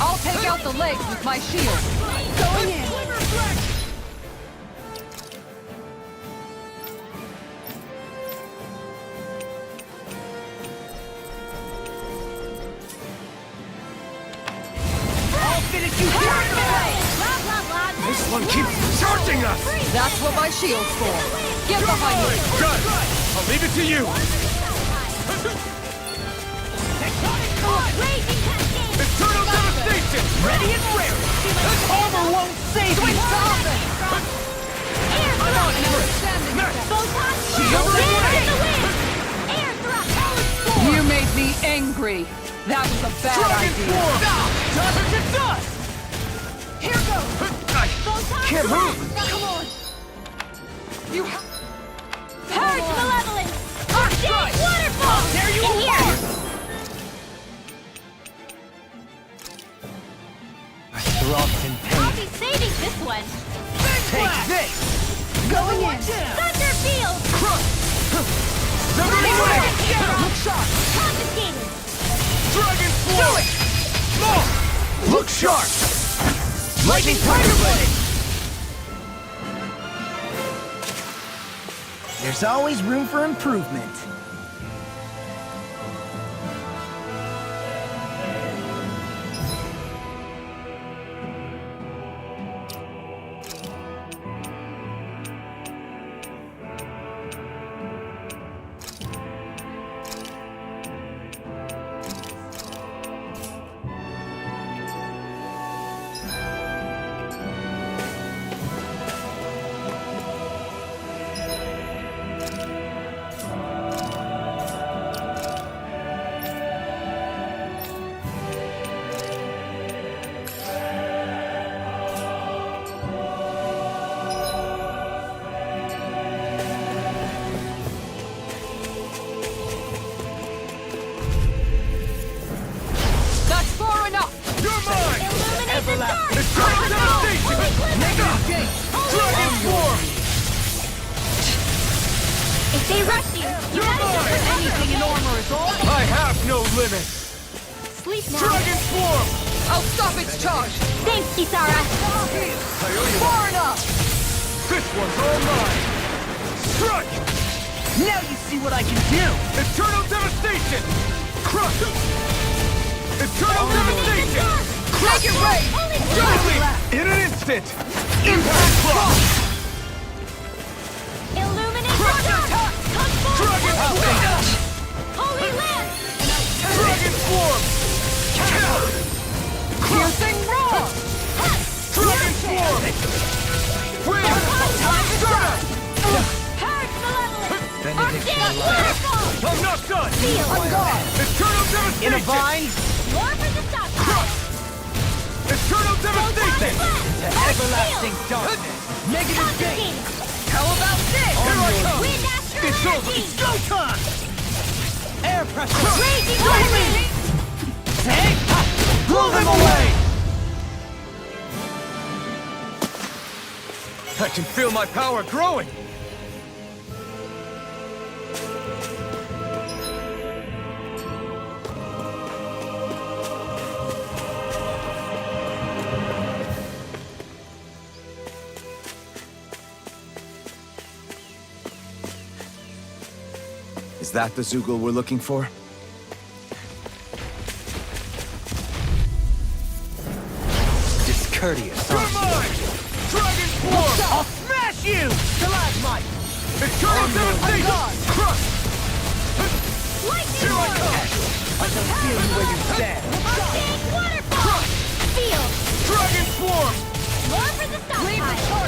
I'll take out the legs with my shield. Going in. I'll finish you here! This one keeps charging us! That's what my shield's for. Get behind me. Good! I'll leave it to you! Eternal devastation! Ready and ready! This armor won't save you! I'm on for it! You made me angry. That was a bad Dragon idea. form! Does as it does! Here goes! Can't move! Come on. You have... Purge malevolence! Arctic waterfall! There you In are! here! Throbbed in pain. I'll be saving this one! Take this! Going in! Thunder field! Look sharp! Confiscated! Dragon form! More! Look sharp! Lightning Tiger Blade! There's always room for improvement. That's far enough. You're mine! Illuminate the dark! Eternal devastation! Negative gate! Dragon form! If they rush you, you You're gotta mine! Anything in armor is all! I have no limit! sleep now. Dragon form! I'll stop its charge. Thanks, Kisara. Far enough. This one's all mine! Strike! Now you see what I can do! Eternal devastation! Crush! Eternal devastation! Make it rain. Deadly! In an instant! Impact block! Illuminate the Crush dark! attack! Come forward! Dragon form! Holy Land! Dragon form! Piercing roar. Dragon form! Wind! Stunner! Purge malevolence! Arctic waterfall! I'm not done! Feel! Eternal devastation! In a vine, War for the stockpile! Eternal devastation! to everlasting darkness! Negative gate! Confiscated! How about this? Here I come! Wind astral It's over! energy! Go time! Air pressure! Raging lightning! Take! Blow them away! I can feel my power growing! Is that the Zoogle we're looking for? Discourteous, You're huh? mine! Dragon form! I'll smash you! Stalagmite! Eternal devastation! Crush! Lightning Here I bolt! come! I can feel you where you stand! Arctic waterfall! Feel! Dragon form! War for the stockpile!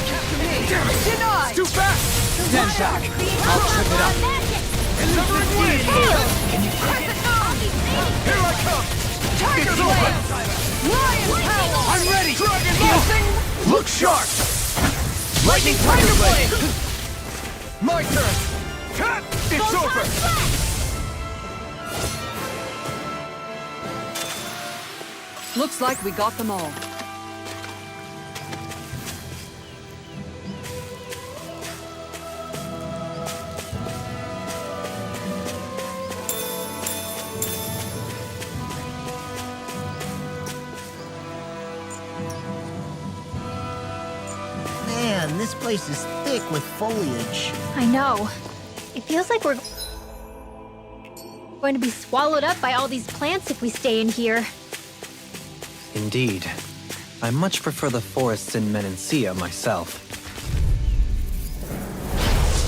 Damn it! Denied. It's too fast! Stand back! I'll trip it up! Another wind! Can you press it? I'll be saving! Here I come! Tiger It's blade. over! Lion power. I'm ready! Dragon Piercing. Look sharp! Lightning Tiger Blade! My turn! Cut! It's over! Looks like we got them all. this place is thick with foliage. I know. It feels like we're going to be swallowed up by all these plants if we stay in here. Indeed. I much prefer the forests in Menancia myself.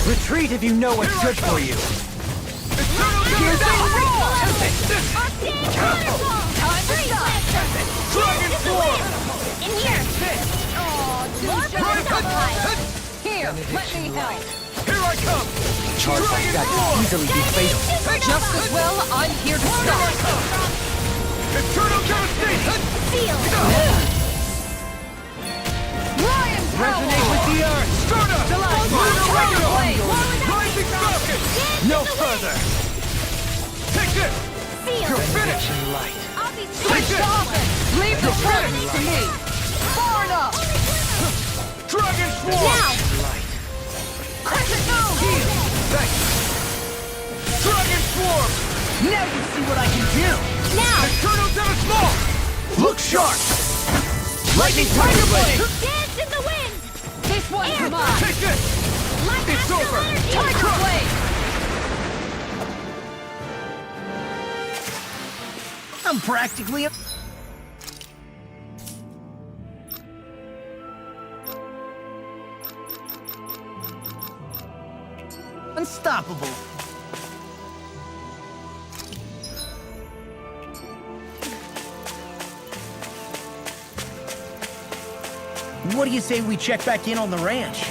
Retreat if you know what's good for you! Dragon form! In here! Here, let me help. Here I come! Charge like that can easily be fatal. Just as well, I'm here to stop. Eternal devastation! Resonate with the earth! Sturda! Lunar Regular! Rising Falcon! No further! Take this! You're finished! Light. Take this! Leave the furnace to me. Far enough. Dragon Swarm! Crescent moon. Thanks! Dragon Swarm! Now you see what I can do! Eternal Devastation! Look sharp! Lightning Tiger Blade! Dance in the wind! This one's mine. Take this! It's over! Tiger Blade. I'm practically a... unstoppable. What do you say we check back in on the ranch?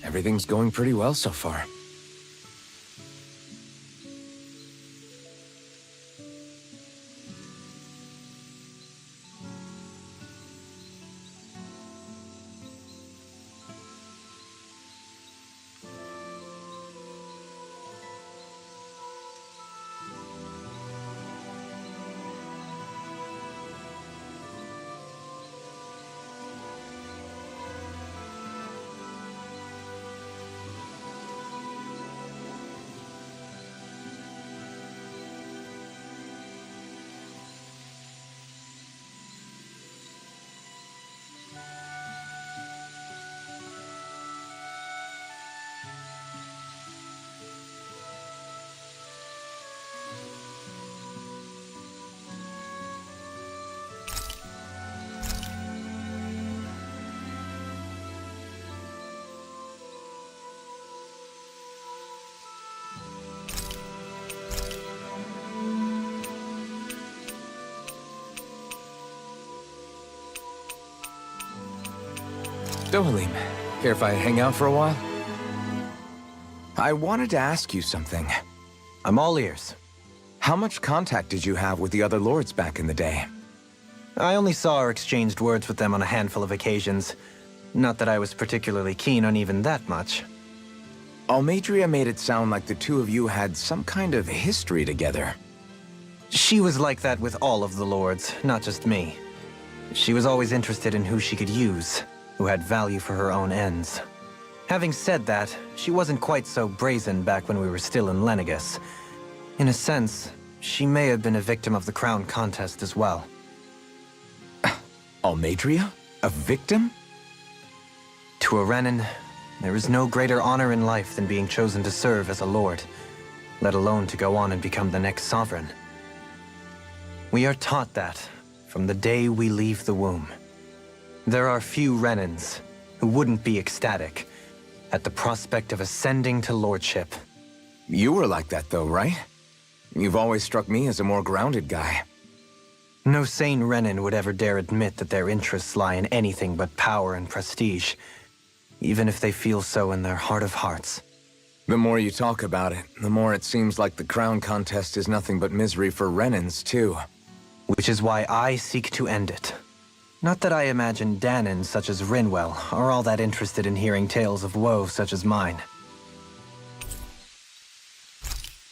Everything's going pretty well so far. Dohalim, care if I hang out for a while? I wanted to ask you something. I'm all ears. How much contact did you have with the other lords back in the day? I only saw or exchanged words with them on a handful of occasions. Not that I was particularly keen on even that much. Almeidrea made it sound like the two of you had some kind of history together. She was like that with all of the lords, not just me. She was always interested in who she could use, who had value for her own ends. Having said that, she wasn't quite so brazen back when we were still in Lenegis. In a sense, she may have been a victim of the crown contest as well. Almeidrea? A victim? To a Renan, there is no greater honor in life than being chosen to serve as a lord. let alone to go on and become the next sovereign. We are taught that from the day we leave the womb. There are few Renans who wouldn't be ecstatic at the prospect of ascending to lordship. You were like that though, right? You've always struck me as a more grounded guy. No sane Renan would ever dare admit that their interests lie in anything but power and prestige, even if they feel so in their heart of hearts. The more you talk about it, the more it seems like the crown contest is nothing but misery for Renans, too. Which is why I seek to end it. Not that I imagine Danon such as Rinwell are all that interested in hearing tales of woe such as mine.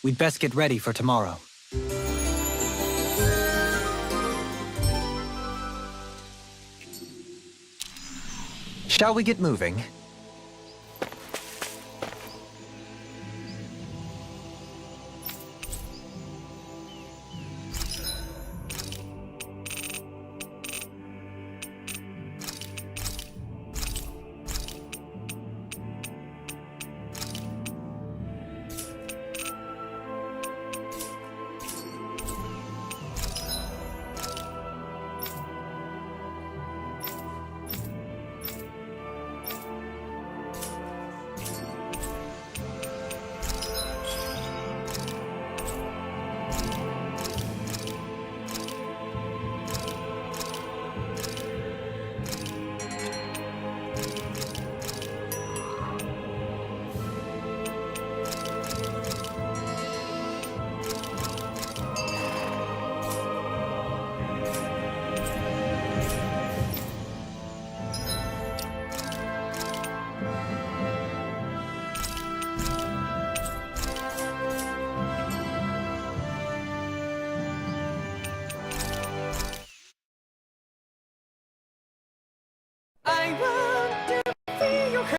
We'd best get ready for tomorrow. Shall we get moving?